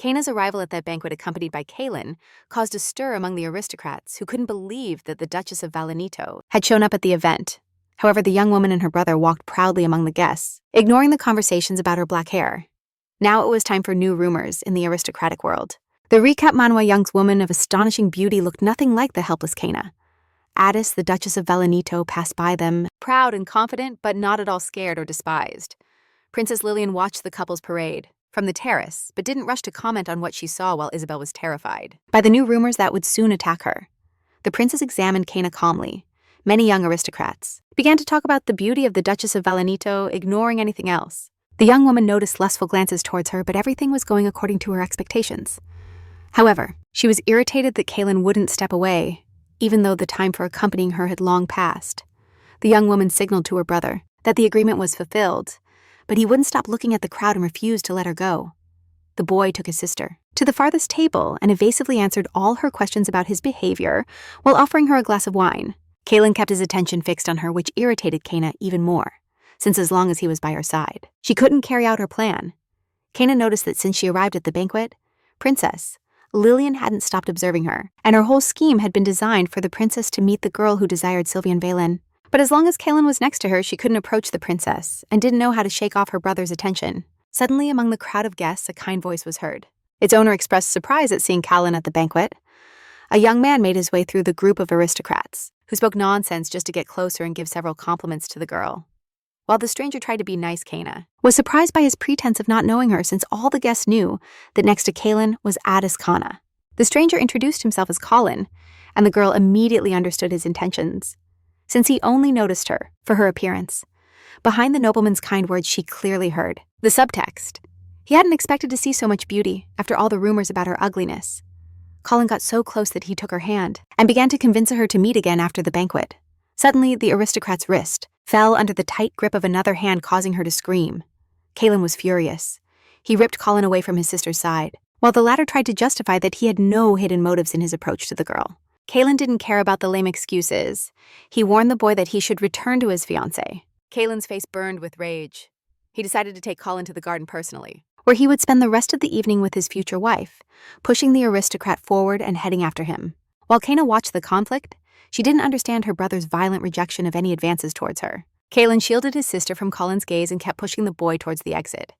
Kaina's arrival at that banquet accompanied by Kaylin caused a stir among the aristocrats who couldn't believe that the Duchess of Valenito had shown up at the event. However, the young woman and her brother walked proudly among the guests, ignoring the conversations about her black hair. Now it was time for new rumors in the aristocratic world. The recap manhwa young woman of astonishing beauty looked nothing like the helpless Kaina. Addis, the Duchess of Valenito, passed by them, proud and confident, but not at all scared or despised. Princess Lillian watched the couple's parade from the terrace, but didn't rush to comment on what she saw while Isabel was terrified by the new rumors that would soon attack her. The princess examined Kaina calmly. Many young aristocrats began to talk about the beauty of the Duchess of Valenito, ignoring anything else. The young woman noticed lustful glances towards her, but everything was going according to her expectations. However, she was irritated that Kaylin wouldn't step away, even though the time for accompanying her had long passed. The young woman signaled to her brother that the agreement was fulfilled, but he wouldn't stop looking at the crowd and refused to let her go. The boy took his sister to the farthest table and evasively answered all her questions about his behavior while offering her a glass of wine. Kaylin kept his attention fixed on her, which irritated Kaina even more, since as long as he was by her side, she couldn't carry out her plan. Kaina noticed that since she arrived at the banquet, Princess Lillian hadn't stopped observing her, and her whole scheme had been designed for the princess to meet the girl who desired Sylvian Valen. But as long as Kaylin was next to her, she couldn't approach the princess and didn't know how to shake off her brother's attention. Suddenly, among the crowd of guests, a kind voice was heard. Its owner expressed surprise at seeing Kaylin at the banquet. A young man made his way through the group of aristocrats, who spoke nonsense just to get closer and give several compliments to the girl. While the stranger tried to be nice, Kaina was surprised by his pretense of not knowing her, since all the guests knew that next to Kaylin was Addis Kana. The stranger introduced himself as Colin, and the girl immediately understood his intentions, since he only noticed her for her appearance. Behind the nobleman's kind words, she clearly heard the subtext. He hadn't expected to see so much beauty after all the rumors about her ugliness. Colin got so close that he took her hand and began to convince her to meet again after the banquet. Suddenly, the aristocrat's wrist fell under the tight grip of another hand, causing her to scream. Kaylin was furious. He ripped Colin away from his sister's side, while the latter tried to justify that he had no hidden motives in his approach to the girl. Kaylin didn't care about the lame excuses. He warned the boy that he should return to his fiancée. Kaylin's face burned with rage. He decided to take Colin to the garden personally, where he would spend the rest of the evening with his future wife, pushing the aristocrat forward and heading after him. While Kaina watched the conflict, she didn't understand her brother's violent rejection of any advances towards her. Kaylin shielded his sister from Colin's gaze and kept pushing the boy towards the exit.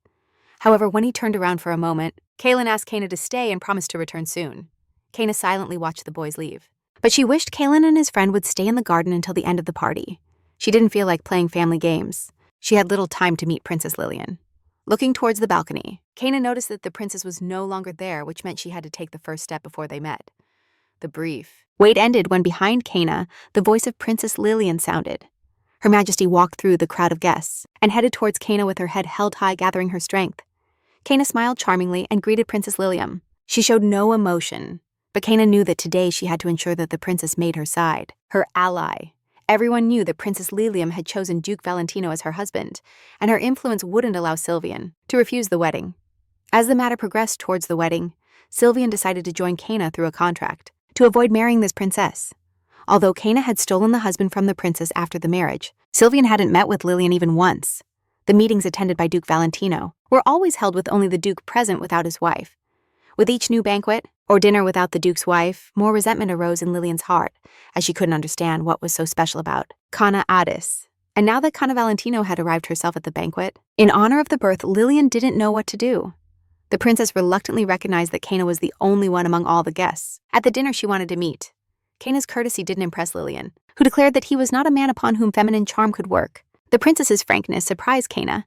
However, when he turned around for a moment, Kaylin asked Kaina to stay and promised to return soon. Kaina silently watched the boys leave, but she wished Kaylin and his friend would stay in the garden until the end of the party. She didn't feel like playing family games. She had little time to meet Princess Lillian. Looking towards the balcony, Kaina noticed that the princess was no longer there, which meant she had to take the first step before they met. The brief wait ended when behind Kaina, the voice of Princess Lillian sounded. Her Majesty walked through the crowd of guests and headed towards Kaina with her head held high, gathering her strength. Kaina smiled charmingly and greeted Princess Lillian. She showed no emotion, but Kaina knew that today she had to ensure that the princess made her side, her ally. Everyone knew that Princess Lillian had chosen Duke Valentino as her husband, and her influence wouldn't allow Sylvian to refuse the wedding. As the matter progressed towards the wedding, Sylvian decided to join Kaina through a contract to avoid marrying this princess. Although Kaina had stolen the husband from the princess after the marriage, Sylvian hadn't met with Lillian even once. The meetings attended by Duke Valentino were always held with only the Duke present without his wife. With each new banquet or dinner without the Duke's wife, more resentment arose in Lillian's heart, as she couldn't understand what was so special about Kana Addis. And now that Kana Valentino had arrived herself at the banquet, in honor of the birth, Lillian didn't know what to do. The princess reluctantly recognized that Kaina was the only one among all the guests at the dinner she wanted to meet. Kaina's courtesy didn't impress Lillian, who declared that he was not a man upon whom feminine charm could work. The princess's frankness surprised Kaina,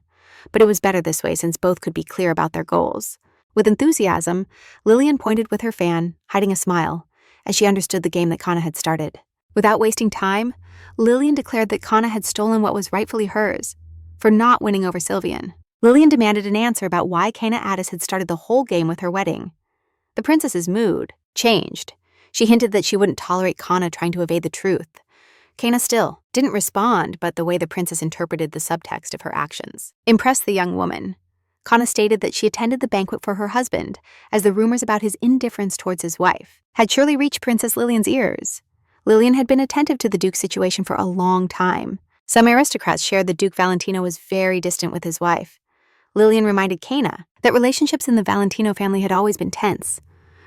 but it was better this way since both could be clear about their goals. With enthusiasm, Lillian pointed with her fan, hiding a smile, as she understood the game that Kana had started. Without wasting time, Lillian declared that Kana had stolen what was rightfully hers for not winning over Sylvian. Lillian demanded an answer about why Kaina Addis had started the whole game with her wedding. The princess's mood changed. She hinted that she wouldn't tolerate Kana trying to evade the truth. Kaina still didn't respond, but the way the princess interpreted the subtext of her actions impressed the young woman. Kana stated that she attended the banquet for her husband, as the rumors about his indifference towards his wife had surely reached Princess Lillian's ears. Lillian had been attentive to the Duke's situation for a long time. Some aristocrats shared that Duke Valentino was very distant with his wife. Lillian reminded Kana that relationships in the Valentino family had always been tense,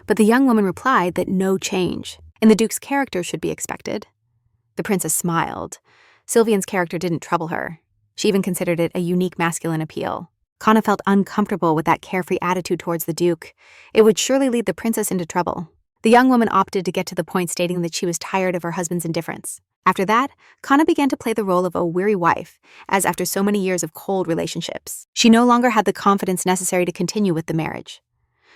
but the young woman replied that no change in the Duke's character should be expected. The princess smiled. Sylvian's character didn't trouble her. She even considered it a unique masculine appeal. Kana felt uncomfortable with that carefree attitude towards the Duke. It would surely lead the princess into trouble. The young woman opted to get to the point, stating that she was tired of her husband's indifference. After that, Kana began to play the role of a weary wife, as after so many years of cold relationships, she no longer had the confidence necessary to continue with the marriage.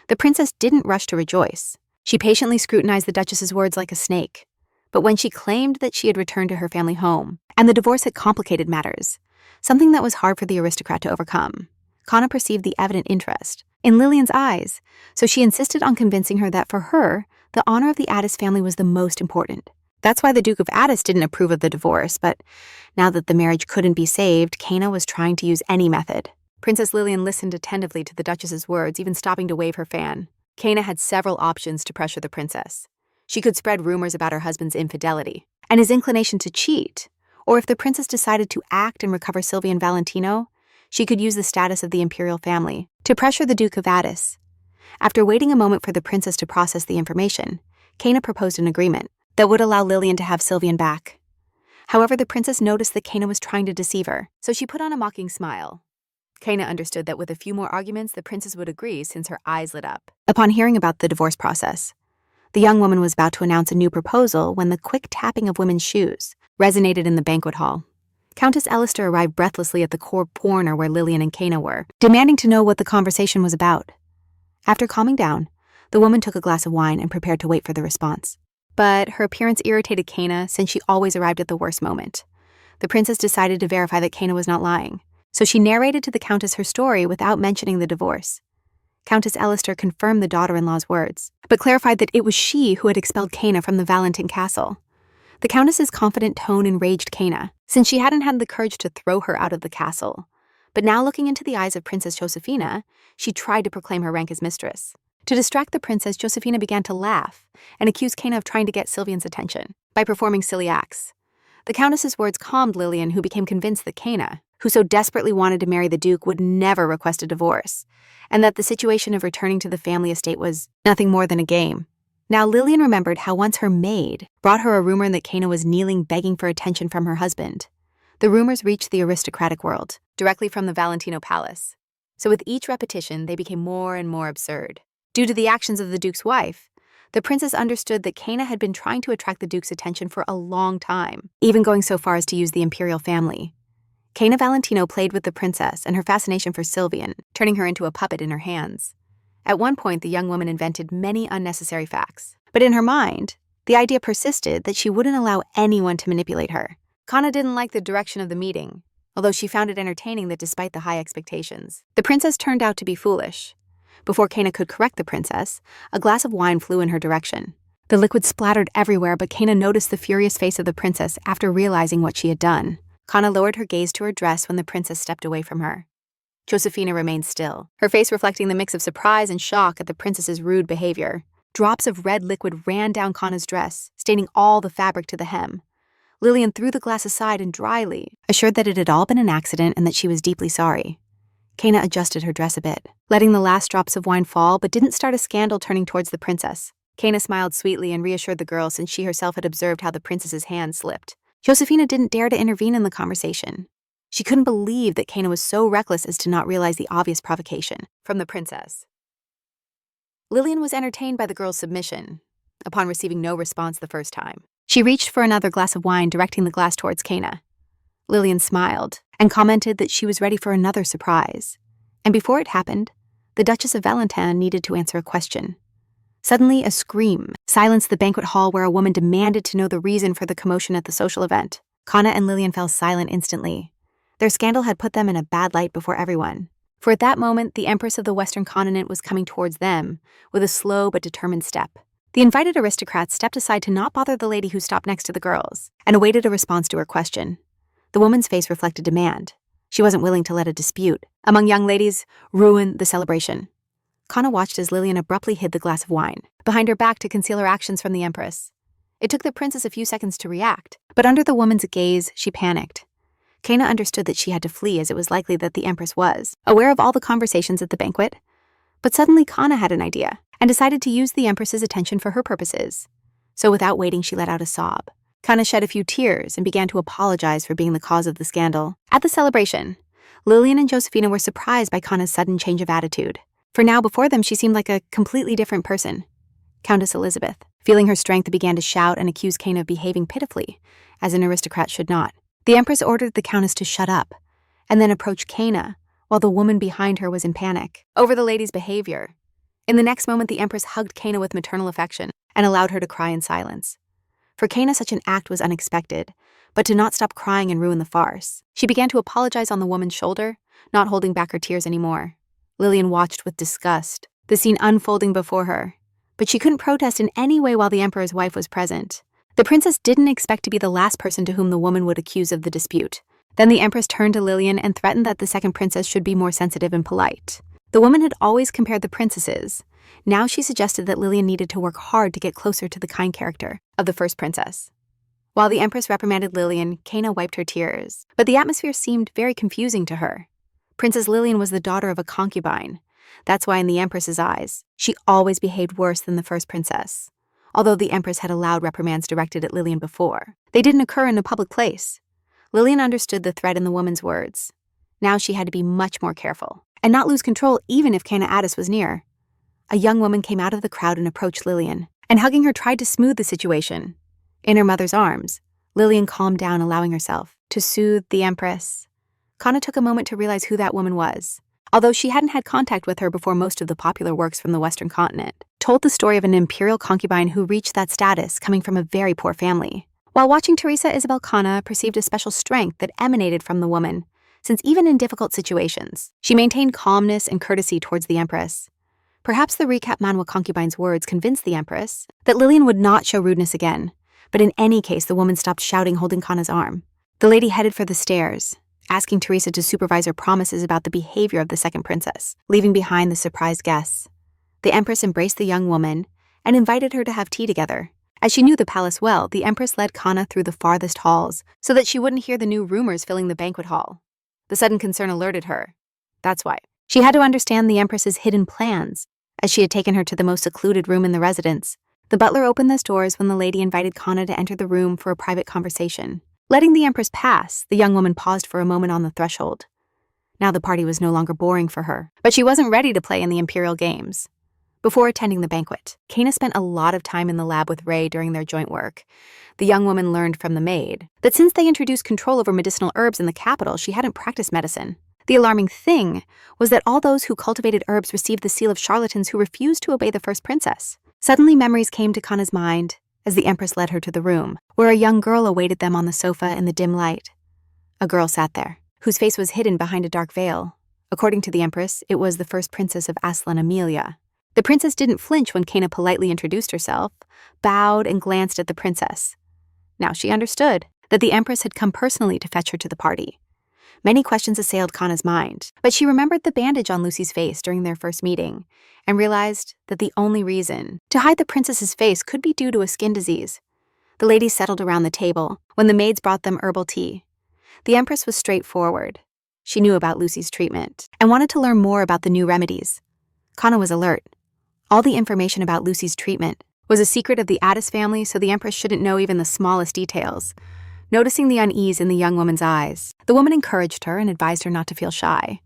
The princess didn't rush to rejoice. She patiently scrutinized the Duchess's words like a snake. But when she claimed that she had returned to her family home, and the divorce had complicated matters, something that was hard for the aristocrat to overcome, Kana perceived the evident interest in Lillian's eyes, so she insisted on convincing her that for her, the honor of the Addis family was the most important. That's why the Duke of Addis didn't approve of the divorce, but now that the marriage couldn't be saved, Kana was trying to use any method. Princess Lillian listened attentively to the Duchess's words, even stopping to wave her fan. Kana had several options to pressure the princess. She could spread rumors about her husband's infidelity and his inclination to cheat, or if the princess decided to act and recover Sylvia and Valentino, she could use the status of the imperial family to pressure the Duke of Addis. After waiting a moment for the princess to process the information, Kana proposed an agreement that would allow Lillian to have Sylvian back. However, the princess noticed that Kana was trying to deceive her, so she put on a mocking smile. Kana understood that with a few more arguments, the princess would agree since her eyes lit up. Upon hearing about the divorce process, the young woman was about to announce a new proposal when the quick tapping of women's shoes resonated in the banquet hall. Countess Elister arrived breathlessly at the corner where Lillian and Kana were, demanding to know what the conversation was about. After calming down, the woman took a glass of wine and prepared to wait for the response. But her appearance irritated Kana since she always arrived at the worst moment. The princess decided to verify that Kana was not lying, so she narrated to the countess her story without mentioning the divorce. Countess Elister confirmed the daughter-in-law's words, but clarified that it was she who had expelled Kana from the Valentin castle. The countess's confident tone enraged Kana, since she hadn't had the courage to throw her out of the castle. But now, looking into the eyes of Princess Josefina, she tried to proclaim her rank as mistress. To distract the princess, Josefina began to laugh and accused Kana of trying to get Sylvian's attention by performing silly acts. The countess's words calmed Lillian, who became convinced that Kana, who so desperately wanted to marry the Duke, would never request a divorce, and that the situation of returning to the family estate was nothing more than a game. Now Lillian remembered how once her maid brought her a rumor that Kana was kneeling begging for attention from her husband. The rumors reached the aristocratic world, directly from the Valentino palace. So with each repetition, they became more and more absurd. Due to the actions of the Duke's wife, the princess understood that Kana had been trying to attract the Duke's attention for a long time, even going so far as to use the imperial family. Kana Valentino played with the princess and her fascination for Sylvian, turning her into a puppet in her hands. At one point, the young woman invented many unnecessary facts, but in her mind, the idea persisted that she wouldn't allow anyone to manipulate her. Kana didn't like the direction of the meeting, although she found it entertaining that despite the high expectations, the princess turned out to be foolish. Before Kana could correct the princess, a glass of wine flew in her direction. The liquid splattered everywhere, but Kana noticed the furious face of the princess after realizing what she had done. Kana lowered her gaze to her dress when the princess stepped away from her. Josefina remained still, her face reflecting the mix of surprise and shock at the princess's rude behavior. Drops of red liquid ran down Kana's dress, staining all the fabric to the hem. Lillian threw the glass aside and dryly assured that it had all been an accident and that she was deeply sorry. Kana adjusted her dress a bit, letting the last drops of wine fall, but didn't start a scandal turning towards the princess. Kana smiled sweetly and reassured the girl since she herself had observed how the princess's hand slipped. Josefina didn't dare to intervene in the conversation. She couldn't believe that Kana was so reckless as to not realize the obvious provocation from the princess. Lillian was entertained by the girl's submission. Upon receiving no response the first time, she reached for another glass of wine, directing the glass towards Kana. Lillian smiled and commented that she was ready for another surprise. And before it happened, the Duchess of Valentin needed to answer a question. Suddenly, a scream silenced the banquet hall where a woman demanded to know the reason for the commotion at the social event. Kana and Lillian fell silent instantly. Their scandal had put them in a bad light before everyone. For at that moment, the Empress of the Western Continent was coming towards them with a slow but determined step. The invited aristocrats stepped aside to not bother the lady who stopped next to the girls and awaited a response to her question. The woman's face reflected demand. She wasn't willing to let a dispute among young ladies ruin the celebration. Kana watched as Lillian abruptly hid the glass of wine behind her back to conceal her actions from the Empress. It took the princess a few seconds to react, but under the woman's gaze, she panicked. Kana understood that she had to flee, as it was likely that the Empress was aware of all the conversations at the banquet. But suddenly Kana had an idea and decided to use the Empress's attention for her purposes. So without waiting, she let out a sob. Kana shed a few tears and began to apologize for being the cause of the scandal. At the celebration, Lillian and Josephina were surprised by Kana's sudden change of attitude. For now, before them, she seemed like a completely different person. Countess Elizabeth, feeling her strength, began to shout and accuse Kana of behaving pitifully, as an aristocrat should not. The Empress ordered the Countess to shut up, and then approached Kana, while the woman behind her was in panic over the lady's behavior. In the next moment, the Empress hugged Kana with maternal affection and allowed her to cry in silence. For Kana, such an act was unexpected, but to not stop crying and ruin the farce. She began to apologize on the woman's shoulder, not holding back her tears anymore. Lillian watched with disgust, the scene unfolding before her, but she couldn't protest in any way while the Emperor's wife was present. The princess didn't expect to be the last person to whom the woman would accuse of the dispute. Then the Empress turned to Lillian and threatened that the second princess should be more sensitive and polite. The woman had always compared the princesses. Now she suggested that Lillian needed to work hard to get closer to the kind character of the first princess. While the Empress reprimanded Lillian, Kana wiped her tears, but the atmosphere seemed very confusing to her. Princess Lillian was the daughter of a concubine. That's why in the Empress's eyes, she always behaved worse than the first princess. Although the Empress had allowed reprimands directed at Lillian before, they didn't occur in a public place. Lillian understood the threat in the woman's words. Now she had to be much more careful and not lose control even if Kana Addis was near. A young woman came out of the crowd and approached Lillian, and hugging her tried to smooth the situation. In her mother's arms, Lillian calmed down, allowing herself to soothe the Empress. Kana took a moment to realize who that woman was. Although she hadn't had contact with her before, most of the popular works from the Western continent told the story of an imperial concubine who reached that status coming from a very poor family. While watching Teresa, Isabel Kana perceived a special strength that emanated from the woman, since even in difficult situations, she maintained calmness and courtesy towards the Empress. Perhaps the recap manhwa concubine's words convinced the Empress that Lillian would not show rudeness again, but in any case, the woman stopped shouting, holding Kana's arm. The lady headed for the stairs, asking Teresa to supervise her promises about the behavior of the second princess, leaving behind the surprised guests. The Empress embraced the young woman and invited her to have tea together. As she knew the palace well, the Empress led Kana through the farthest halls so that she wouldn't hear the new rumors filling the banquet hall. The sudden concern alerted her. That's why she had to understand the Empress's hidden plans, as she had taken her to the most secluded room in the residence. The butler opened the doors when the lady invited Kana to enter the room for a private conversation. Letting the Empress pass, the young woman paused for a moment on the threshold. Now the party was no longer boring for her, but she wasn't ready to play in the imperial games. Before attending the banquet, Kana spent a lot of time in the lab with Ray during their joint work. The young woman learned from the maid that since they introduced control over medicinal herbs in the capital, she hadn't practiced medicine. The alarming thing was that all those who cultivated herbs received the seal of charlatans who refused to obey the first princess. Suddenly, memories came to Kana's mind as the Empress led her to the room, where a young girl awaited them on the sofa in the dim light. A girl sat there, whose face was hidden behind a dark veil. According to the Empress, it was the first princess of Aslan, Amelia. The princess didn't flinch when Kana politely introduced herself, bowed and glanced at the princess. Now she understood that the Empress had come personally to fetch her to the party. Many questions assailed Kana's mind, but she remembered the bandage on Lucy's face during their first meeting and realized that the only reason to hide the princess's face could be due to a skin disease. The ladies settled around the table when the maids brought them herbal tea. The Empress was straightforward. She knew about Lucy's treatment and wanted to learn more about the new remedies. Kana was alert. All the information about Lucy's treatment was a secret of the Addis family, so the Empress shouldn't know even the smallest details. Noticing the unease in the young woman's eyes, the woman encouraged her and advised her not to feel shy.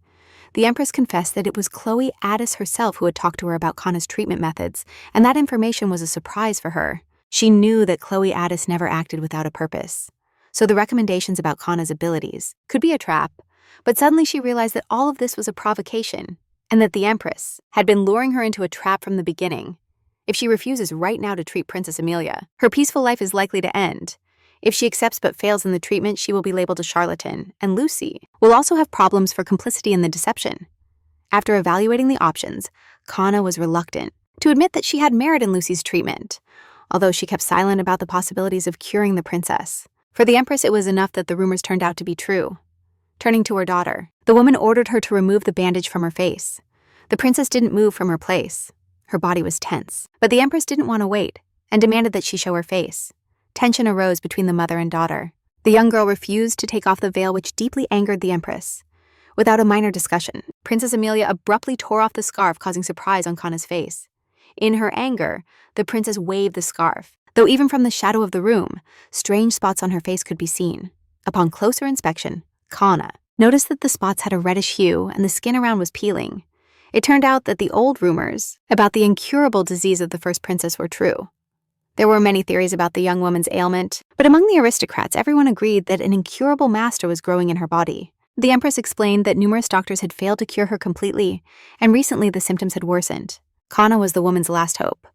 The Empress confessed that it was Chloe Addis herself who had talked to her about Kana's treatment methods, and that information was a surprise for her. She knew that Chloe Addis never acted without a purpose, so the recommendations about Kana's abilities could be a trap, but suddenly she realized that all of this was a provocation, and that the Empress had been luring her into a trap from the beginning. If she refuses right now to treat Princess Amelia, her peaceful life is likely to end. If she accepts but fails in the treatment, she will be labeled a charlatan, and Lucy will also have problems for complicity in the deception. After evaluating the options, Kana was reluctant to admit that she had merit in Lucy's treatment, although she kept silent about the possibilities of curing the princess. For the Empress, it was enough that the rumors turned out to be true. Turning to her daughter, the woman ordered her to remove the bandage from her face. The princess didn't move from her place. Her body was tense, but the Empress didn't want to wait and demanded that she show her face. Tension arose between the mother and daughter. The young girl refused to take off the veil, which deeply angered the Empress. Without a minor discussion, Princess Amelia abruptly tore off the scarf, causing surprise on Kana's face. In her anger, the princess waved the scarf, though even from the shadow of the room, strange spots on her face could be seen. Upon closer inspection, Kana noticed that the spots had a reddish hue and the skin around was peeling. It turned out that the old rumors about the incurable disease of the first princess were true. There were many theories about the young woman's ailment, but among the aristocrats, everyone agreed that an incurable master was growing in her body. The Empress explained that numerous doctors had failed to cure her completely, and recently the symptoms had worsened. Kana was the woman's last hope,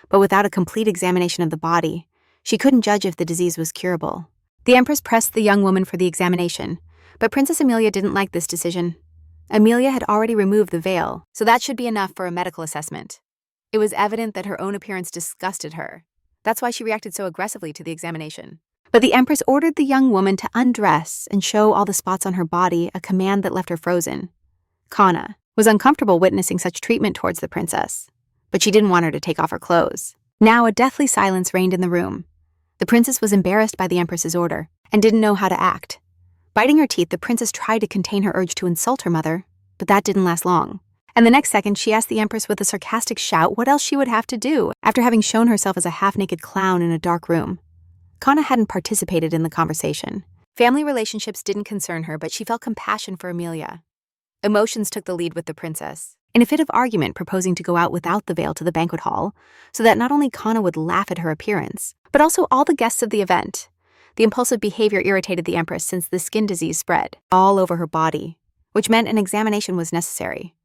but without a complete examination of the body, she couldn't judge if the disease was curable. The Empress pressed the young woman for the examination, but Princess Amelia didn't like this decision. Amelia had already removed the veil, so that should be enough for a medical assessment. It was evident that her own appearance disgusted her. That's why she reacted so aggressively to the examination. But the Empress ordered the young woman to undress and show all the spots on her body, a command that left her frozen. Kana was uncomfortable witnessing such treatment towards the princess, but she didn't want her to take off her clothes. Now a deathly silence reigned in the room. The princess was embarrassed by the Empress's order and didn't know how to act. Biting her teeth, the princess tried to contain her urge to insult her mother, but that didn't last long. And the next second, she asked the Empress with a sarcastic shout what else she would have to do after having shown herself as a half-naked clown in a dark room. Kana hadn't participated in the conversation. Family relationships didn't concern her, but she felt compassion for Amelia. Emotions took the lead with the princess, in a fit of argument proposing to go out without the veil to the banquet hall, so that not only Kana would laugh at her appearance, but also all the guests of the event. The impulsive behavior irritated the Empress since the skin disease spread all over her body, which meant an examination was necessary.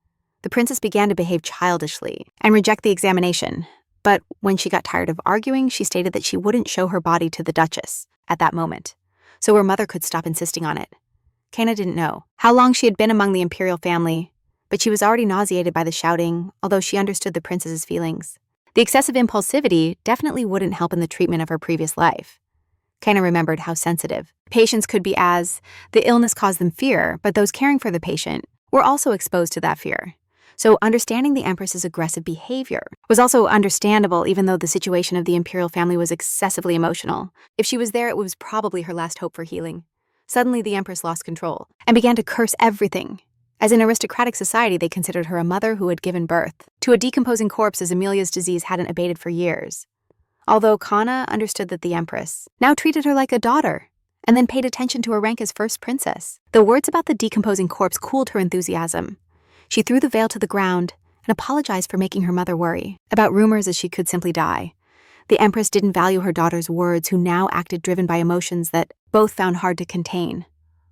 The princess began to behave childishly and reject the examination, but when she got tired of arguing, she stated that she wouldn't show her body to the Duchess at that moment, so her mother could stop insisting on it. Kana didn't know how long she had been among the imperial family, but she was already nauseated by the shouting, although she understood the princess's feelings. The excessive impulsivity definitely wouldn't help in the treatment of her previous life. Kana remembered how sensitive patients could be as the illness caused them fear, but those caring for the patient were also exposed to that fear. So understanding the Empress's aggressive behavior was also understandable, even though the situation of the imperial family was excessively emotional. If she was there, it was probably her last hope for healing. Suddenly, the Empress lost control and began to curse everything. As in aristocratic society, they considered her a mother who had given birth to a decomposing corpse, as Amelia's disease hadn't abated for years. Although Kana understood that the Empress now treated her like a daughter and then paid attention to her rank as first princess, the words about the decomposing corpse cooled her enthusiasm. She threw the veil to the ground and apologized for making her mother worry about rumors as she could simply die. The Empress didn't value her daughter's words, who now acted driven by emotions that both found hard to contain.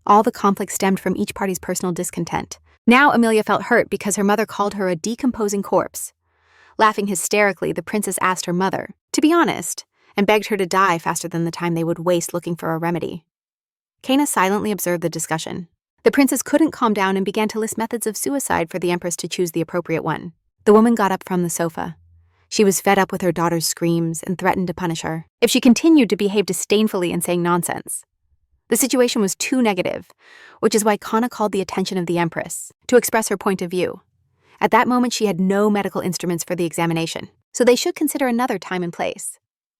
All the conflict stemmed from each party's personal discontent. Now Amelia felt hurt because her mother called her a decomposing corpse. Laughing hysterically, the princess asked her mother to be honest and begged her to die faster than the time they would waste looking for a remedy. Kana silently observed the discussion. The princess couldn't calm down and began to list methods of suicide for the Empress to choose the appropriate one. The woman got up from the sofa. She was fed up with her daughter's screams and threatened to punish her if she continued to behave disdainfully and saying nonsense. The situation was too negative, which is why Kana called the attention of the Empress to express her point of view. At that moment, she had no medical instruments for the examination, so they should consider another time and place.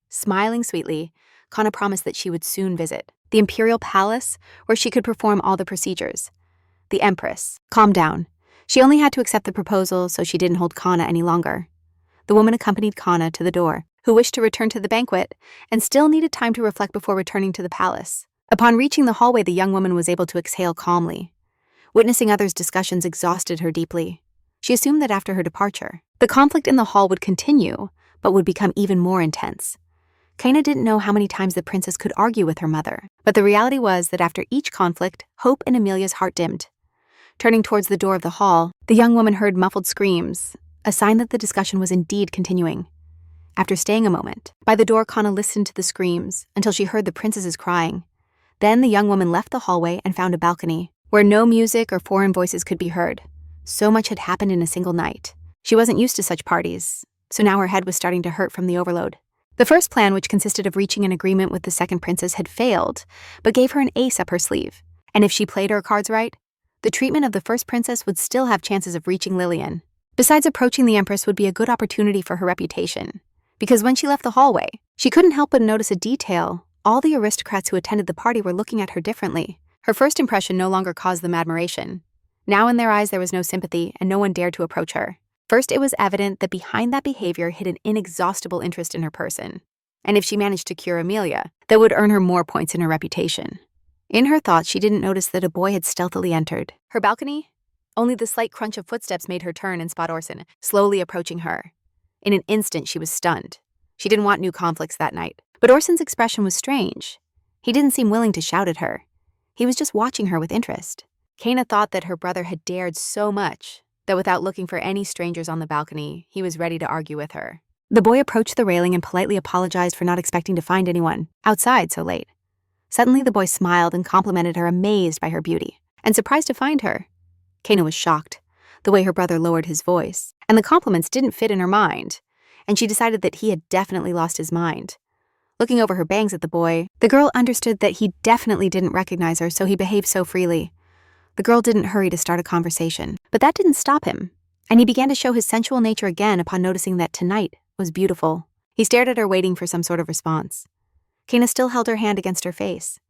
Smiling sweetly, Kana promised that she would soon visit the imperial palace where she could perform all the procedures. The Empress calmed down. She only had to accept the proposal, so she didn't hold Kana any longer. The woman accompanied Kana to the door, who wished to return to the banquet and still needed time to reflect before returning to the palace. Upon reaching the hallway, the young woman was able to exhale calmly. Witnessing others' discussions exhausted her deeply. She assumed that after her departure, the conflict in the hall would continue, but would become even more intense. Kana didn't know how many times the princess could argue with her mother, but the reality was that after each conflict, hope in Amelia's heart dimmed. Turning towards the door of the hall, the young woman heard muffled screams, a sign that the discussion was indeed continuing. After staying a moment, by the door, Kana listened to the screams until she heard the princess's crying. Then the young woman left the hallway and found a balcony, where no music or foreign voices could be heard. So much had happened in a single night. She wasn't used to such parties, so now her head was starting to hurt from the overload. The first plan, which consisted of reaching an agreement with the second princess, had failed, but gave her an ace up her sleeve. And if she played her cards right, the treatment of the first princess would still have chances of reaching Lillian. Besides, approaching the Empress would be a good opportunity for her reputation, because when she left the hallway, she couldn't help but notice a detail all the aristocrats who attended the party were looking at her differently. Her first impression no longer caused them admiration. Now in their eyes there was no sympathy, and no one dared to approach her. First, it was evident that behind that behavior hid an inexhaustible interest in her person. And if she managed to cure Amelia, that would earn her more points in her reputation. In her thoughts, she didn't notice that a boy had stealthily entered her balcony. Only the slight crunch of footsteps made her turn and spot Orson, slowly approaching her. In an instant, she was stunned. She didn't want new conflicts that night. But Orson's expression was strange. He didn't seem willing to shout at her. He was just watching her with interest. Kana thought that her brother had dared so much that without looking for any strangers on the balcony, he was ready to argue with her. The boy approached the railing and politely apologized for not expecting to find anyone outside so late. Suddenly, the boy smiled and complimented her, amazed by her beauty, and surprised to find her. Kana was shocked, the way her brother lowered his voice, and the compliments didn't fit in her mind, and she decided that he had definitely lost his mind. Looking over her bangs at the boy, the girl understood that he definitely didn't recognize her, so he behaved so freely. The girl didn't hurry to start a conversation, but that didn't stop him, and he began to show his sensual nature again upon noticing that tonight was beautiful. He stared at her, waiting for some sort of response. Kana still held her hand against her face.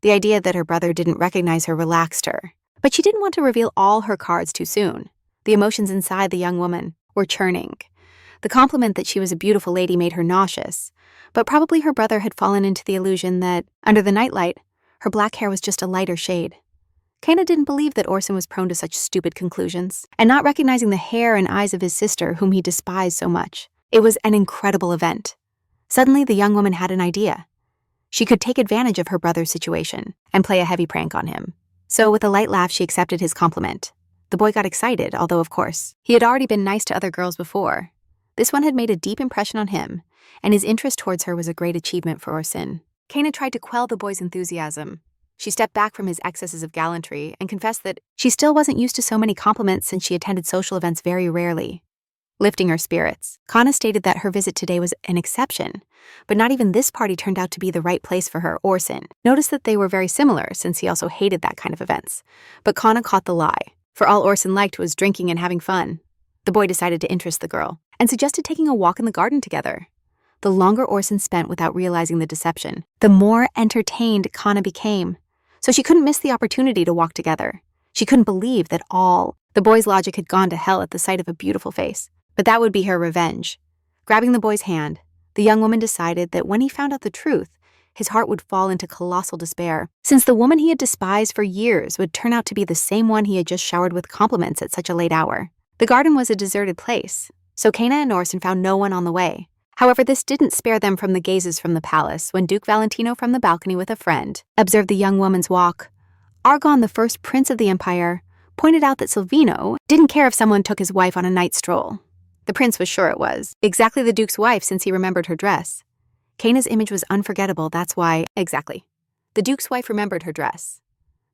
The idea that her brother didn't recognize her relaxed her, but she didn't want to reveal all her cards too soon. The emotions inside the young woman were churning. The compliment that she was a beautiful lady made her nauseous, but probably her brother had fallen into the illusion that, under the nightlight, her black hair was just a lighter shade. Kana didn't believe that Orson was prone to such stupid conclusions, and not recognizing the hair and eyes of his sister, whom he despised so much. It was an incredible event. Suddenly, the young woman had an idea. She could take advantage of her brother's situation and play a heavy prank on him. So with a light laugh, she accepted his compliment. The boy got excited, although, of course, he had already been nice to other girls before. This one had made a deep impression on him, and his interest towards her was a great achievement for Orson. Kana tried to quell the boy's enthusiasm. She stepped back from his excesses of gallantry and confessed that she still wasn't used to so many compliments since she attended social events very rarely. Lifting her spirits, Kana stated that her visit today was an exception, but not even this party turned out to be the right place for her. Orson noticed that they were very similar since he also hated that kind of events, but Kana caught the lie, for all Orson liked was drinking and having fun. The boy decided to interest the girl and suggested taking a walk in the garden together. The longer Orson spent without realizing the deception, the more entertained Kana became. So she couldn't miss the opportunity to walk together. She couldn't believe that all the boy's logic had gone to hell at the sight of a beautiful face. But that would be her revenge. Grabbing the boy's hand, the young woman decided that when he found out the truth, his heart would fall into colossal despair, since the woman he had despised for years would turn out to be the same one he had just showered with compliments at such a late hour. The garden was a deserted place, so Kana and Orson found no one on the way. However, this didn't spare them from the gazes from the palace when Duke Valentino from the balcony with a friend observed the young woman's walk. Argon, the first prince of the empire, pointed out that Silvino didn't care if someone took his wife on a night stroll. The prince was sure it was exactly the duke's wife since he remembered her dress. Kana's image was unforgettable, that's why, exactly. The duke's wife remembered her dress.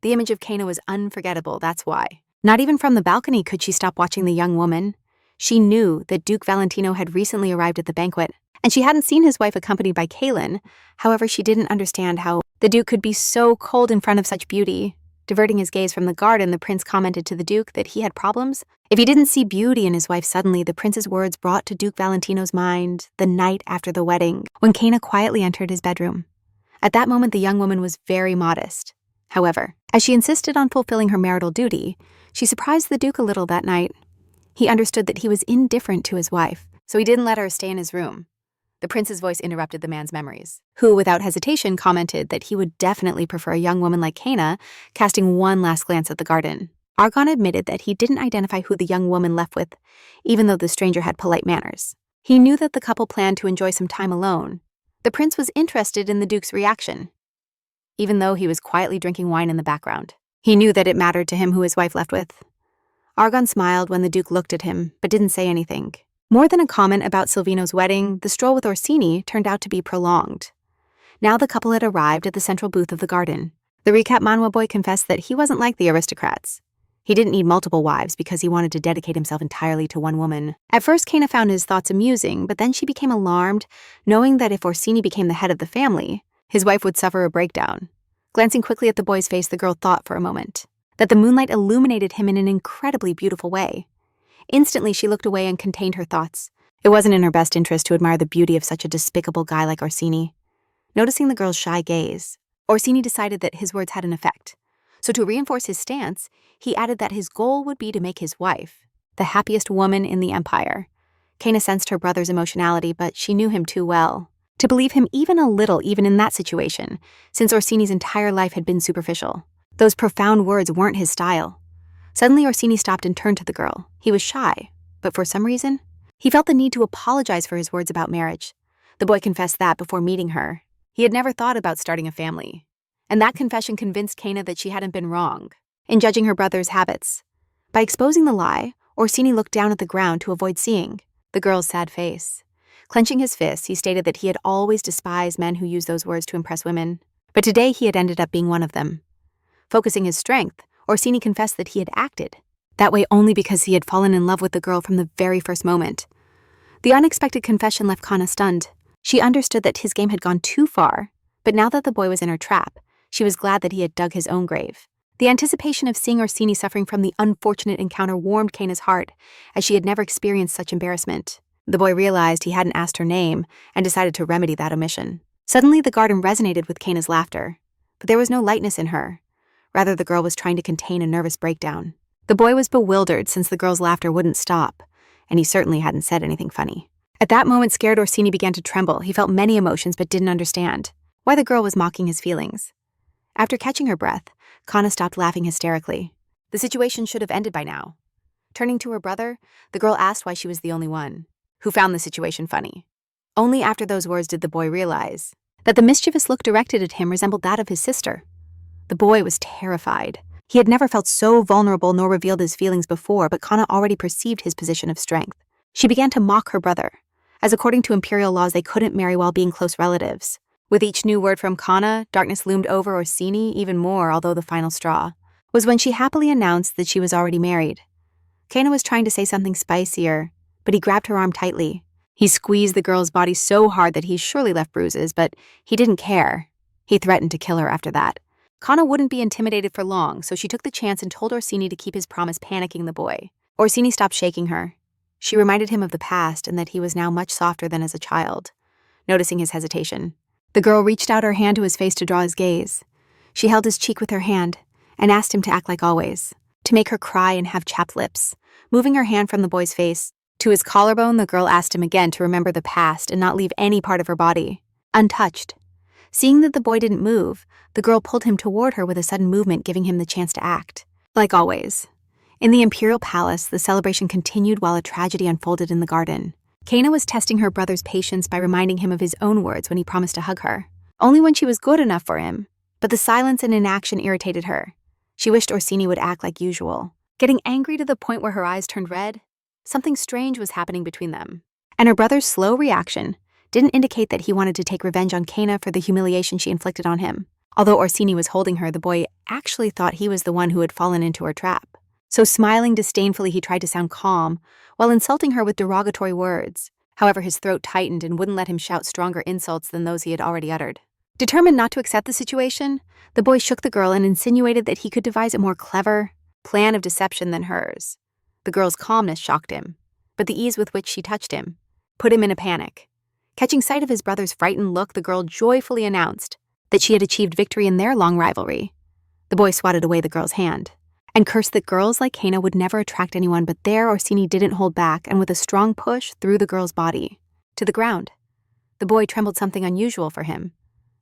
The image of Kana was unforgettable, that's why. Not even from the balcony could she stop watching the young woman. She knew that Duke Valentino had recently arrived at the banquet, and she hadn't seen his wife accompanied by Kaylin. However, she didn't understand how the Duke could be so cold in front of such beauty. Diverting his gaze from the garden, the prince commented to the Duke that he had problems. If he didn't see beauty in his wife suddenly, the prince's words brought to Duke Valentino's mind the night after the wedding, when Kana quietly entered his bedroom. At that moment, the young woman was very modest. However, as she insisted on fulfilling her marital duty, she surprised the Duke a little that night. He understood that he was indifferent to his wife, so he didn't let her stay in his room. The prince's voice interrupted the man's memories, who, without hesitation, commented that he would definitely prefer a young woman like Kana, casting one last glance at the garden. Argon admitted that he didn't identify who the young woman left with, even though the stranger had polite manners. He knew that the couple planned to enjoy some time alone. The prince was interested in the Duke's reaction, even though he was quietly drinking wine in the background. He knew that it mattered to him who his wife left with. Argon smiled when the Duke looked at him, but didn't say anything. More than a comment about Silvino's wedding, the stroll with Orsini turned out to be prolonged. Now the couple had arrived at the central booth of the garden. The recap manhwa boy confessed that he wasn't like the aristocrats. He didn't need multiple wives because he wanted to dedicate himself entirely to one woman. At first, Kana found his thoughts amusing, but then she became alarmed, knowing that if Orsini became the head of the family, his wife would suffer a breakdown. Glancing quickly at the boy's face, the girl thought for a moment that the moonlight illuminated him in an incredibly beautiful way. Instantly, she looked away and contained her thoughts. It wasn't in her best interest to admire the beauty of such a despicable guy like Orsini. Noticing the girl's shy gaze, Orsini decided that his words had an effect. So to reinforce his stance, he added that his goal would be to make his wife the happiest woman in the empire. Kaina sensed her brother's emotionality, but she knew him too well to believe him even a little, even in that situation, since Orsini's entire life had been superficial. Those profound words weren't his style. Suddenly, Orsini stopped and turned to the girl. He was shy, but for some reason, he felt the need to apologize for his words about marriage. The boy confessed that before meeting her, he had never thought about starting a family. And that confession convinced Kaina that she hadn't been wrong in judging her brother's habits. By exposing the lie, Orsini looked down at the ground to avoid seeing the girl's sad face. Clenching his fists, he stated that he had always despised men who used those words to impress women, but today he had ended up being one of them. Focusing his strength, Orsini confessed that he had acted that way only because he had fallen in love with the girl from the very first moment. The unexpected confession left Kaina stunned. She understood that his game had gone too far, but now that the boy was in her trap, she was glad that he had dug his own grave. The anticipation of seeing Orsini suffering from the unfortunate encounter warmed Kaina's heart, as she had never experienced such embarrassment. The boy realized he hadn't asked her name and decided to remedy that omission. Suddenly, the garden resonated with Kaina's laughter, but there was no lightness in her. Rather, the girl was trying to contain a nervous breakdown. The boy was bewildered since the girl's laughter wouldn't stop, and he certainly hadn't said anything funny. At that moment, scared Orsini began to tremble. He felt many emotions but didn't understand why the girl was mocking his feelings. After catching her breath, Kaina stopped laughing hysterically. The situation should have ended by now. Turning to her brother, the girl asked why she was the only one who found the situation funny. Only after those words did the boy realize that the mischievous look directed at him resembled that of his sister. The boy was terrified. He had never felt so vulnerable nor revealed his feelings before, but Kaina already perceived his position of strength. She began to mock her brother, as according to imperial laws they couldn't marry while being close relatives. With each new word from Kaina, darkness loomed over Orsini even more, although the final straw was when she happily announced that she was already married. Kaina was trying to say something spicier, but he grabbed her arm tightly. He squeezed the girl's body so hard that he surely left bruises, but he didn't care. He threatened to kill her after that. Kaina wouldn't be intimidated for long, so she took the chance and told Orsini to keep his promise, panicking the boy. Orsini stopped shaking her. She reminded him of the past and that he was now much softer than as a child. Noticing his hesitation, the girl reached out her hand to his face to draw his gaze. She held his cheek with her hand and asked him to act like always, to make her cry and have chapped lips. Moving her hand from the boy's face to his collarbone, the girl asked him again to remember the past and not leave any part of her body untouched. Seeing that the boy didn't move, the girl pulled him toward her with a sudden movement, giving him the chance to act. Like always. In the imperial palace, the celebration continued while a tragedy unfolded in the garden. Kaina was testing her brother's patience by reminding him of his own words when he promised to hug her, only when she was good enough for him. But the silence and inaction irritated her. She wished Orsini would act like usual, getting angry to the point where her eyes turned red. Something strange was happening between them, and her brother's slow reaction didn't indicate that he wanted to take revenge on Kaina for the humiliation she inflicted on him. Although Orsini was holding her, the boy actually thought he was the one who had fallen into her trap. So smiling disdainfully, he tried to sound calm while insulting her with derogatory words. However, his throat tightened and wouldn't let him shout stronger insults than those he had already uttered. Determined not to accept the situation, the boy shook the girl and insinuated that he could devise a more clever plan of deception than hers. The girl's calmness shocked him, but the ease with which she touched him put him in a panic. Catching sight of his brother's frightened look, the girl joyfully announced that she had achieved victory in their long rivalry. The boy swatted away the girl's hand and cursed that girls like Kaina would never attract anyone, but there Orsini didn't hold back and with a strong push threw the girl's body to the ground. The boy trembled, something unusual for him.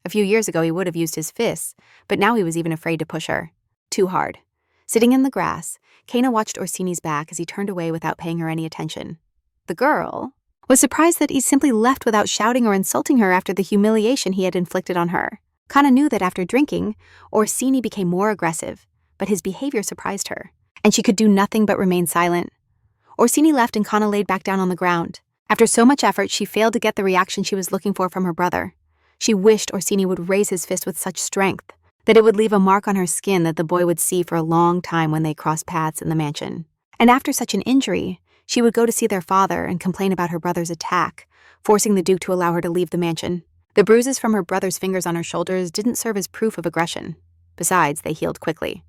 A few years ago he would have used his fists, but now he was even afraid to push her too hard. Sitting in the grass, Kaina watched Orsini's back as he turned away without paying her any attention. The girl was surprised that he simply left without shouting or insulting her after the humiliation he had inflicted on her. Kaina knew that after drinking, Orsini became more aggressive, but his behavior surprised her, and she could do nothing but remain silent. Orsini left and Kaina laid back down on the ground. After so much effort, she failed to get the reaction she was looking for from her brother. She wished Orsini would raise his fist with such strength that it would leave a mark on her skin that the boy would see for a long time when they crossed paths in the mansion. And after such an injury, she would go to see their father and complain about her brother's attack, forcing the Duke to allow her to leave the mansion. The bruises from her brother's fingers on her shoulders didn't serve as proof of aggression. Besides, they healed quickly.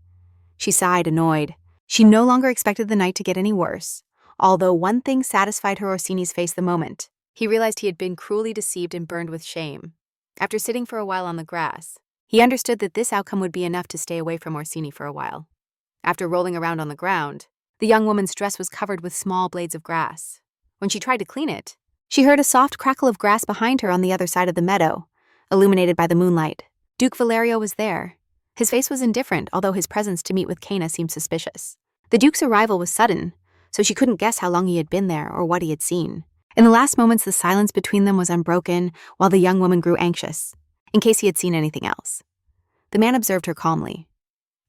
She sighed, annoyed. She no longer expected the night to get any worse, although one thing satisfied her: Orsini's face the moment he realized he had been cruelly deceived and burned with shame. After sitting for a while on the grass, he understood that this outcome would be enough to stay away from Orsini for a while. After rolling around on the ground, the young woman's dress was covered with small blades of grass. When she tried to clean it, she heard a soft crackle of grass behind her on the other side of the meadow, illuminated by the moonlight. Duke Valerio was there. His face was indifferent, although his presence to meet with Cana seemed suspicious. The Duke's arrival was sudden, so she couldn't guess how long he had been there or what he had seen. In the last moments, the silence between them was unbroken, while the young woman grew anxious, in case he had seen anything else. The man observed her calmly.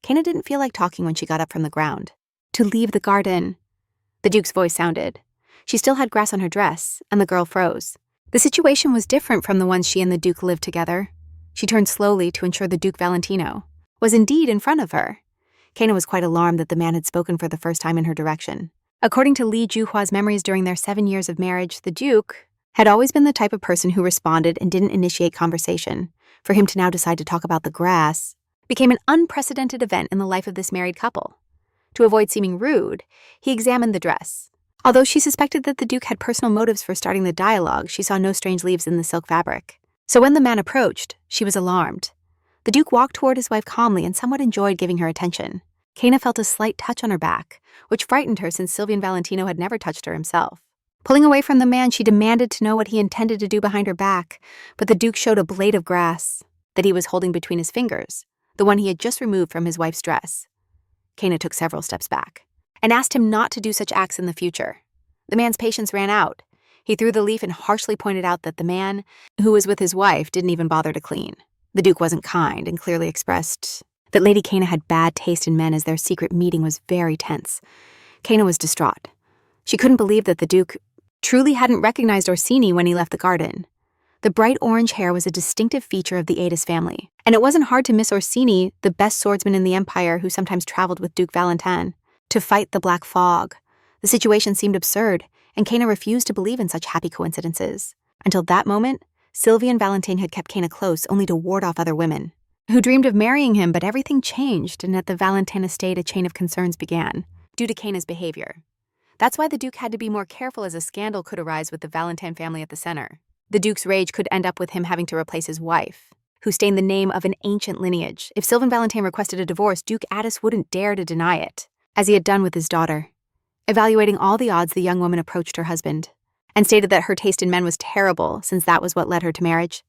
Cana didn't feel like talking when she got up from the ground. To leave the garden. The Duke's voice sounded. She still had grass on her dress, and the girl froze. The situation was different from the ones she and the Duke lived together. She turned slowly to ensure the Duke Valentino was indeed in front of her. Cana was quite alarmed that the man had spoken for the first time in her direction. According to Li Juhua's memories during their 7 years of marriage, the Duke had always been the type of person who responded and didn't initiate conversation. For him to now decide to talk about the grass became an unprecedented event in the life of this married couple. To avoid seeming rude, he examined the dress. Although she suspected that the Duke had personal motives for starting the dialogue, she saw no strange leaves in the silk fabric. So when the man approached, she was alarmed. The Duke walked toward his wife calmly and somewhat enjoyed giving her attention. Cana felt a slight touch on her back, which frightened her since Sylvian Valentino had never touched her himself. Pulling away from the man, she demanded to know what he intended to do behind her back, but the Duke showed a blade of grass that he was holding between his fingers, the one he had just removed from his wife's dress. Cana took several steps back and asked him not to do such acts in the future. The man's patience ran out. He threw the leaf and harshly pointed out that the man who was with his wife didn't even bother to clean. The Duke wasn't kind and clearly expressed that Lady Cana had bad taste in men, as their secret meeting was very tense. Cana was distraught. She couldn't believe that the Duke truly hadn't recognized Orsini when he left the garden. The bright orange hair was a distinctive feature of the Aedis family, and it wasn't hard to miss Orsini, the best swordsman in the Empire who sometimes traveled with Duke Valentin, to fight the Black Fog. The situation seemed absurd, and Cana refused to believe in such happy coincidences. Until that moment, Sylvie and Valentine had kept Cana close only to ward off other women who dreamed of marrying him, but everything changed, and at the Valentine estate a chain of concerns began, due to Cana's behavior. That's why the Duke had to be more careful, as a scandal could arise with the Valentine family at the center. The Duke's rage could end up with him having to replace his wife, who stained the name of an ancient lineage. If Sylvain Valentine requested a divorce, Duke Addis wouldn't dare to deny it, as he had done with his daughter. Evaluating all the odds, the young woman approached her husband and stated that her taste in men was terrible, since that was what led her to marriage.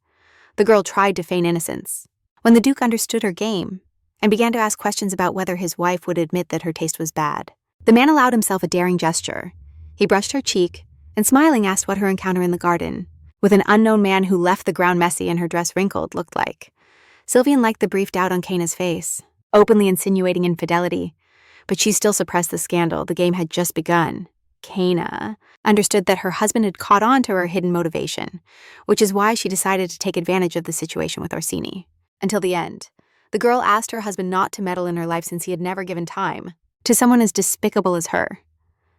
The girl tried to feign innocence. When the Duke understood her game and began to ask questions about whether his wife would admit that her taste was bad, the man allowed himself a daring gesture. He brushed her cheek and, smiling, asked what her encounter in the garden with an unknown man who left the ground messy and her dress wrinkled looked like. Sylvian liked the brief doubt on Cana's face, openly insinuating infidelity, but she still suppressed the scandal. The game had just begun. Cana understood that her husband had caught on to her hidden motivation, which is why she decided to take advantage of the situation with Orsini. Until the end, the girl asked her husband not to meddle in her life, since he had never given time to someone as despicable as her.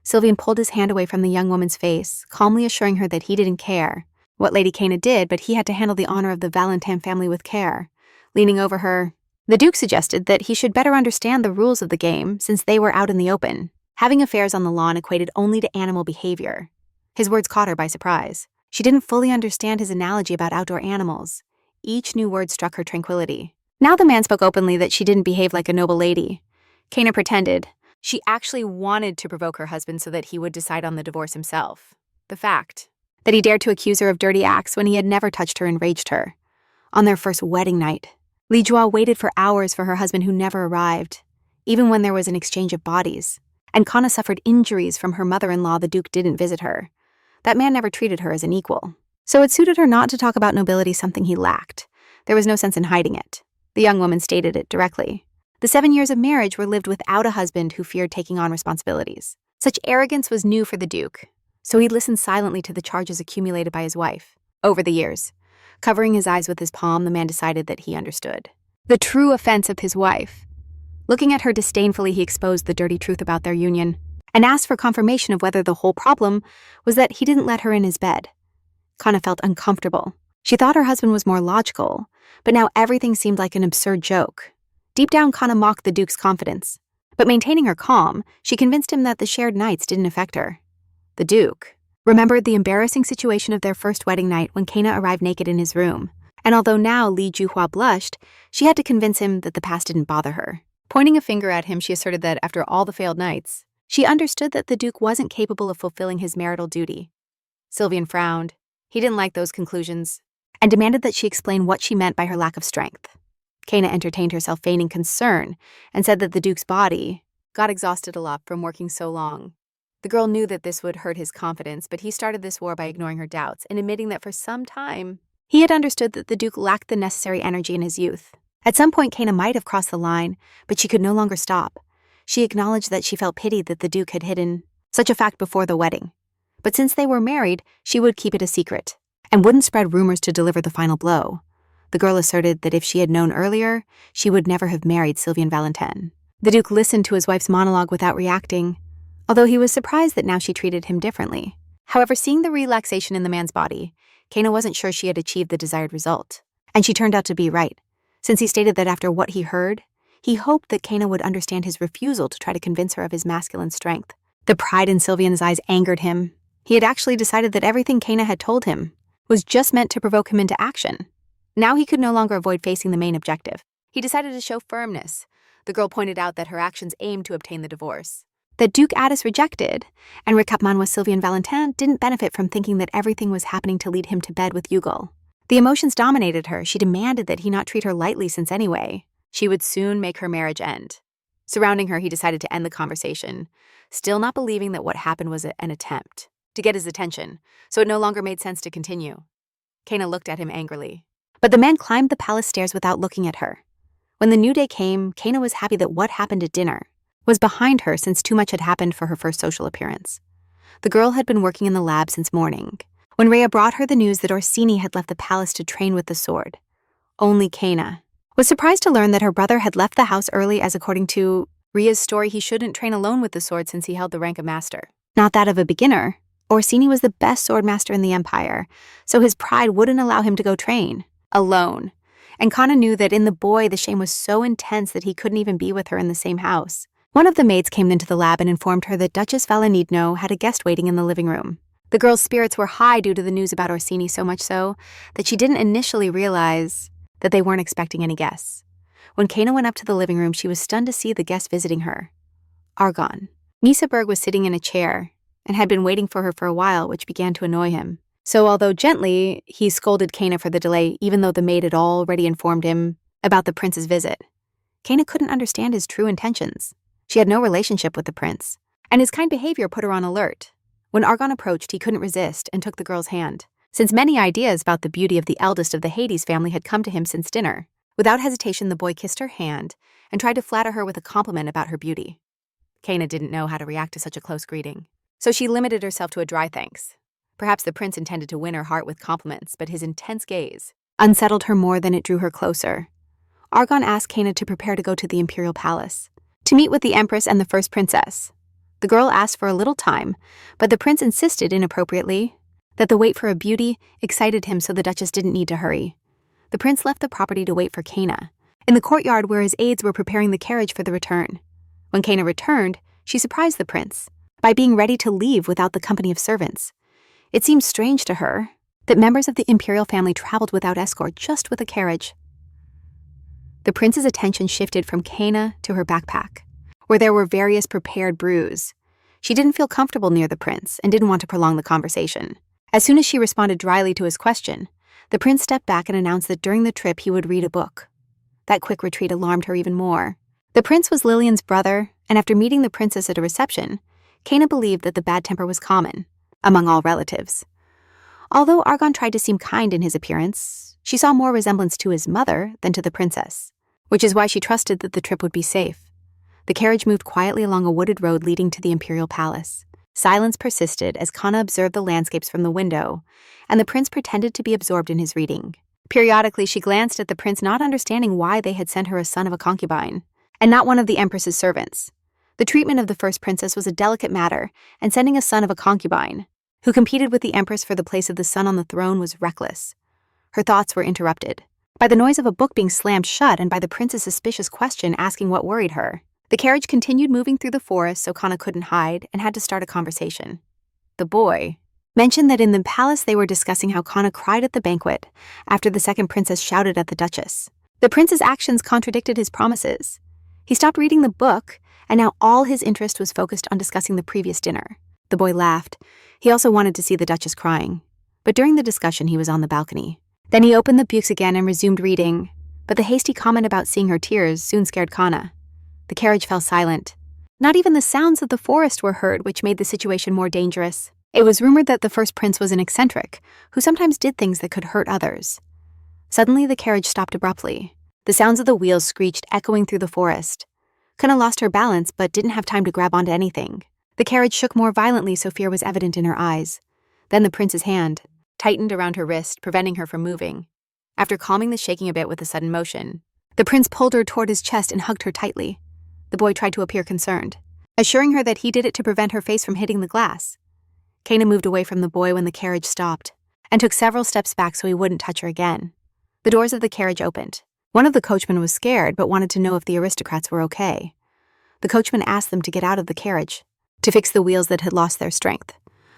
Sylvian pulled his hand away from the young woman's face, calmly assuring her that he didn't care what Lady Cana did, but he had to handle the honor of the Valentine family with care. Leaning over her, the Duke suggested that he should better understand the rules of the game, since they were out in the open. Having affairs on the lawn equated only to animal behavior. His words caught her by surprise. She didn't fully understand his analogy about outdoor animals. Each new word struck her tranquility. Now the man spoke openly that she didn't behave like a noble lady. Cana pretended she actually wanted to provoke her husband so that he would decide on the divorce himself. The fact that he dared to accuse her of dirty acts when he had never touched her enraged her. On their first wedding night, Li Jua waited for hours for her husband, who never arrived, even when there was an exchange of bodies. And Cana suffered injuries from her mother-in-law. The Duke didn't visit her. That man never treated her as an equal. So it suited her not to talk about nobility, something he lacked. There was no sense in hiding it. The young woman stated it directly. The 7 years of marriage were lived without a husband who feared taking on responsibilities. Such arrogance was new for the Duke, so he listened silently to the charges accumulated by his wife. Over the years, covering his eyes with his palm, the man decided that he understood the true offense of his wife. Looking at her disdainfully, he exposed the dirty truth about their union and asked for confirmation of whether the whole problem was that he didn't let her in his bed. Cana felt uncomfortable. She thought her husband was more logical, but now everything seemed like an absurd joke. Deep down, Cana mocked the Duke's confidence, but maintaining her calm, she convinced him that the shared nights didn't affect her. The Duke remembered the embarrassing situation of their first wedding night when Cana arrived naked in his room. And although now Li Juhua blushed, she had to convince him that the past didn't bother her. Pointing a finger at him, she asserted that after all the failed nights, she understood that the Duke wasn't capable of fulfilling his marital duty. Sylvian frowned. He didn't like those conclusions, and demanded that she explain what she meant by her lack of strength. Kaina entertained herself, feigning concern, and said that the Duke's body got exhausted a lot from working so long. The girl knew that this would hurt his confidence, but he started this war by ignoring her doubts and admitting that for some time, he had understood that the Duke lacked the necessary energy in his youth. At some point, Kaina might have crossed the line, but she could no longer stop. She acknowledged that she felt pity that the Duke had hidden such a fact before the wedding. But since they were married, she would keep it a secret, and wouldn't spread rumors to deliver the final blow. The girl asserted that if she had known earlier, she would never have married Sylvian Valentin. The Duke listened to his wife's monologue without reacting, although he was surprised that now she treated him differently. However, seeing the relaxation in the man's body, Kaina wasn't sure she had achieved the desired result. And she turned out to be right, since he stated that after what he heard, he hoped that Kaina would understand his refusal to try to convince her of his masculine strength. The pride in Sylvian's eyes angered him. He had actually decided that everything Kaina had told him was just meant to provoke him into action. Now he could no longer avoid facing the main objective. He decided to show firmness. The girl pointed out that her actions aimed to obtain the divorce. That Duke Addis rejected, and Recap Manhwa Sylvian Valentin didn't benefit from thinking that everything was happening to lead him to bed with Yugal. The emotions dominated her. She demanded that he not treat her lightly since anyway, she would soon make her marriage end. Surrounding her, he decided to end the conversation, still not believing that what happened was an attempt to get his attention, so it no longer made sense to continue. Kaina looked at him angrily. But the man climbed the palace stairs without looking at her. When the new day came, Kaina was happy that what happened at dinner was behind her since too much had happened for her first social appearance. The girl had been working in the lab since morning, when Rhea brought her the news that Orsini had left the palace to train with the sword. Only Kaina was surprised to learn that her brother had left the house early, as according to Rhea's story, he shouldn't train alone with the sword since he held the rank of master, not that of a beginner. Orsini was the best sword master in the empire, so his pride wouldn't allow him to go train alone. And Kana knew that in the boy the shame was so intense that he couldn't even be with her in the same house. One of the maids came into the lab and informed her that Duchess Valenidno had a guest waiting in the living room. The girl's spirits were high due to the news about Orsini, so much so that she didn't initially realize that they weren't expecting any guests. When Kaina went up to the living room, she was stunned to see the guest visiting her, Argon. Misa Berg was sitting in a chair and had been waiting for her for a while, which began to annoy him. So although gently, he scolded Kaina for the delay, even though the maid had already informed him about the prince's visit. Kaina couldn't understand his true intentions. She had no relationship with the prince, and his kind behavior put her on alert. When Argon approached, he couldn't resist and took the girl's hand, since many ideas about the beauty of the eldest of the Hades family had come to him since dinner. Without hesitation, the boy kissed her hand and tried to flatter her with a compliment about her beauty. Kaina didn't know how to react to such a close greeting, so she limited herself to a dry thanks. Perhaps the prince intended to win her heart with compliments, but his intense gaze unsettled her more than it drew her closer. Argon asked Kaina to prepare to go to the imperial palace, to meet with the empress and the first princess. The girl asked for a little time, but the prince insisted inappropriately that the wait for a beauty excited him, so the duchess didn't need to hurry. The prince left the property to wait for Kaina in the courtyard where his aides were preparing the carriage for the return. When Kaina returned, she surprised the prince by being ready to leave without the company of servants. It seemed strange to her that members of the imperial family traveled without escort, just with a carriage. The prince's attention shifted from Kaina to her backpack, where there were various prepared brews. She didn't feel comfortable near the prince and didn't want to prolong the conversation. As soon as she responded dryly to his question, the prince stepped back and announced that during the trip he would read a book. That quick retreat alarmed her even more. The prince was Lillian's brother, and after meeting the princess at a reception, Kaina believed that the bad temper was common among all relatives. Although Argon tried to seem kind in his appearance, she saw more resemblance to his mother than to the princess, which is why she trusted that the trip would be safe. The carriage moved quietly along a wooded road leading to the imperial palace. Silence persisted as Kana observed the landscapes from the window, and the prince pretended to be absorbed in his reading. Periodically, she glanced at the prince, not understanding why they had sent her a son of a concubine, and not one of the empress's servants. The treatment of the first princess was a delicate matter, and sending a son of a concubine, who competed with the empress for the place of the son on the throne, was reckless. Her thoughts were interrupted by the noise of a book being slammed shut and by the prince's suspicious question asking what worried her. The carriage continued moving through the forest, so Kana couldn't hide and had to start a conversation. The boy mentioned that in the palace they were discussing how Kana cried at the banquet after the second princess shouted at the Duchess. The prince's actions contradicted his promises. He stopped reading the book, and now all his interest was focused on discussing the previous dinner. The boy laughed. He also wanted to see the Duchess crying. But during the discussion, he was on the balcony. Then he opened the books again and resumed reading, but the hasty comment about seeing her tears soon scared Kana. The carriage fell silent. Not even the sounds of the forest were heard, which made the situation more dangerous. It was rumored that the first prince was an eccentric, who sometimes did things that could hurt others. Suddenly, the carriage stopped abruptly. The sounds of the wheels screeched, echoing through the forest. Kana lost her balance, but didn't have time to grab onto anything. The carriage shook more violently, so fear was evident in her eyes. Then the prince's hand tightened around her wrist, preventing her from moving. After calming the shaking a bit with a sudden motion, the prince pulled her toward his chest and hugged her tightly. The boy tried to appear concerned, assuring her that he did it to prevent her face from hitting the glass. Kana moved away from the boy when the carriage stopped, and took several steps back so he wouldn't touch her again. The doors of the carriage opened. One of the coachmen was scared but wanted to know if the aristocrats were okay. The coachman asked them to get out of the carriage, to fix the wheels that had lost their strength.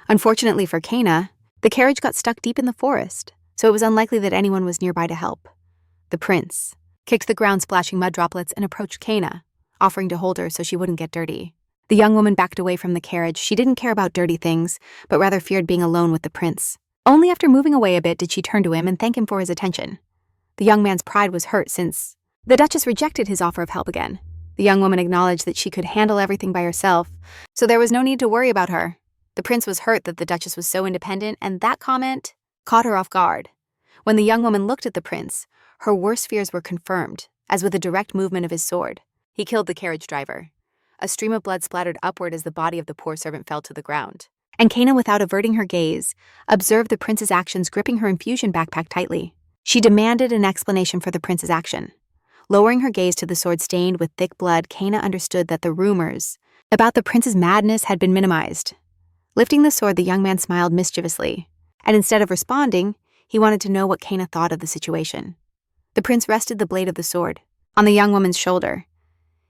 Unfortunately for Kana, the carriage got stuck deep in the forest, so it was unlikely that anyone was nearby to help. The prince kicked the ground, splashing mud droplets, and approached Kana, offering to hold her so she wouldn't get dirty. The young woman backed away from the carriage. She didn't care about dirty things, but rather feared being alone with the prince. Only after moving away a bit did she turn to him and thank him for his attention. The young man's pride was hurt since the Duchess rejected his offer of help again. The young woman acknowledged that she could handle everything by herself, so there was no need to worry about her. The prince was hurt that the Duchess was so independent, and that comment caught her off guard. When the young woman looked at the prince, her worst fears were confirmed, as with a direct movement of his sword, he killed the carriage driver. A stream of blood splattered upward as the body of the poor servant fell to the ground. And Kana, without averting her gaze, observed the prince's actions, gripping her infusion backpack tightly. She demanded an explanation for the prince's action. Lowering her gaze to the sword stained with thick blood, Kana understood that the rumors about the prince's madness had been minimized. Lifting the sword, the young man smiled mischievously, and instead of responding, he wanted to know what Kana thought of the situation. The prince rested the blade of the sword on the young woman's shoulder.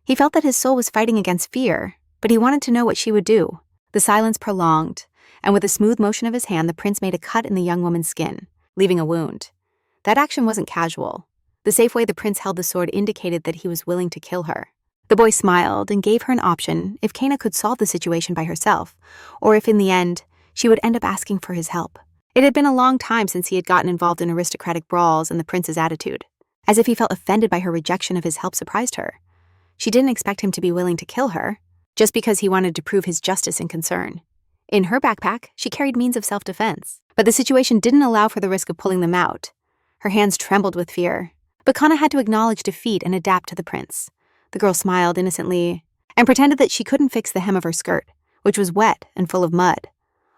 He felt that his soul was fighting against fear, but he wanted to know what she would do. The silence prolonged, and with a smooth motion of his hand, the prince made a cut in the young woman's skin, leaving a wound. That action wasn't casual. The safe way the prince held the sword indicated that he was willing to kill her. The boy smiled and gave her an option if Kana could solve the situation by herself, or if in the end, she would end up asking for his help. It had been a long time since he had gotten involved in aristocratic brawls, and the prince's attitude, as if he felt offended by her rejection of his help, surprised her. She didn't expect him to be willing to kill her, just because he wanted to prove his justice and concern. In her backpack, she carried means of self-defense, but the situation didn't allow for the risk of pulling them out. Her hands trembled with fear, but Kana had to acknowledge defeat and adapt to the prince. The girl smiled innocently and pretended that she couldn't fix the hem of her skirt, which was wet and full of mud.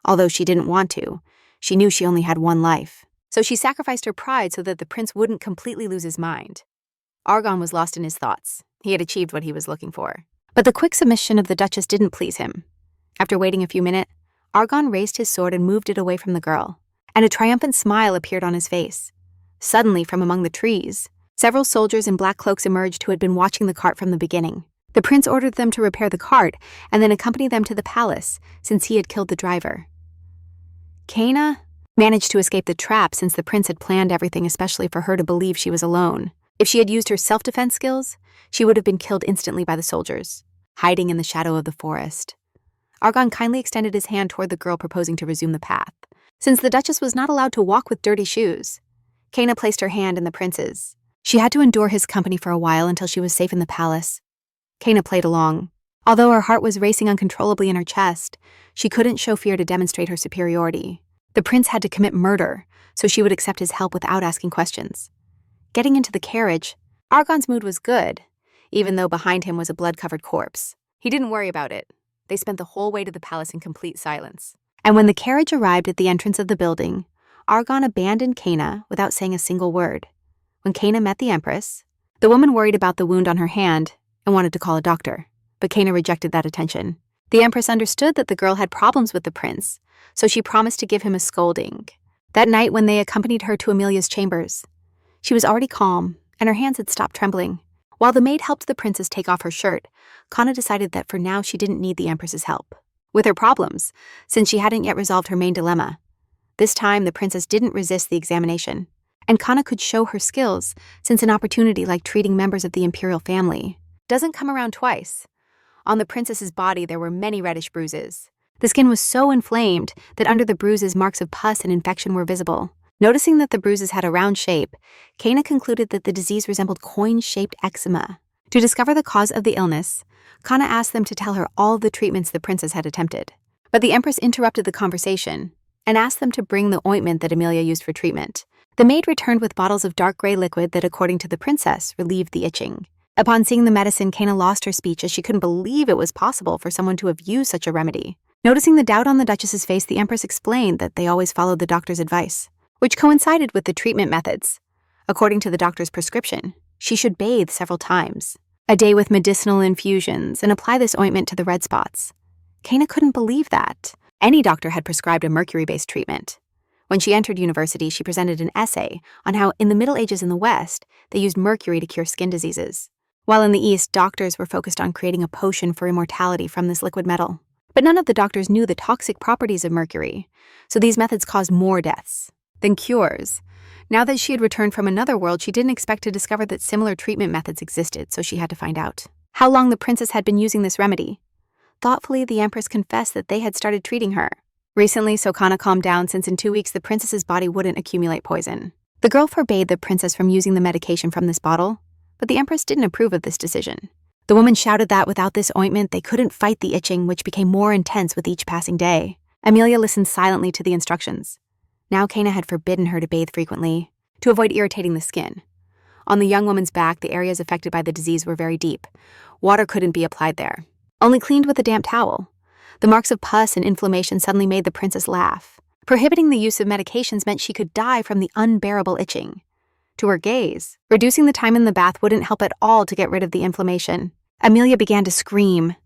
Although she didn't want to, she knew she only had one life, so she sacrificed her pride so that the prince wouldn't completely lose his mind. Argon was lost in his thoughts. He had achieved what he was looking for. But the quick submission of the Duchess didn't please him. After waiting a few minutes, Argon raised his sword and moved it away from the girl, and a triumphant smile appeared on his face. Suddenly, from among the trees, several soldiers in black cloaks emerged who had been watching the cart from the beginning. The prince ordered them to repair the cart and then accompany them to the palace, since he had killed the driver. Kana managed to escape the trap since the prince had planned everything, especially for her to believe she was alone. If she had used her self-defense skills, she would have been killed instantly by the soldiers, hiding in the shadow of the forest. Argon kindly extended his hand toward the girl, proposing to resume the path. Since the Duchess was not allowed to walk with dirty shoes, Kana placed her hand in the prince's. She had to endure his company for a while until she was safe in the palace. Kana played along. Although her heart was racing uncontrollably in her chest, she couldn't show fear to demonstrate her superiority. The prince had to commit murder, so she would accept his help without asking questions. Getting into the carriage, Argon's mood was good, even though behind him was a blood-covered corpse. He didn't worry about it. They spent the whole way to the palace in complete silence. And when the carriage arrived at the entrance of the building, Argon abandoned Kana without saying a single word. When Kana met the Empress, the woman worried about the wound on her hand and wanted to call a doctor, but Kana rejected that attention. The Empress understood that the girl had problems with the prince, so she promised to give him a scolding. That night, when they accompanied her to Amelia's chambers, she was already calm, and her hands had stopped trembling. While the maid helped the princess take off her shirt, Kana decided that for now she didn't need the Empress's help with her problems, since she hadn't yet resolved her main dilemma. This time, the princess didn't resist the examination, and Kana could show her skills since an opportunity like treating members of the imperial family doesn't come around twice. On the princess's body, there were many reddish bruises. The skin was so inflamed that under the bruises, marks of pus and infection were visible. Noticing that the bruises had a round shape, Kana concluded that the disease resembled coin-shaped eczema. To discover the cause of the illness, Kana asked them to tell her all the treatments the princess had attempted. But the empress interrupted the conversation and asked them to bring the ointment that Amelia used for treatment. The maid returned with bottles of dark gray liquid that, according to the princess, relieved the itching. Upon seeing the medicine, Kana lost her speech as she couldn't believe it was possible for someone to have used such a remedy. Noticing the doubt on the duchess's face, the empress explained that they always followed the doctor's advice, which coincided with the treatment methods. According to the doctor's prescription, she should bathe several times a day with medicinal infusions and apply this ointment to the red spots. Kana couldn't believe that any doctor had prescribed a mercury-based treatment. When she entered university, she presented an essay on how in the Middle Ages in the West, they used mercury to cure skin diseases, while in the East, doctors were focused on creating a potion for immortality from this liquid metal. But none of the doctors knew the toxic properties of mercury, so these methods caused more deaths than cures. Now that she had returned from another world, she didn't expect to discover that similar treatment methods existed, so she had to find out how long the princess had been using this remedy. Thoughtfully, the empress confessed that they had started treating her recently, so Kana calmed down since in 2 weeks the princess's body wouldn't accumulate poison. The girl forbade the princess from using the medication from this bottle, but the empress didn't approve of this decision. The woman shouted that without this ointment, they couldn't fight the itching, which became more intense with each passing day. Amelia listened silently to the instructions. Now Kana had forbidden her to bathe frequently, to avoid irritating the skin. On the young woman's back, the areas affected by the disease were very deep. Water couldn't be applied there, only cleaned with a damp towel. The marks of pus and inflammation suddenly made the princess laugh. Prohibiting the use of medications meant she could die from the unbearable itching. To her gaze, reducing the time in the bath wouldn't help at all to get rid of the inflammation. Amelia began to scream.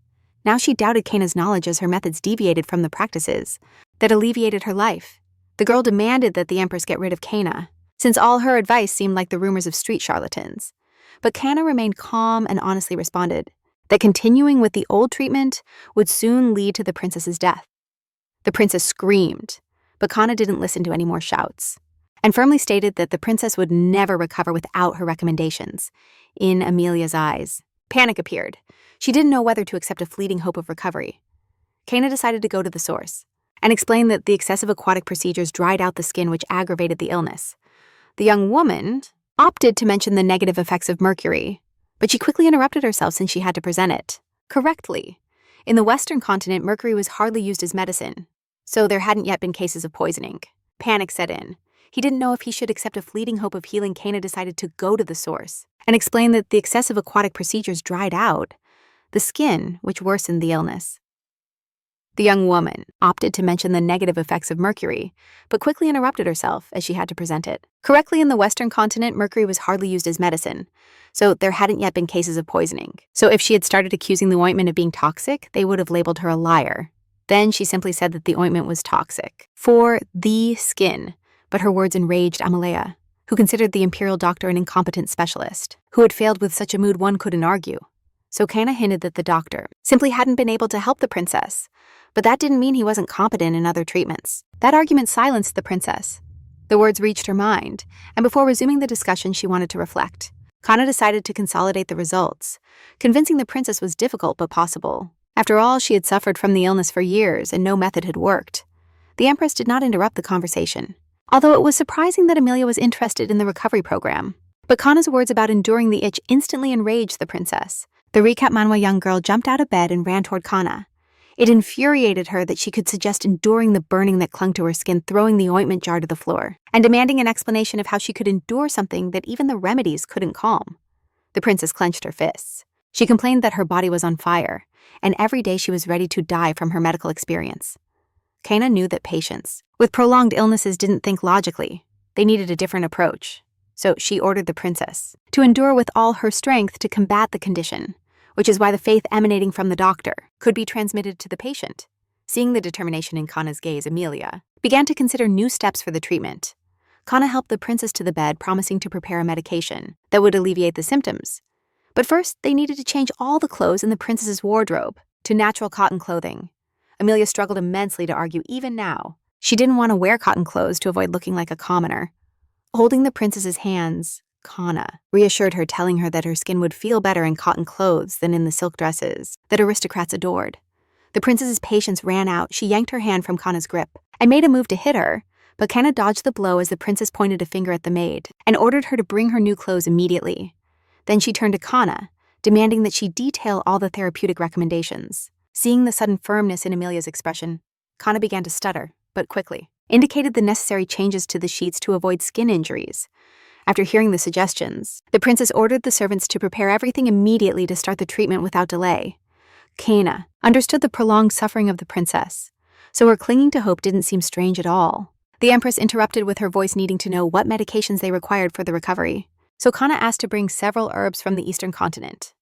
Now she doubted Kana's knowledge as her methods deviated from the practices that alleviated her life. The girl demanded that the empress get rid of Kana, since all her advice seemed like the rumors of street charlatans. But Kana remained calm and honestly responded that continuing with the old treatment would soon lead to the princess's death. The princess screamed, but Kana didn't listen to any more shouts, and firmly stated that the princess would never recover without her recommendations. In Amelia's eyes, panic appeared. She didn't know whether to accept a fleeting hope of recovery. Kana decided to go to the source and explained that the excessive aquatic procedures dried out the skin, which aggravated the illness. The young woman opted to mention the negative effects of mercury, but she quickly interrupted herself since she had to present it correctly. In the Western continent, mercury was hardly used as medicine, so there hadn't yet been cases of poisoning. Panic set in. He didn't know if he should accept a fleeting hope of healing. Kana decided to go to the source and explain that the excessive aquatic procedures dried out the skin, which worsened the illness. The young woman opted to mention the negative effects of mercury, but quickly interrupted herself as she had to present it correctly. In the Western continent, mercury was hardly used as medicine, so there hadn't yet been cases of poisoning. So if she had started accusing the ointment of being toxic, they would have labeled her a liar. Then she simply said that the ointment was toxic for the skin, but her words enraged Amelia, who considered the imperial doctor an incompetent specialist, who had failed. With such a mood, one couldn't argue. So Kana hinted that the doctor simply hadn't been able to help the princess, but that didn't mean he wasn't competent in other treatments. That argument silenced the princess. The words reached her mind, and before resuming the discussion, she wanted to reflect. Kana decided to consolidate the results. Convincing the princess was difficult but possible. After all, she had suffered from the illness for years, and no method had worked. The empress did not interrupt the conversation, although it was surprising that Amelia was interested in the recovery program. But Kana's words about enduring the itch instantly enraged the princess. The recap manhwa young girl jumped out of bed and ran toward Kana. It infuriated her that she could suggest enduring the burning that clung to her skin, throwing the ointment jar to the floor, and demanding an explanation of how she could endure something that even the remedies couldn't calm. The princess clenched her fists. She complained that her body was on fire, and every day she was ready to die from her medical experience. Kana knew that patients with prolonged illnesses didn't think logically. They needed a different approach. So she ordered the princess to endure with all her strength to combat the condition, which is why the faith emanating from the doctor could be transmitted to the patient. Seeing the determination in Kana's gaze, Amelia began to consider new steps for the treatment. Kana helped the princess to the bed, promising to prepare a medication that would alleviate the symptoms. But first, they needed to change all the clothes in the princess's wardrobe to natural cotton clothing. Amelia struggled immensely to argue even now She didn't want to wear cotton clothes to avoid looking like a commoner. Holding the princess's hands, Kana reassured her, telling her that her skin would feel better in cotton clothes than in the silk dresses that aristocrats adored. The princess's patience ran out. She yanked her hand from Kana's grip and made a move to hit her, but Kana dodged the blow as the princess pointed a finger at the maid and ordered her to bring her new clothes immediately. Then she turned to Kana, demanding that she detail all the therapeutic recommendations. Seeing the sudden firmness in Amelia's expression, Kana began to stutter, but quickly indicated the necessary changes to the sheets to avoid skin injuries. After hearing the suggestions, the princess ordered the servants to prepare everything immediately to start the treatment without delay. Kana understood the prolonged suffering of the princess, so her clinging to hope didn't seem strange at all. The empress interrupted with her voice needing to know what medications they required for the recovery, so Kana asked to bring several herbs from the eastern continent.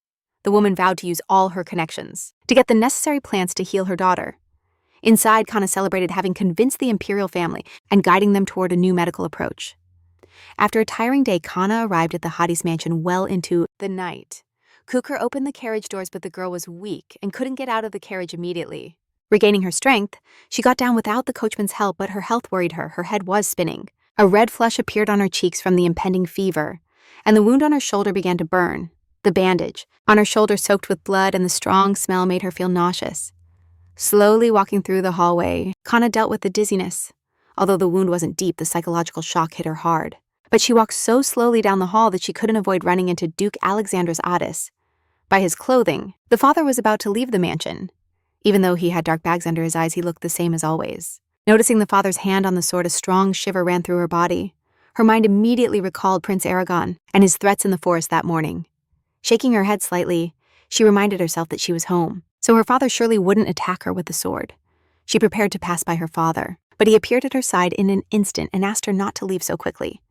The woman vowed to use all her connections to get the necessary plants to heal her daughter. Inside, Kana celebrated having convinced the imperial family and guiding them toward a new medical approach. After a tiring day, Kana arrived at the Hadi's mansion well into the night. Kukr opened the carriage doors, but the girl was weak and couldn't get out of the carriage immediately. Regaining her strength, she got down without the coachman's help, but her health worried her. Her head was spinning. A red flush appeared on her cheeks from the impending fever, and the wound on her shoulder began to burn. The bandage on her shoulder soaked with blood, and the strong smell made her feel nauseous. Slowly walking through the hallway, Kana dealt with the dizziness. Although the wound wasn't deep, the psychological shock hit her hard. But she walked so slowly down the hall that she couldn't avoid running into Duke Alexander's Addis. By his clothing, the father was about to leave the mansion. Even though he had dark bags under his eyes, he looked the same as always. Noticing the father's hand on the sword, a strong shiver ran through her body. Her mind immediately recalled Prince Aragon and his threats in the forest that morning. Shaking her head slightly, she reminded herself that she was home, so her father surely wouldn't attack her with the sword. She prepared to pass by her father, but he appeared at her side in an instant and asked her not to leave so quickly.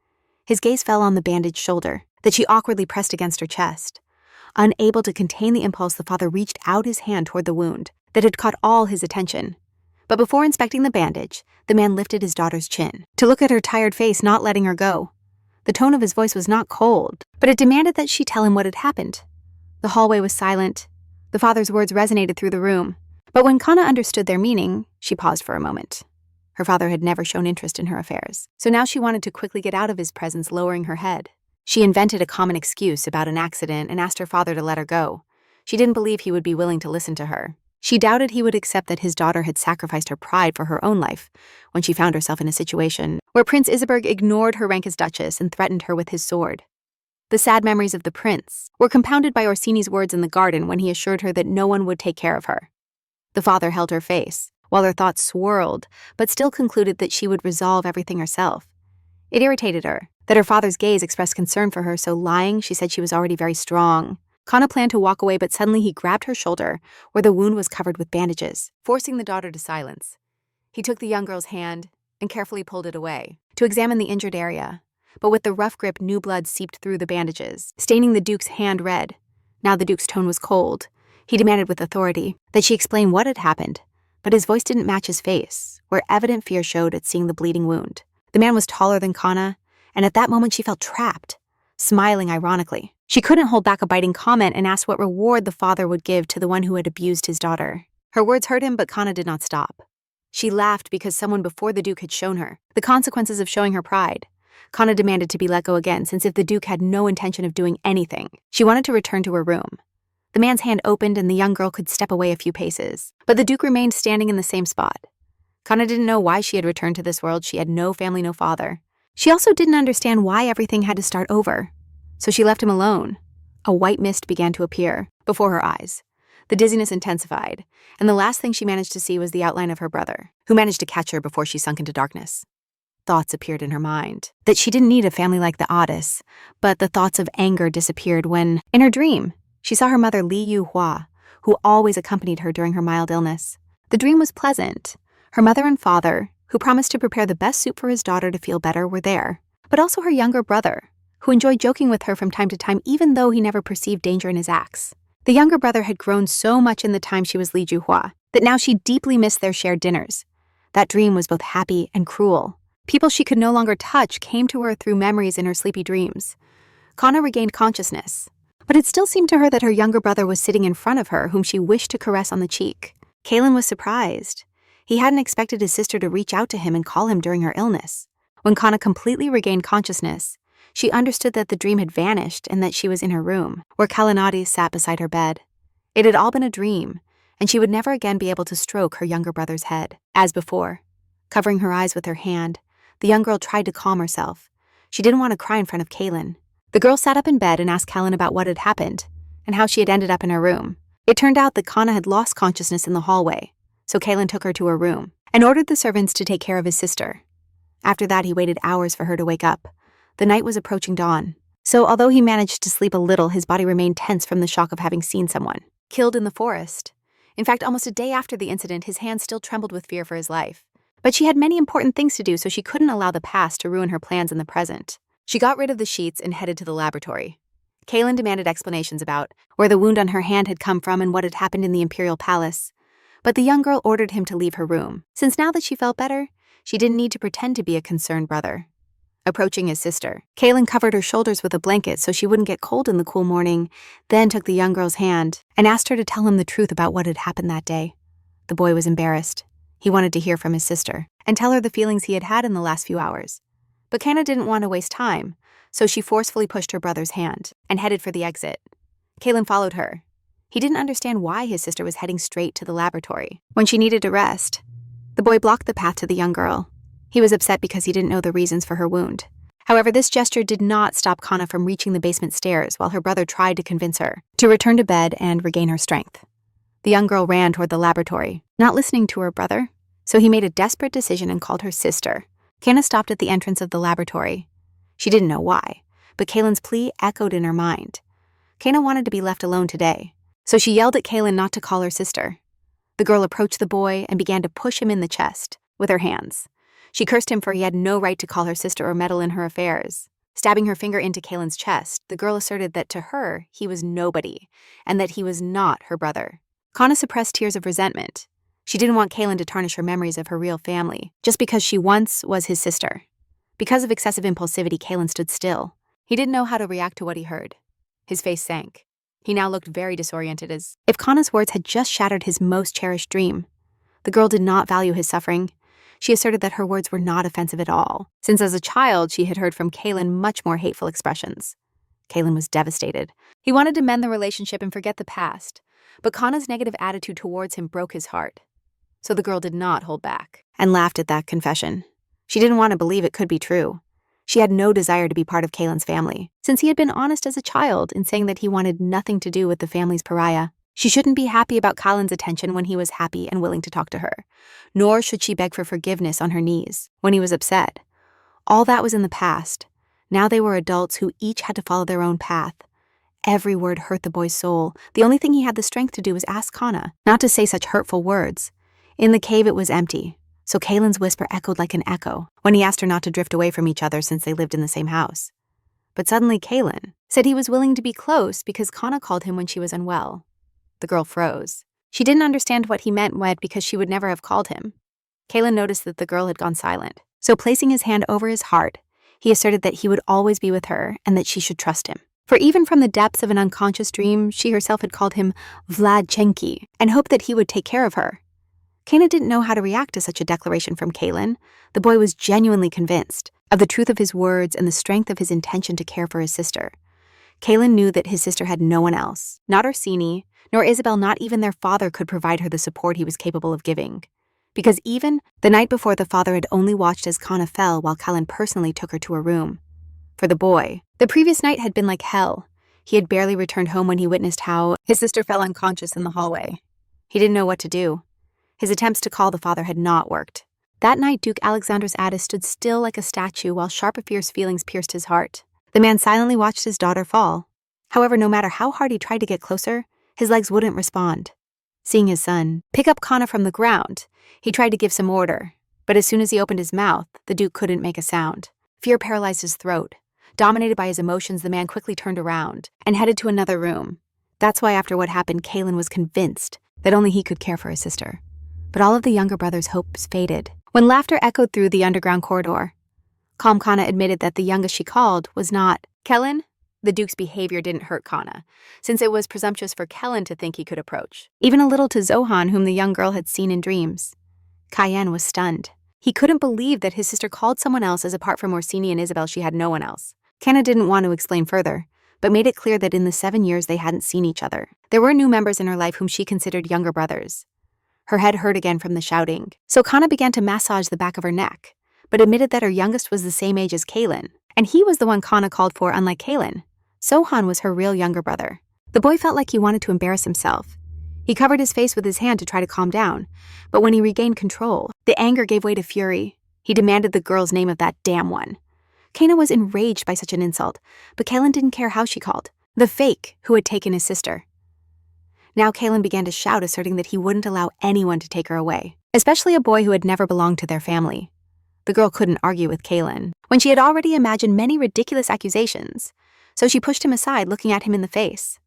His gaze fell on the bandaged shoulder that she awkwardly pressed against her chest. Unable to contain the impulse, the father reached out his hand toward the wound that had caught all his attention. But before inspecting the bandage, the man lifted his daughter's chin to look at her tired face, not letting her go. The tone of his voice was not cold, but it demanded that she tell him what had happened. The hallway was silent. The father's words resonated through the room, but when Kana understood their meaning, she paused for a moment. Her father had never shown interest in her affairs, so now she wanted to quickly get out of his presence, lowering her head. She invented a common excuse about an accident and asked her father to let her go. She didn't believe he would be willing to listen to her. She doubted he would accept that his daughter had sacrificed her pride for her own life when she found herself in a situation where Prince Isberg ignored her rank as duchess and threatened her with his sword. The sad memories of the prince were compounded by Orsini's words in the garden when he assured her that no one would take care of her. The father held her face, while her thoughts swirled, but still concluded that she would resolve everything herself. It irritated her that her father's gaze expressed concern for her, so lying, she said she was already very strong. Kana planned to walk away, but suddenly he grabbed her shoulder, where the wound was covered with bandages, forcing the daughter to silence. He took the young girl's hand and carefully pulled it away to examine the injured area. But with the rough grip, new blood seeped through the bandages, staining the Duke's hand red. Now the Duke's tone was cold. He demanded with authority that she explain what had happened, but his voice didn't match his face, where evident fear showed at seeing the bleeding wound. The man was taller than Kana, and at that moment she felt trapped, smiling ironically. She couldn't hold back a biting comment and asked what reward the father would give to the one who had abused his daughter. Her words hurt him, but Kana did not stop. She laughed because someone before the Duke had shown her the consequences of showing her pride. Kana demanded to be let go again, since if the Duke had no intention of doing anything, she wanted to return to her room. The man's hand opened and the young girl could step away a few paces, but the Duke remained standing in the same spot. Kana didn't know why she had returned to this world. She had no family, no father. She also didn't understand why everything had to start over. So she left him alone. A white mist began to appear before her eyes. The dizziness intensified, and the last thing she managed to see was the outline of her brother, who managed to catch her before she sunk into darkness. Thoughts appeared in her mind that she didn't need a family like the Addis, but the thoughts of anger disappeared when, in her dream, she saw her mother Li Yu-hua, who always accompanied her during her mild illness. The dream was pleasant. Her mother and father, who promised to prepare the best soup for his daughter to feel better, were there, but also her younger brother, who enjoyed joking with her from time to time even though he never perceived danger in his acts. The younger brother had grown so much in the time she was Li Juhua that now she deeply missed their shared dinners. That dream was both happy and cruel. People she could no longer touch came to her through memories in her sleepy dreams. Kana regained consciousness, but it still seemed to her that her younger brother was sitting in front of her, whom she wished to caress on the cheek. Kaelin was surprised. He hadn't expected his sister to reach out to him and call him during her illness. When Kana completely regained consciousness, she understood that the dream had vanished and that she was in her room, where Kalinati sat beside her bed. It had all been a dream, and she would never again be able to stroke her younger brother's head. As before, covering her eyes with her hand, the young girl tried to calm herself. She didn't want to cry in front of Kaylin. The girl sat up in bed and asked Kalin about what had happened and how she had ended up in her room. It turned out that Kana had lost consciousness in the hallway, so Kaylin took her to her room and ordered the servants to take care of his sister. After that, he waited hours for her to wake up. The night was approaching dawn, so although he managed to sleep a little, his body remained tense from the shock of having seen someone killed in the forest. In fact, almost a day after the incident, his hands still trembled with fear for his life. But she had many important things to do, so she couldn't allow the past to ruin her plans in the present. She got rid of the sheets and headed to the laboratory. Kaylin demanded explanations about where the wound on her hand had come from and what had happened in the Imperial Palace. But the young girl ordered him to leave her room, since now that she felt better, she didn't need to pretend to be a concerned brother. Approaching his sister, Kaylin covered her shoulders with a blanket so she wouldn't get cold in the cool morning, then took the young girl's hand and asked her to tell him the truth about what had happened that day. The boy was embarrassed. He wanted to hear from his sister and tell her the feelings he had had in the last few hours. But Kana didn't want to waste time, so she forcefully pushed her brother's hand and headed for the exit. Kaylin followed her. He didn't understand why his sister was heading straight to the laboratory when she needed to rest. The boy blocked the path to the young girl. He was upset because he didn't know the reasons for her wound. However, this gesture did not stop Kana from reaching the basement stairs while her brother tried to convince her to return to bed and regain her strength. The young girl ran toward the laboratory, not listening to her brother, so he made a desperate decision and called her sister. Kana stopped at the entrance of the laboratory. She didn't know why, but Kaylin's plea echoed in her mind. Kana wanted to be left alone today, so she yelled at Kaylin not to call her sister. The girl approached the boy and began to push him in the chest with her hands. She cursed him for he had no right to call her sister or meddle in her affairs. Stabbing her finger into Kaylin's chest, the girl asserted that to her, he was nobody, and that he was not her brother. Kana suppressed tears of resentment. She didn't want Kaylin to tarnish her memories of her real family, just because she once was his sister. Because of excessive impulsivity, Kaylin stood still. He didn't know how to react to what he heard. His face sank. He now looked very disoriented, as if Kana's words had just shattered his most cherished dream. The girl did not value his suffering. She asserted that her words were not offensive at all, since as a child she had heard from Kaylin much more hateful expressions. Kaylin was devastated. He wanted to mend the relationship and forget the past, but Kana's negative attitude towards him broke his heart. So the girl did not hold back and laughed at that confession. She didn't want to believe it could be true. She had no desire to be part of Kaylin's family, since he had been honest as a child in saying that he wanted nothing to do with the family's pariah. She shouldn't be happy about Kaylin's attention when he was happy and willing to talk to her, nor should she beg for forgiveness on her knees when he was upset. All that was in the past. Now they were adults who each had to follow their own path. Every word hurt the boy's soul. The only thing he had the strength to do was ask Kana not to say such hurtful words. In the cave it was empty, so Kaylin's whisper echoed like an echo when he asked her not to drift away from each other since they lived in the same house. But suddenly Kaylin said he was willing to be close because Kana called him when she was unwell. The girl froze. She didn't understand what he meant because she would never have called him. Kaylin noticed that the girl had gone silent, so placing his hand over his heart, he asserted that he would always be with her and that she should trust him. For even from the depths of an unconscious dream, she herself had called him Vladchenki and hoped that he would take care of her. Kana didn't know how to react to such a declaration from Kaylin. The boy was genuinely convinced of the truth of his words and the strength of his intention to care for his sister. Kaylin knew that his sister had no one else, not Orsini, nor Isabel, not even their father could provide her the support he was capable of giving. Because even the night before, the father had only watched as Kana fell while Kaylin personally took her to her room. For the boy, the previous night had been like hell. He had barely returned home when he witnessed how his sister fell unconscious in the hallway. He didn't know what to do. His attempts to call the father had not worked. That night, Duke Alexander's Addis stood still like a statue while sharp, fierce feelings pierced his heart. The man silently watched his daughter fall. However, no matter how hard he tried to get closer, his legs wouldn't respond. Seeing his son pick up Kana from the ground, he tried to give some order, but as soon as he opened his mouth, the Duke couldn't make a sound. Fear paralyzed his throat. Dominated by his emotions, the man quickly turned around and headed to another room. That's why after what happened, Kaylin was convinced that only he could care for his sister. But all of the younger brother's hopes faded when laughter echoed through the underground corridor. Calm Kana admitted that the youngest she called was not Kellen. The Duke's behavior didn't hurt Kana, since it was presumptuous for Kellen to think he could approach, even a little to Zohan, whom the young girl had seen in dreams. Cayenne was stunned. He couldn't believe that his sister called someone else as apart from Orsini and Isabel she had no one else. Kana didn't want to explain further, but made it clear that in the 7 years they hadn't seen each other. There were new members in her life whom she considered younger brothers. Her head hurt again from the shouting, so Kana began to massage the back of her neck, but admitted that her youngest was the same age as Kaylin, and he was the one Kana called for unlike Kaylin. Sohan was her real younger brother. The boy felt like he wanted to embarrass himself. He covered his face with his hand to try to calm down, but when he regained control, the anger gave way to fury. He demanded the girl's name of that damn one. Kana was enraged by such an insult, but Kaylin didn't care how she called. The fake who had taken his sister. Now Kaylin began to shout, asserting that he wouldn't allow anyone to take her away, especially a boy who had never belonged to their family. The girl couldn't argue with Kaylin, when she had already imagined many ridiculous accusations, so she pushed him aside, looking at him in the face.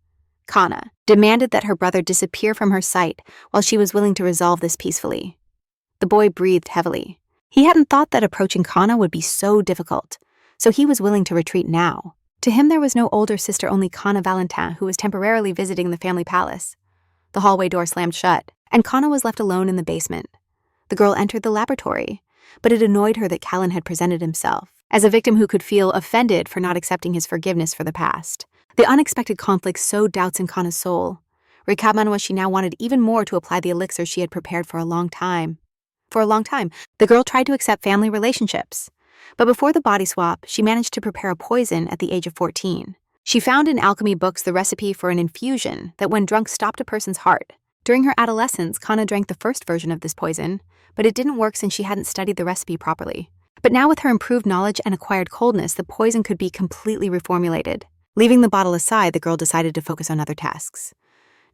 Kana demanded that her brother disappear from her sight while she was willing to resolve this peacefully. The boy breathed heavily. He hadn't thought that approaching Kana would be so difficult, so he was willing to retreat now. To him there was no older sister, only Kana Valentin, who was temporarily visiting the family palace. The hallway door slammed shut, and Kana was left alone in the basement. The girl entered the laboratory, but it annoyed her that Callan had presented himself as a victim who could feel offended for not accepting his forgiveness for the past. The unexpected conflict sowed doubts in Kana's soul. Recap Manhwa, she now wanted even more to apply the elixir she had prepared for a long time. For a long time, the girl tried to accept family relationships. But before the body swap, she managed to prepare a poison at the age of 14. She found in alchemy books the recipe for an infusion that when drunk stopped a person's heart. During her adolescence, Kana drank the first version of this poison, but it didn't work since she hadn't studied the recipe properly. But now with her improved knowledge and acquired coldness, the poison could be completely reformulated. Leaving the bottle aside, the girl decided to focus on other tasks.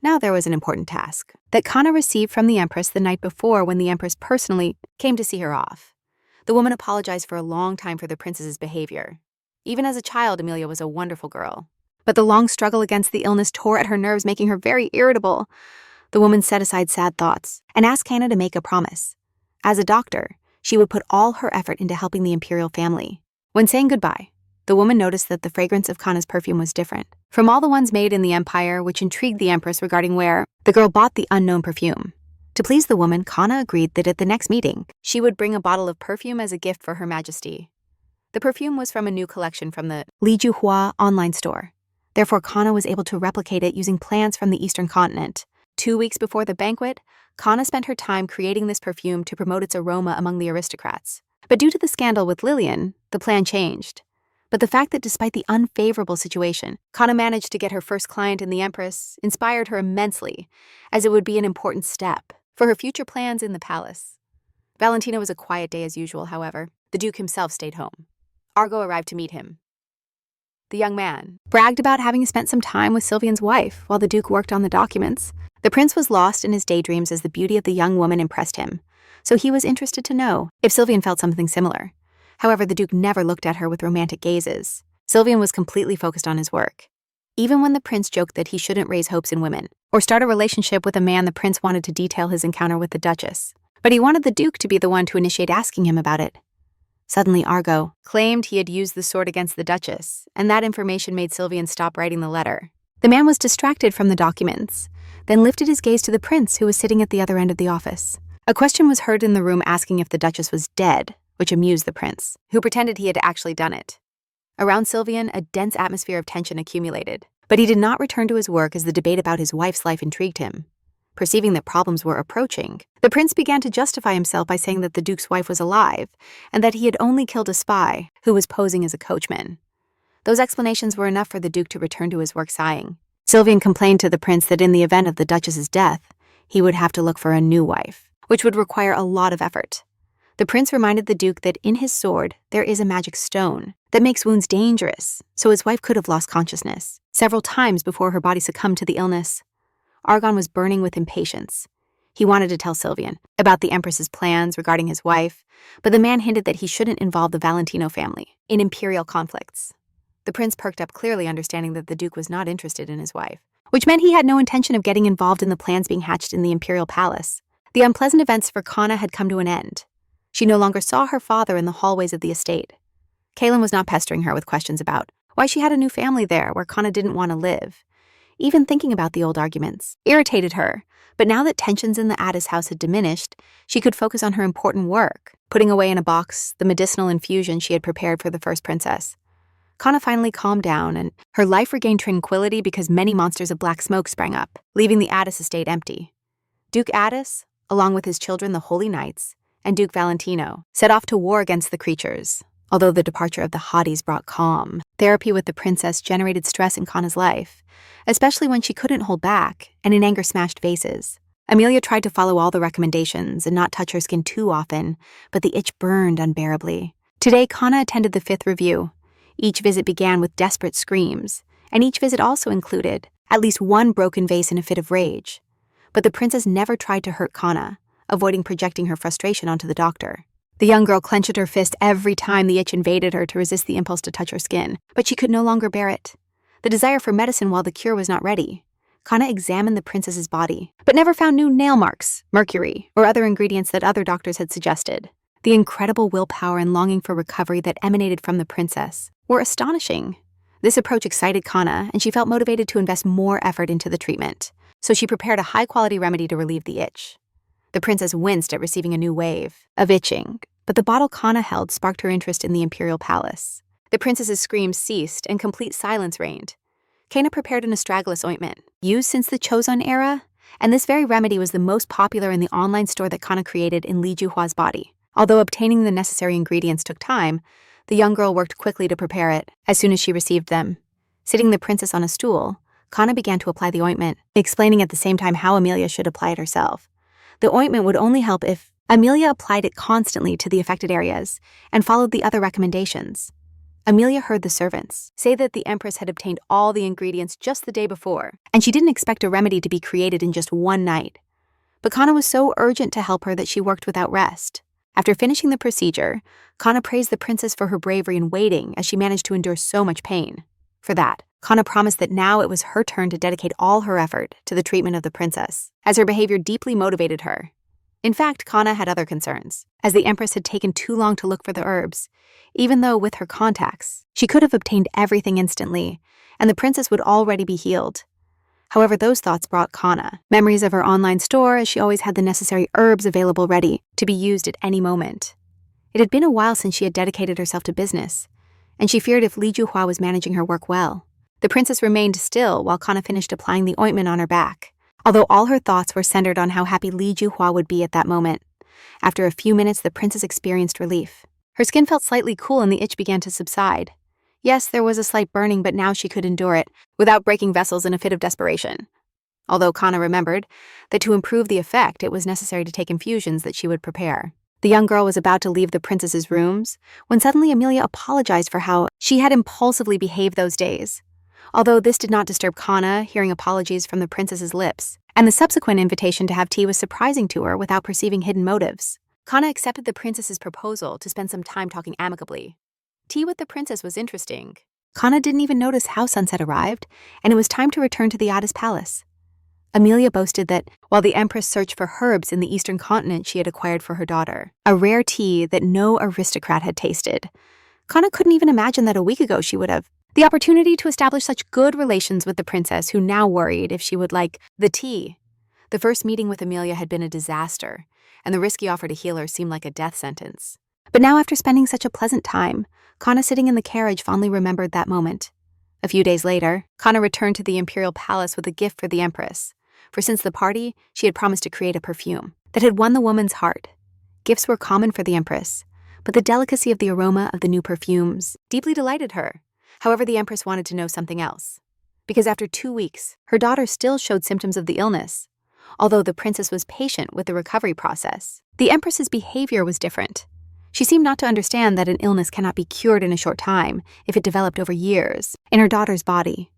Now there was an important task that Kana received from the Empress the night before when the Empress personally came to see her off. The woman apologized for a long time for the princess's behavior. Even as a child, Amelia was a wonderful girl. But the long struggle against the illness tore at her nerves, making her very irritable. The woman set aside sad thoughts and asked Kana to make a promise. As a doctor, she would put all her effort into helping the imperial family. When saying goodbye, the woman noticed that the fragrance of Kana's perfume was different from all the ones made in the empire, which intrigued the Empress regarding where the girl bought the unknown perfume. To please the woman, Kana agreed that at the next meeting, she would bring a bottle of perfume as a gift for Her Majesty. The perfume was from a new collection from the Li Juhua online store. Therefore, Kana was able to replicate it using plants from the Eastern continent. 2 weeks before the banquet, Kana spent her time creating this perfume to promote its aroma among the aristocrats. But due to the scandal with Lillian, the plan changed. But the fact that despite the unfavorable situation, Kana managed to get her first client in the Empress inspired her immensely, as it would be an important step for her future plans in the palace. Valentina was a quiet day as usual, however. The Duke himself stayed home. Argo arrived to meet him. The young man bragged about having spent some time with Sylvian's wife while the Duke worked on the documents. The prince was lost in his daydreams as the beauty of the young woman impressed him, so he was interested to know if Sylvian felt something similar. However, the Duke never looked at her with romantic gazes. Sylvian was completely focused on his work. Even when the prince joked that he shouldn't raise hopes in women or start a relationship with a man, the prince wanted to detail his encounter with the Duchess. But he wanted the Duke to be the one to initiate asking him about it. Suddenly, Argo claimed he had used the sword against the Duchess, and that information made Sylvian stop writing the letter. The man was distracted from the documents, then lifted his gaze to the prince, who was sitting at the other end of the office. A question was heard in the room asking if the Duchess was dead, which amused the prince, who pretended he had actually done it. Around Sylvian, a dense atmosphere of tension accumulated, but he did not return to his work as the debate about his wife's life intrigued him. Perceiving that problems were approaching, the prince began to justify himself by saying that the Duke's wife was alive and that he had only killed a spy who was posing as a coachman. Those explanations were enough for the Duke to return to his work, sighing. Sylvian complained to the prince that in the event of the Duchess's death, he would have to look for a new wife, which would require a lot of effort. The prince reminded the Duke that in his sword there is a magic stone that makes wounds dangerous, so his wife could have lost consciousness several times before her body succumbed to the illness. Argon was burning with impatience. He wanted to tell Sylvian about the Empress's plans regarding his wife, but the man hinted that he shouldn't involve the Valentino family in imperial conflicts. The prince perked up, clearly understanding that the Duke was not interested in his wife, which meant he had no intention of getting involved in the plans being hatched in the imperial palace. The unpleasant events for Kana had come to an end. She no longer saw her father in the hallways of the estate. Kaylin was not pestering her with questions about why she had a new family there where Kana didn't want to live. Even thinking about the old arguments irritated her, but now that tensions in the Addis house had diminished, she could focus on her important work, putting away in a box the medicinal infusion she had prepared for the first princess. Kana finally calmed down, and her life regained tranquility because many monsters of black smoke sprang up, leaving the Addis estate empty. Duke Addis, along with his children the Holy Knights, and Duke Valentino, set off to war against the creatures. Although the departure of the hotties brought calm, therapy with the princess generated stress in Kana's life, especially when she couldn't hold back and in anger smashed vases. Amelia tried to follow all the recommendations and not touch her skin too often, but the itch burned unbearably. Today, Kana attended the 5th review. Each visit began with desperate screams, and each visit also included at least one broken vase in a fit of rage. But the princess never tried to hurt Kana, avoiding projecting her frustration onto the doctor. The young girl clenched her fist every time the itch invaded her to resist the impulse to touch her skin, but she could no longer bear it. The desire for medicine while the cure was not ready. Kana examined the princess's body, but never found new nail marks, mercury, or other ingredients that other doctors had suggested. The incredible willpower and longing for recovery that emanated from the princess were astonishing. This approach excited Kana, and she felt motivated to invest more effort into the treatment, so she prepared a high-quality remedy to relieve the itch. The princess winced at receiving a new wave of itching, but the bottle Kana held sparked her interest in the imperial palace. The princess's screams ceased and complete silence reigned. Kana prepared an astragalus ointment, used since the Chosun era, and this very remedy was the most popular in the online store that Kana created in Li Juhua's body. Although obtaining the necessary ingredients took time, the young girl worked quickly to prepare it as soon as she received them. Sitting the princess on a stool, Kana began to apply the ointment, explaining at the same time how Amelia should apply it herself. The ointment would only help if Amelia applied it constantly to the affected areas and followed the other recommendations. Amelia heard the servants say that the Empress had obtained all the ingredients just the day before, and she didn't expect a remedy to be created in just one night. But Kana was so urgent to help her that she worked without rest. After finishing the procedure, Kana praised the princess for her bravery in waiting as she managed to endure so much pain. For that, Kana promised that now it was her turn to dedicate all her effort to the treatment of the princess, as her behavior deeply motivated her. In fact, Kana had other concerns, as the Empress had taken too long to look for the herbs, even though with her contacts, she could have obtained everything instantly, and the princess would already be healed. However, those thoughts brought Kana memories of her online store, as she always had the necessary herbs available ready to be used at any moment. It had been a while since she had dedicated herself to business, and she feared if Li Juhua was managing her work well. The princess remained still while Kana finished applying the ointment on her back, although all her thoughts were centered on how happy Li Juhua would be at that moment. After a few minutes, the princess experienced relief. Her skin felt slightly cool and the itch began to subside. Yes, there was a slight burning, but now she could endure it without breaking vessels in a fit of desperation. Although Kana remembered that to improve the effect, it was necessary to take infusions that she would prepare. The young girl was about to leave the princess's rooms when suddenly Amelia apologized for how she had impulsively behaved those days. Although this did not disturb Kana, hearing apologies from the princess's lips, and the subsequent invitation to have tea was surprising to her without perceiving hidden motives. Kana accepted the princess's proposal to spend some time talking amicably. Tea with the princess was interesting. Kana didn't even notice how sunset arrived, and it was time to return to the Addis palace. Amelia boasted that while the Empress searched for herbs in the eastern continent, she had acquired for her daughter a rare tea that no aristocrat had tasted. Kana couldn't even imagine that a week ago she would have. The opportunity to establish such good relations with the princess, who now worried if she would like the tea. The first meeting with Amelia had been a disaster, and the risky offer to heal her seemed like a death sentence. But now, after spending such a pleasant time, Kana sitting in the carriage fondly remembered that moment. A few days later, Kana returned to the imperial palace with a gift for the Empress, for since the party, she had promised to create a perfume that had won the woman's heart. Gifts were common for the Empress, but the delicacy of the aroma of the new perfumes deeply delighted her. However, the Empress wanted to know something else, because after 2 weeks, her daughter still showed symptoms of the illness. Although the princess was patient with the recovery process, the Empress's behavior was different. She seemed not to understand that an illness cannot be cured in a short time if it developed over years in her daughter's body.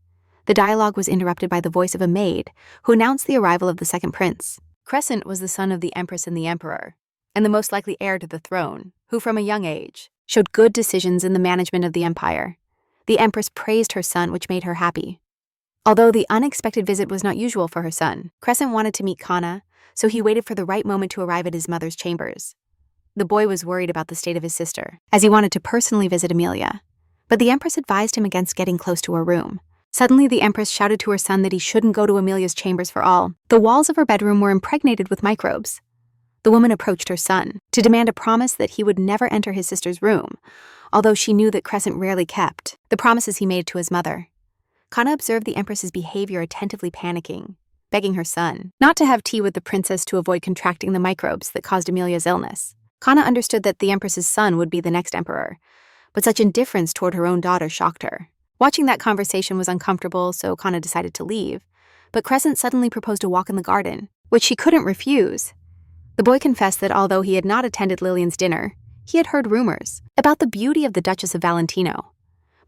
The dialogue was interrupted by the voice of a maid who announced the arrival of the second prince. Crescent was the son of the Empress and the Emperor, and the most likely heir to the throne, who from a young age showed good decisions in the management of the empire. The Empress praised her son, which made her happy. Although the unexpected visit was not usual for her son, Crescent wanted to meet Kana, so he waited for the right moment to arrive at his mother's chambers. The boy was worried about the state of his sister, as he wanted to personally visit Amelia. But the Empress advised him against getting close to her room, Suddenly, the Empress shouted to her son that he shouldn't go to Amelia's chambers for all. The walls of her bedroom were impregnated with microbes. The woman approached her son to demand a promise that he would never enter his sister's room, although she knew that Crescent rarely kept the promises he made to his mother. Kana observed the Empress's behavior, attentively panicking, begging her son not to have tea with the princess to avoid contracting the microbes that caused Amelia's illness. Kana understood that the Empress's son would be the next emperor, but such indifference toward her own daughter shocked her. Watching that conversation was uncomfortable, so Kana decided to leave, but Crescent suddenly proposed a walk in the garden, which she couldn't refuse. The boy confessed that although he had not attended Lillian's dinner, he had heard rumors about the beauty of the Duchess of Valentino.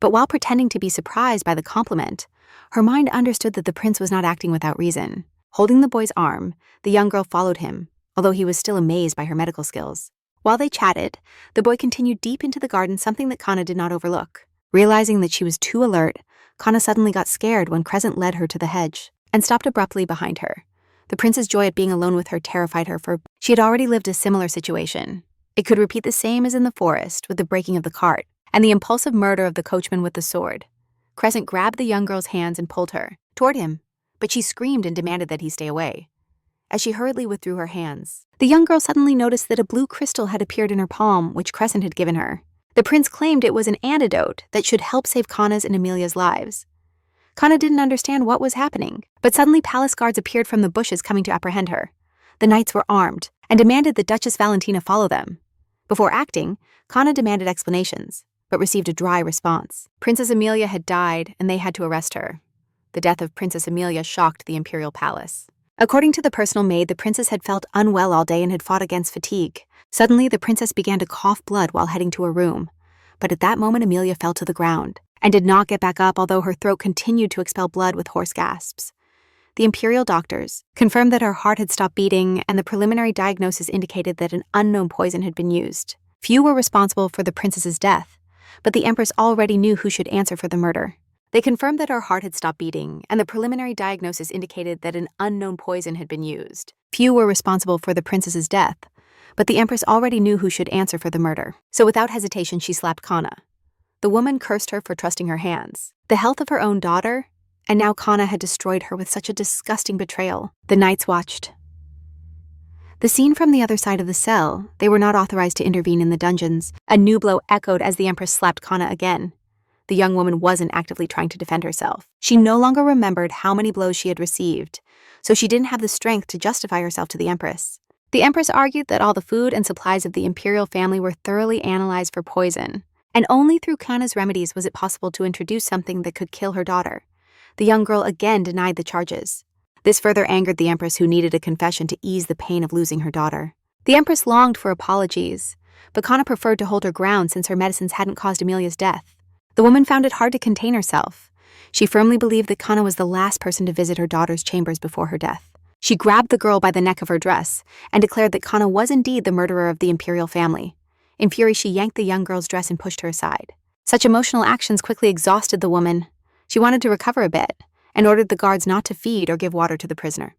But while pretending to be surprised by the compliment, her mind understood that the prince was not acting without reason. Holding the boy's arm, the young girl followed him, although he was still amazed by her medical skills. While they chatted, the boy continued deep into the garden, something that Kana did not overlook. Realizing that she was too alert, Kana suddenly got scared when Crescent led her to the hedge and stopped abruptly behind her. The prince's joy at being alone with her terrified her, for she had already lived a similar situation. It could repeat the same as in the forest with the breaking of the cart and the impulsive murder of the coachman with the sword. Crescent grabbed the young girl's hands and pulled her toward him, but she screamed and demanded that he stay away. As she hurriedly withdrew her hands, the young girl suddenly noticed that a blue crystal had appeared in her palm, which Crescent had given her. The prince claimed it was an antidote that should help save Kana's and Amelia's lives. Kana didn't understand what was happening, but suddenly palace guards appeared from the bushes coming to apprehend her. The knights were armed and demanded that Duchess Valentina follow them. Before acting, Kana demanded explanations, but received a dry response. Princess Amelia had died, and they had to arrest her. The death of Princess Amelia shocked the imperial palace. According to the personal maid, the princess had felt unwell all day and had fought against fatigue. Suddenly, the princess began to cough blood while heading to her room. But at that moment, Amelia fell to the ground and did not get back up, although her throat continued to expel blood with hoarse gasps. The imperial doctors confirmed that her heart had stopped beating, and the preliminary diagnosis indicated that an unknown poison had been used. Few were responsible for the princess's death, but the empress already knew who should answer for the murder. They confirmed that her heart had stopped beating, and the preliminary diagnosis indicated that an unknown poison had been used. Few were responsible for the princess's death, but the empress already knew who should answer for the murder. So without hesitation, she slapped Kana. The woman cursed her for trusting her hands, the health of her own daughter, and now Kana had destroyed her with such a disgusting betrayal. The knights watched. The scene from the other side of the cell, they were not authorized to intervene in the dungeons. A new blow echoed as the empress slapped Kana again. The young woman wasn't actively trying to defend herself. She no longer remembered how many blows she had received, so she didn't have the strength to justify herself to the empress. The empress argued that all the food and supplies of the imperial family were thoroughly analyzed for poison, and only through Kana's remedies was it possible to introduce something that could kill her daughter. The young girl again denied the charges. This further angered the empress, who needed a confession to ease the pain of losing her daughter. The empress longed for apologies, but Kana preferred to hold her ground since her medicines hadn't caused Amelia's death. The woman found it hard to contain herself. She firmly believed that Kana was the last person to visit her daughter's chambers before her death. She grabbed the girl by the neck of her dress and declared that Kana was indeed the murderer of the imperial family. In fury, she yanked the young girl's dress and pushed her aside. Such emotional actions quickly exhausted the woman. She wanted to recover a bit and ordered the guards not to feed or give water to the prisoner.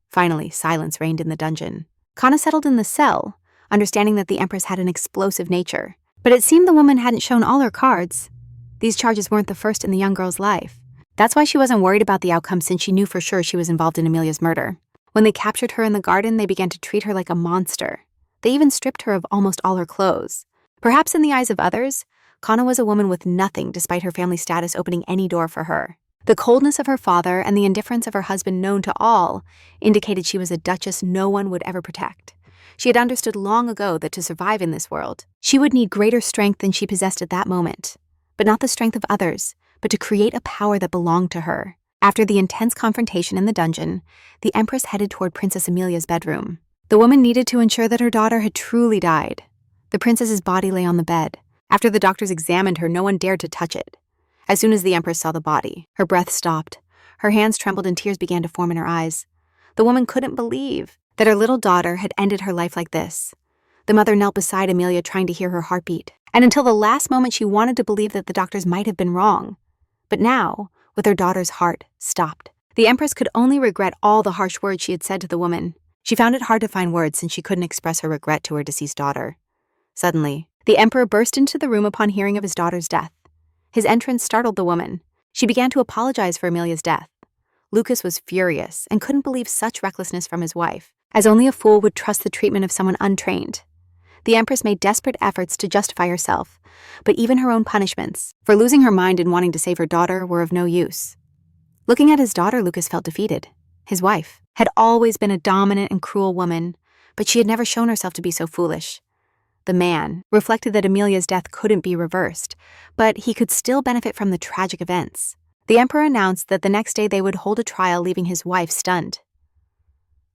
Finally, silence reigned in the dungeon. Kana settled in the cell, understanding that the empress had an explosive nature. But it seemed the woman hadn't shown all her cards. These charges weren't the first in the young girl's life. That's why she wasn't worried about the outcome, since she knew for sure she was involved in Amelia's murder. When they captured her in the garden, they began to treat her like a monster. They even stripped her of almost all her clothes. Perhaps in the eyes of others, Kana was a woman with nothing, despite her family status opening any door for her. The coldness of her father and the indifference of her husband, known to all, indicated she was a duchess no one would ever protect. She had understood long ago that to survive in this world, she would need greater strength than she possessed at that moment. But not the strength of others, but to create a power that belonged to her. After the intense confrontation in the dungeon, the empress headed toward Princess Amelia's bedroom. The woman needed to ensure that her daughter had truly died. The princess's body lay on the bed. After the doctors examined her, no one dared to touch it. As soon as the empress saw the body, her breath stopped. Her hands trembled and tears began to form in her eyes. The woman couldn't believe that her little daughter had ended her life like this. The mother knelt beside Amelia, trying to hear her heartbeat, and until the last moment she wanted to believe that the doctors might have been wrong. But now, with her daughter's heart stopped, the empress could only regret all the harsh words she had said to the woman. She found it hard to find words since she couldn't express her regret to her deceased daughter. Suddenly, the emperor burst into the room upon hearing of his daughter's death. His entrance startled the woman. She began to apologize for Amelia's death. Lucas was furious and couldn't believe such recklessness from his wife, as only a fool would trust the treatment of someone untrained. The Empress made desperate efforts to justify herself, but even her own punishments for losing her mind and wanting to save her daughter were of no use. Looking at his daughter, Lucas felt defeated. His wife had always been a dominant and cruel woman, but she had never shown herself to be so foolish. The man reflected that Amelia's death couldn't be reversed, but he could still benefit from the tragic events. The Emperor announced that the next day they would hold a trial, leaving his wife stunned.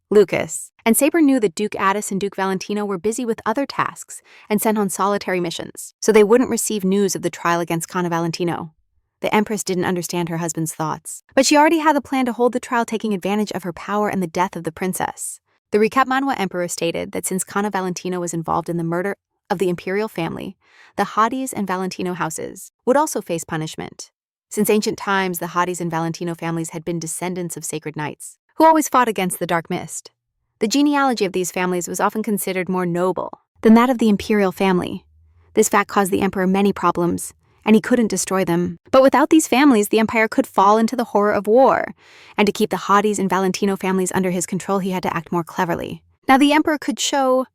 Lucas and Saber knew that Duke Addis and Duke Valentino were busy with other tasks and sent on solitary missions, so they wouldn't receive news of the trial against Cana Valentino. The Empress didn't understand her husband's thoughts, but she already had the plan to hold the trial, taking advantage of her power and the death of the princess. The Recap Manhwa Emperor stated that since Cana Valentino was involved in the murder of the imperial family, the Hadis and Valentino houses would also face punishment. Since ancient times, the Hadis and Valentino families had been descendants of sacred knights, who always fought against the dark mist. The genealogy of these families was often considered more noble than that of the imperial family. This fact caused the emperor many problems, and he couldn't destroy them. But without these families, the empire could fall into the horror of war, and to keep the Hadis and Valentino families under his control, he had to act more cleverly. Now the emperor could show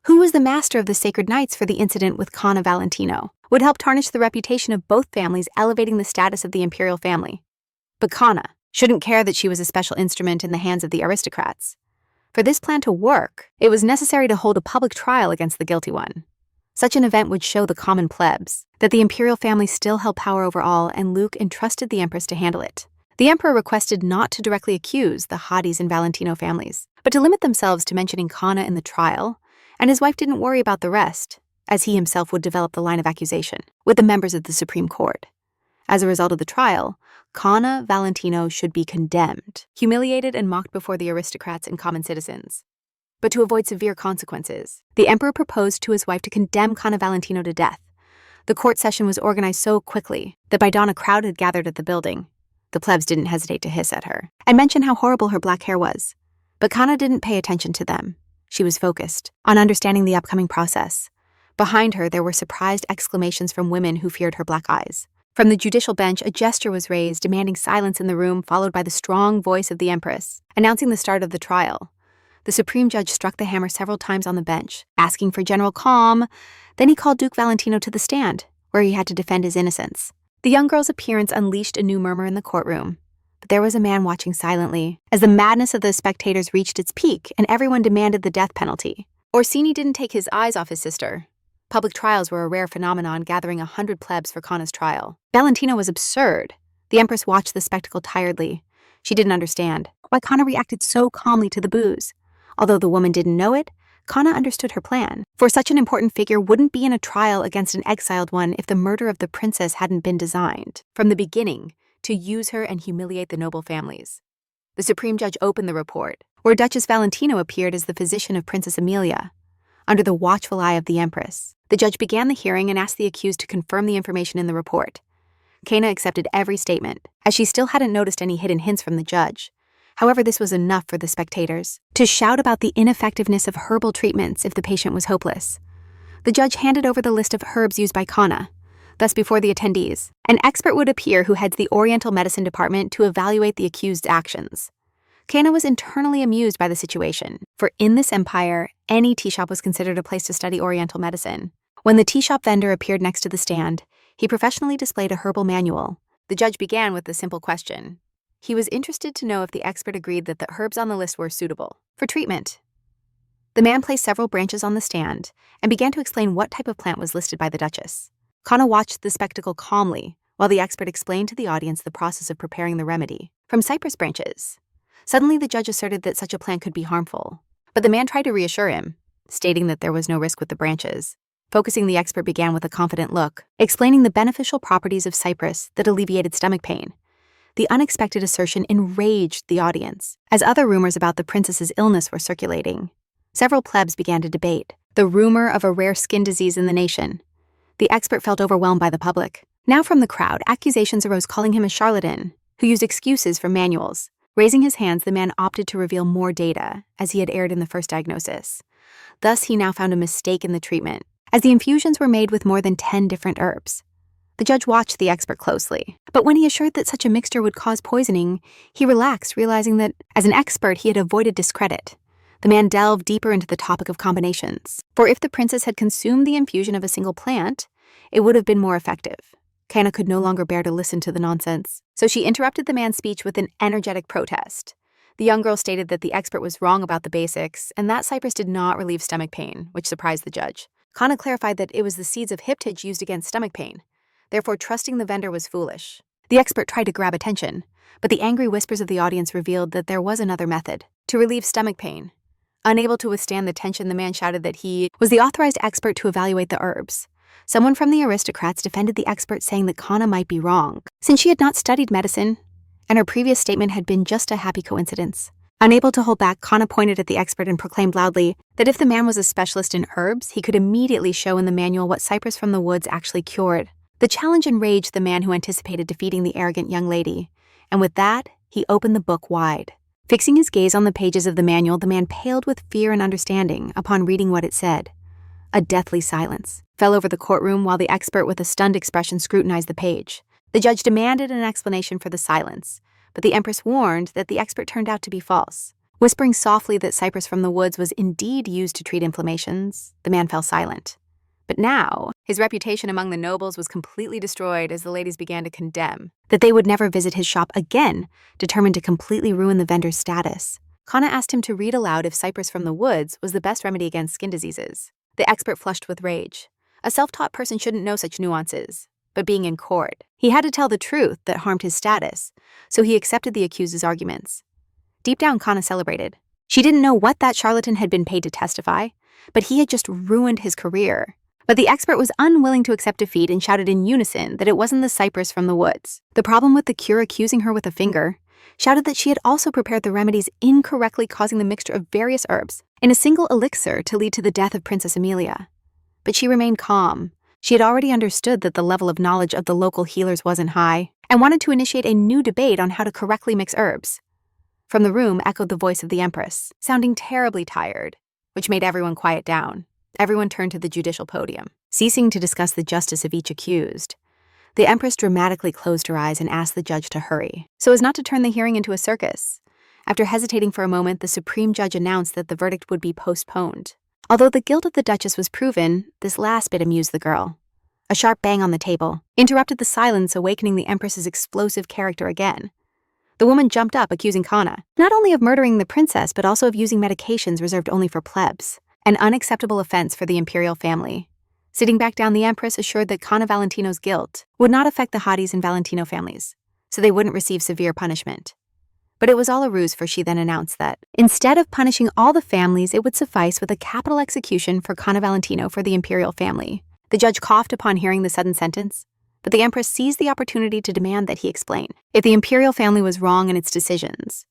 who was the master of the sacred knights, for the incident with Cana Valentino would help tarnish the reputation of both families, elevating the status of the imperial family. But Cana shouldn't care that she was a special instrument in the hands of the aristocrats. For this plan to work, it was necessary to hold a public trial against the guilty one. Such an event would show the common plebs that the imperial family still held power over all, and Luke entrusted the empress to handle it. The emperor requested not to directly accuse the Hadis and Valentino families, but to limit themselves to mentioning Cana in the trial, and his wife didn't worry about the rest, as he himself would develop the line of accusation with the members of the Supreme Court. As a result of the trial, Cana Valentino should be condemned, humiliated, and mocked before the aristocrats and common citizens. But to avoid severe consequences, the emperor proposed to his wife to condemn Cana Valentino to death. The court session was organized so quickly that by dawn a crowd had gathered at the building. The plebs didn't hesitate to hiss at her and mention how horrible her black hair was. But Cana didn't pay attention to them. She was focused on understanding the upcoming process. Behind her, there were surprised exclamations from women who feared her black eyes. From the judicial bench, a gesture was raised, demanding silence in the room, followed by the strong voice of the empress, announcing the start of the trial. The supreme judge struck the hammer several times on the bench, asking for general calm. Then he called Duke Valentino to the stand, where he had to defend his innocence. The young girl's appearance unleashed a new murmur in the courtroom, but there was a man watching silently as the madness of the spectators reached its peak and everyone demanded the death penalty. Orsini didn't take his eyes off his sister. Public trials were a rare phenomenon, gathering 100 plebs for Cana's trial. Valentino was absurd. The empress watched the spectacle tiredly. She didn't understand why Cana reacted so calmly to the booze. Although the woman didn't know it, Cana understood her plan. For such an important figure wouldn't be in a trial against an exiled one if the murder of the princess hadn't been designed from the beginning to use her and humiliate the noble families. The supreme judge opened the report, where Duchess Valentino appeared as the physician of Princess Amelia. Under the watchful eye of the empress, the judge began the hearing and asked the accused to confirm the information in the report. Cana accepted every statement, as she still hadn't noticed any hidden hints from the judge. However, this was enough for the spectators to shout about the ineffectiveness of herbal treatments if the patient was hopeless. The judge handed over the list of herbs used by Cana. Thus, before the attendees, an expert would appear who heads the Oriental Medicine Department to evaluate the accused's actions. Cana was internally amused by the situation, for in this empire, any tea shop was considered a place to study Oriental medicine. When the tea shop vendor appeared next to the stand, he professionally displayed a herbal manual. The judge began with the simple question. He was interested to know if the expert agreed that the herbs on the list were suitable for treatment. The man placed several branches on the stand and began to explain what type of plant was listed by the Duchess. Cana watched the spectacle calmly while the expert explained to the audience the process of preparing the remedy from cypress branches. Suddenly, the judge asserted that such a plant could be harmful, but the man tried to reassure him, stating that there was no risk with the branches. Focusing, the expert began with a confident look, explaining the beneficial properties of cypress that alleviated stomach pain. The unexpected assertion enraged the audience, as other rumors about the princess's illness were circulating. Several plebs began to debate the rumor of a rare skin disease in the nation. The expert felt overwhelmed by the public. Now from the crowd, accusations arose calling him a charlatan who used excuses from manuals. Raising his hands, the man opted to reveal more data, as he had erred in the first diagnosis. Thus, he now found a mistake in the treatment, as the infusions were made with more than 10 different herbs. The judge watched the expert closely, but when he assured that such a mixture would cause poisoning, he relaxed, realizing that, as an expert, he had avoided discredit. The man delved deeper into the topic of combinations, for if the princess had consumed the infusion of a single plant, it would have been more effective. Kana could no longer bear to listen to the nonsense, so she interrupted the man's speech with an energetic protest. The young girl stated that the expert was wrong about the basics, and that cypress did not relieve stomach pain, which surprised the judge. Kana clarified that it was the seeds of hyptide used against stomach pain. Therefore, trusting the vendor was foolish. The expert tried to grab attention, but the angry whispers of the audience revealed that there was another method to relieve stomach pain. Unable to withstand the tension, the man shouted that he was the authorized expert to evaluate the herbs. Someone from the aristocrats defended the expert, saying that Kana might be wrong, since she had not studied medicine, and her previous statement had been just a happy coincidence. Unable to hold back, Kana pointed at the expert and proclaimed loudly that if the man was a specialist in herbs, he could immediately show in the manual what cypress from the woods actually cured. The challenge enraged the man who anticipated defeating the arrogant young lady, and with that, he opened the book wide. Fixing his gaze on the pages of the manual, the man paled with fear and understanding upon reading what it said. A deathly silence fell over the courtroom while the expert with a stunned expression scrutinized the page. The judge demanded an explanation for the silence, but the empress warned that the expert turned out to be false. Whispering softly that cypress from the woods was indeed used to treat inflammations, the man fell silent. But now, his reputation among the nobles was completely destroyed as the ladies began to condemn that they would never visit his shop again, determined to completely ruin the vendor's status. Kana asked him to read aloud if cypress from the woods was the best remedy against skin diseases. The expert flushed with rage. A self-taught person shouldn't know such nuances, but being in court, he had to tell the truth that harmed his status, so he accepted the accused's arguments. Deep down, Kana celebrated. She didn't know what that charlatan had been paid to testify, but he had just ruined his career. But the expert was unwilling to accept defeat and shouted in unison that it wasn't the cypress from the woods. The problem with the cure accusing her with a finger shouted that she had also prepared the remedies incorrectly, causing the mixture of various herbs in a single elixir to lead to the death of Princess Amelia. But she remained calm. She had already understood that the level of knowledge of the local healers wasn't high and wanted to initiate a new debate on how to correctly mix herbs. From the room echoed the voice of the empress, sounding terribly tired, which made everyone quiet down. Everyone turned to the judicial podium, ceasing to discuss the justice of each accused. The empress dramatically closed her eyes and asked the judge to hurry, so as not to turn the hearing into a circus. After hesitating for a moment, the supreme judge announced that the verdict would be postponed. Although the guilt of the duchess was proven, this last bit amused the girl. A sharp bang on the table interrupted the silence, awakening the empress's explosive character again. The woman jumped up, accusing Kana not only of murdering the princess, but also of using medications reserved only for plebs, an unacceptable offense for the imperial family. Sitting back down, the empress assured that Kana Valentino's guilt would not affect the Hadis and Valentino families, so they wouldn't receive severe punishment. But it was all a ruse, for she then announced that instead of punishing all the families, it would suffice with a capital execution for Kana Valentino for the imperial family. The judge coughed upon hearing the sudden sentence, but the empress seized the opportunity to demand that he explain if the imperial family was wrong in its decisions.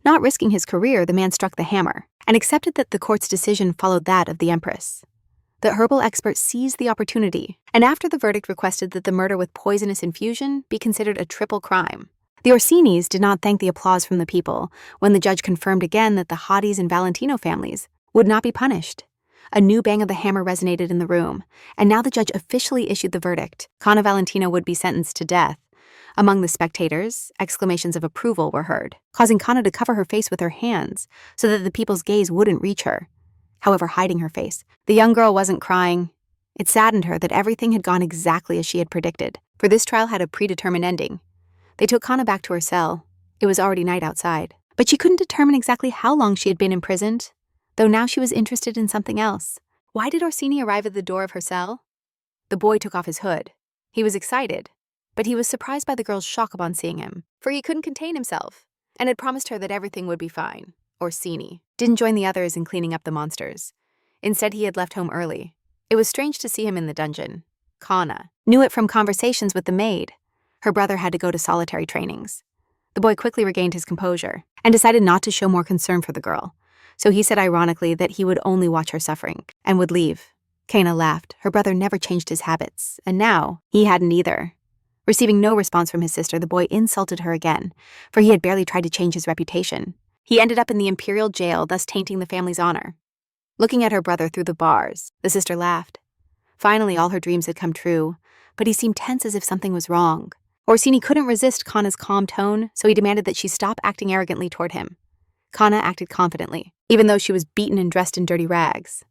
Not risking his career, the man struck the hammer and accepted that the court's decision followed that of the empress. The herbal expert seized the opportunity, and after the verdict requested that the murder with poisonous infusion be considered a triple crime. The Orsinis did not thank the applause from the people when the judge confirmed again that the Hadis and Valentino families would not be punished. A new bang of the hammer resonated in the room, and now the judge officially issued the verdict. Kana Valentino would be sentenced to death. Among the spectators, exclamations of approval were heard, causing Kana to cover her face with her hands so that the people's gaze wouldn't reach her. However, hiding her face, the young girl wasn't crying. It saddened her that everything had gone exactly as she had predicted, for this trial had a predetermined ending. They took Kana back to her cell. It was already night outside, but she couldn't determine exactly how long she had been imprisoned, though now she was interested in something else. Why did Orsini arrive at the door of her cell? The boy took off his hood. He was excited, but he was surprised by the girl's shock upon seeing him, for he couldn't contain himself, and had promised her that everything would be fine. Orsini didn't join the others in cleaning up the monsters. Instead, he had left home early. It was strange to see him in the dungeon. Kana knew it from conversations with the maid. Her brother had to go to solitary trainings. The boy quickly regained his composure and decided not to show more concern for the girl, so he said ironically that he would only watch her suffering and would leave. Kana laughed. Her brother never changed his habits, and now he hadn't either. Receiving no response from his sister, the boy insulted her again, for he had barely tried to change his reputation. He ended up in the imperial jail, thus tainting the family's honor. Looking at her brother through the bars, the sister laughed. Finally, all her dreams had come true, but he seemed tense as if something was wrong. Orsini couldn't resist Kana's calm tone, so he demanded that she stop acting arrogantly toward him. Kana acted confidently, even though she was beaten and dressed in dirty rags.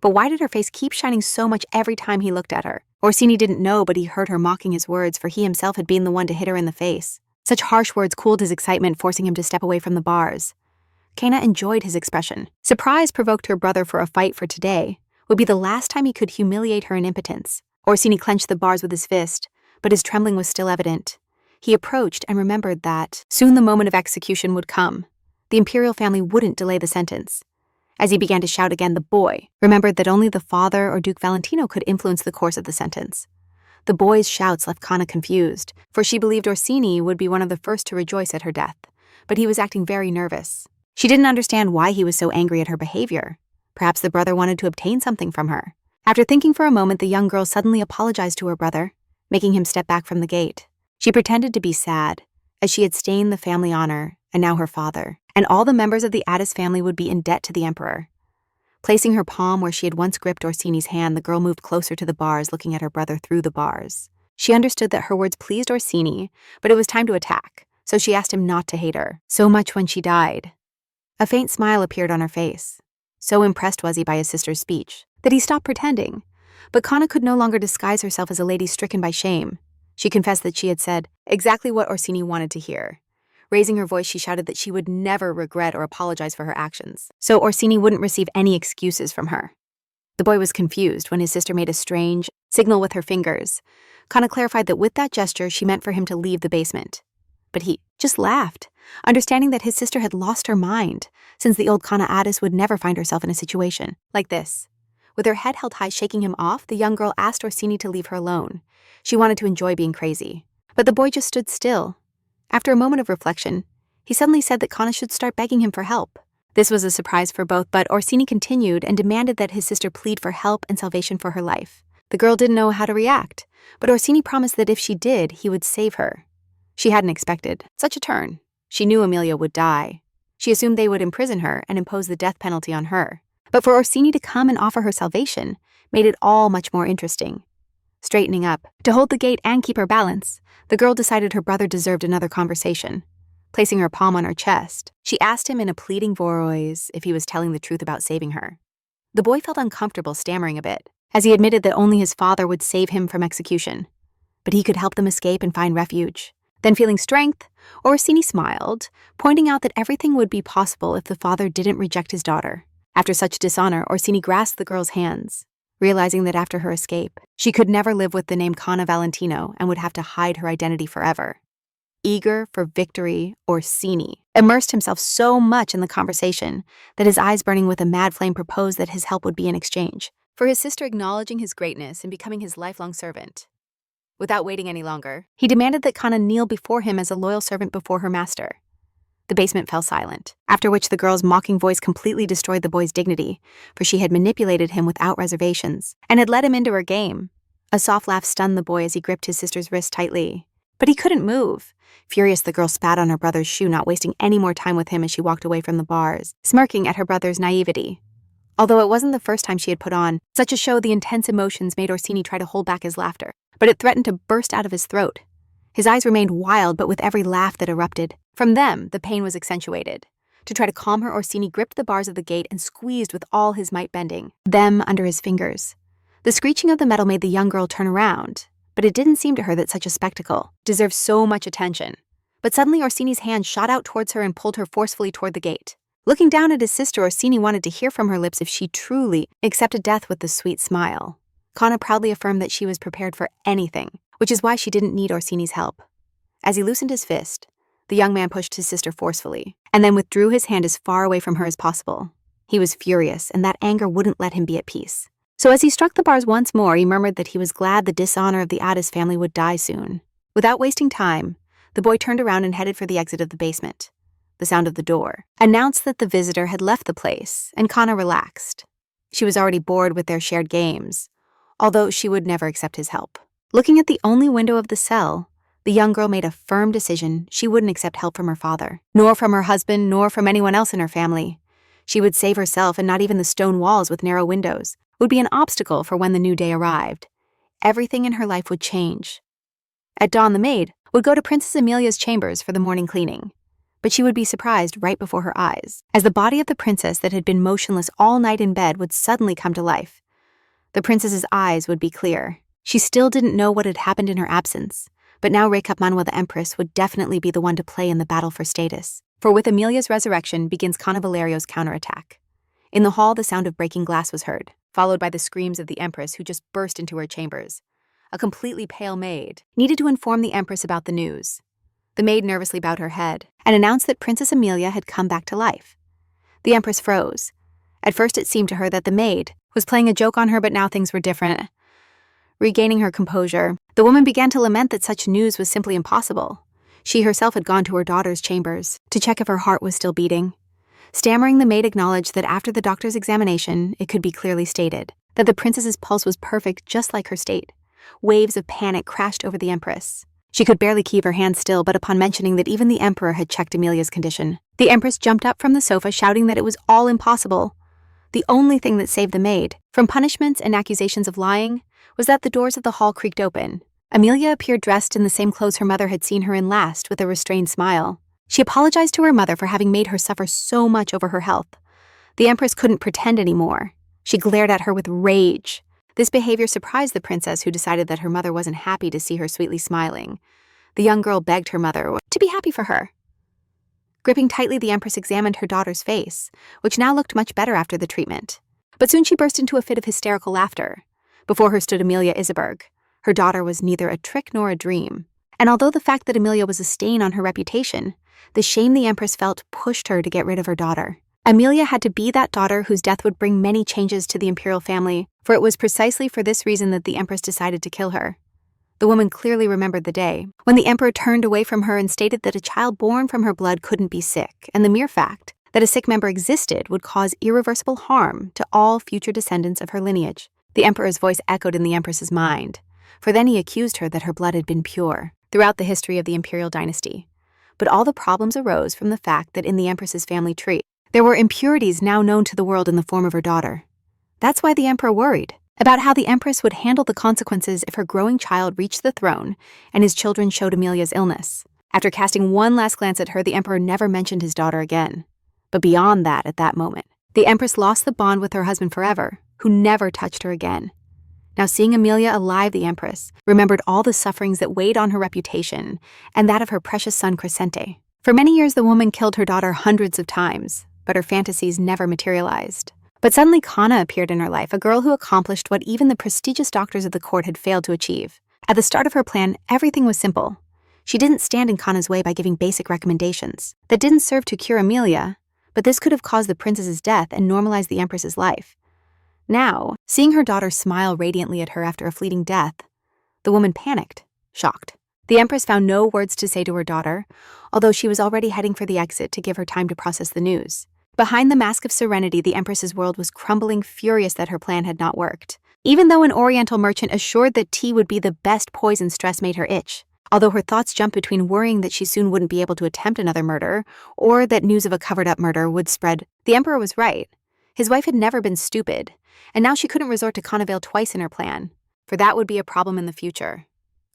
But why did her face keep shining so much every time he looked at her? Orsini didn't know, but he heard her mocking his words, for he himself had been the one to hit her in the face. Such harsh words cooled his excitement, forcing him to step away from the bars. Kana enjoyed his expression. Surprise provoked her brother for a fight, for today would be the last time he could humiliate her in impotence. Orsini clenched the bars with his fist, but his trembling was still evident. He approached and remembered that soon the moment of execution would come. The imperial family wouldn't delay the sentence. As he began to shout again, the boy remembered that only the father or Duke Valentino could influence the course of the sentence. The boy's shouts left Kana confused, for she believed Orsini would be one of the first to rejoice at her death, but he was acting very nervous. She didn't understand why he was so angry at her behavior. Perhaps the brother wanted to obtain something from her. After thinking for a moment, the young girl suddenly apologized to her brother, making him step back from the gate. She pretended to be sad, as she had stained the family honor, and now her father, and all the members of the Addis family would be in debt to the emperor. Placing her palm where she had once gripped Orsini's hand, the girl moved closer to the bars, looking at her brother through the bars. She understood that her words pleased Orsini, but it was time to attack, so she asked him not to hate her so much when she died. A faint smile appeared on her face. So impressed was he by his sister's speech that he stopped pretending. But Kana could no longer disguise herself as a lady stricken by shame. She confessed that she had said exactly what Orsini wanted to hear. Raising her voice, she shouted that she would never regret or apologize for her actions, so Orsini wouldn't receive any excuses from her. The boy was confused when his sister made a strange signal with her fingers. Kana clarified that with that gesture, she meant for him to leave the basement. But he just laughed, understanding that his sister had lost her mind, since the old Kana Addis would never find herself in a situation like this. With her head held high, shaking him off, the young girl asked Orsini to leave her alone. She wanted to enjoy being crazy. But the boy just stood still. After a moment of reflection, he suddenly said that Kana should start begging him for help. This was a surprise for both, but Orsini continued and demanded that his sister plead for help and salvation for her life. The girl didn't know how to react, but Orsini promised that if she did, he would save her. She hadn't expected such a turn. She knew Emilia would die. She assumed they would imprison her and impose the death penalty on her. But for Orsini to come and offer her salvation made it all much more interesting. Straightening up, to hold the gate and keep her balance, the girl decided her brother deserved another conversation. Placing her palm on her chest, she asked him in a pleading voice if he was telling the truth about saving her. The boy felt uncomfortable, stammering a bit, as he admitted that only his father would save him from execution. But he could help them escape and find refuge. Then, feeling strength, Orsini smiled, pointing out that everything would be possible if the father didn't reject his daughter. After such dishonor, Orsini grasped the girl's hands, realizing that after her escape, she could never live with the name Kana Valentino and would have to hide her identity forever. Eager for victory, Orsini immersed himself so much in the conversation that his eyes burning with a mad flame proposed that his help would be in exchange for his sister acknowledging his greatness and becoming his lifelong servant. Without waiting any longer, he demanded that Kana kneel before him as a loyal servant before her master. The basement fell silent, after which the girl's mocking voice completely destroyed the boy's dignity, for she had manipulated him without reservations and had led him into her game. A soft laugh stunned the boy as he gripped his sister's wrist tightly. But he couldn't move. Furious, the girl spat on her brother's shoe, not wasting any more time with him as she walked away from the bars, smirking at her brother's naivety. Although it wasn't the first time she had put on such a show, the intense emotions made Orsini try to hold back his laughter, but it threatened to burst out of his throat. His eyes remained wild, but with every laugh that erupted from them, the pain was accentuated. To try to calm her, Orsini gripped the bars of the gate and squeezed with all his might, bending them under his fingers. The screeching of the metal made the young girl turn around, but it didn't seem to her that such a spectacle deserved so much attention. But suddenly Orsini's hand shot out towards her and pulled her forcefully toward the gate. Looking down at his sister, Orsini wanted to hear from her lips if she truly accepted death with the sweet smile. Kana proudly affirmed that she was prepared for anything, which is why she didn't need Orsini's help. As he loosened his fist, the young man pushed his sister forcefully, and then withdrew his hand as far away from her as possible. He was furious, and that anger wouldn't let him be at peace. So as he struck the bars once more, he murmured that he was glad the dishonor of the Addis family would die soon. Without wasting time, the boy turned around and headed for the exit of the basement. The sound of the door announced that the visitor had left the place, and Kana relaxed. She was already bored with their shared games, although she would never accept his help. Looking at the only window of the cell, the young girl made a firm decision she wouldn't accept help from her father, nor from her husband, nor from anyone else in her family. She would save herself, and not even the stone walls with narrow windows would be an obstacle for when the new day arrived. everything in her life would change. At dawn, the maid would go to Princess Amelia's chambers for the morning cleaning. But she would be surprised right before her eyes, as the body of the princess that had been motionless all night in bed would suddenly come to life. The princess's eyes would be clear. She still didn't know what had happened in her absence, but now Recap Manhwa the Empress would definitely be the one to play in the battle for status. For with Amelia's resurrection begins Cana Valerio's counterattack. In the hall, the sound of breaking glass was heard, followed by the screams of the Empress, who just burst into her chambers. A completely pale maid needed to inform the Empress about the news. The maid nervously bowed her head and announced that Princess Amelia had come back to life. The Empress froze. At first it seemed to her that the maid was playing a joke on her, but now things were different. Regaining her composure, the woman began to lament that such news was simply impossible. She herself had gone to her daughter's chambers to check if her heart was still beating. Stammering, the maid acknowledged that after the doctor's examination, it could be clearly stated that the princess's pulse was perfect, just like her state. Waves of panic crashed over the Empress. She could barely keep her hands still, but upon mentioning that even the Emperor had checked Amelia's condition, the Empress jumped up from the sofa, shouting that it was all impossible. The only thing that saved the maid from punishments and accusations of lying was that the doors of the hall creaked open. Amelia appeared dressed in the same clothes her mother had seen her in last, with a restrained smile. She apologized to her mother for having made her suffer so much over her health. The Empress couldn't pretend anymore. She glared at her with rage. This behavior surprised the princess, who decided that her mother wasn't happy to see her sweetly smiling. The young girl begged her mother to be happy for her. Gripping tightly, the Empress examined her daughter's face, which now looked much better after the treatment. But soon she burst into a fit of hysterical laughter. Before her stood Amelia Isberg. Her daughter was neither a trick nor a dream. And although the fact that Amelia was a stain on her reputation, the shame the Empress felt pushed her to get rid of her daughter. Amelia had to be that daughter whose death would bring many changes to the imperial family, for it was precisely for this reason that the Empress decided to kill her. The woman clearly remembered the day when the Emperor turned away from her and stated that a child born from her blood couldn't be sick, and the mere fact that a sick member existed would cause irreversible harm to all future descendants of her lineage. The Emperor's voice echoed in the Empress's mind, for then he accused her that her blood had been pure throughout the history of the imperial dynasty. But all the problems arose from the fact that in the Empress's family tree, there were impurities now known to the world in the form of her daughter. That's why the Emperor worried about how the Empress would handle the consequences if her growing child reached the throne and his children showed Amelia's illness. After casting one last glance at her, the Emperor never mentioned his daughter again. But beyond that, at that moment, the Empress lost the bond with her husband forever, who never touched her again. Now, seeing Amelia alive, the Empress remembered all the sufferings that weighed on her reputation and that of her precious son Crescente. For many years, the woman killed her daughter hundreds of times, but her fantasies never materialized. But suddenly Kana appeared in her life, a girl who accomplished what even the prestigious doctors of the court had failed to achieve. At the start of her plan, everything was simple. She didn't stand in Kana's way by giving basic recommendations that didn't serve to cure Amelia, but this could have caused the princess's death and normalized the Empress's life. Now, seeing her daughter smile radiantly at her after a fleeting death, the woman panicked, shocked. The Empress found no words to say to her daughter, although she was already heading for the exit to give her time to process the news. Behind the mask of serenity, the Empress's world was crumbling, furious that her plan had not worked. Even though an Oriental merchant assured that tea would be the best poison, stress made her itch. Although her thoughts jumped between worrying that she soon wouldn't be able to attempt another murder, or that news of a covered-up murder would spread. The Emperor was right. His wife had never been stupid, and now she couldn't resort to Connivale twice in her plan, for that would be a problem in the future.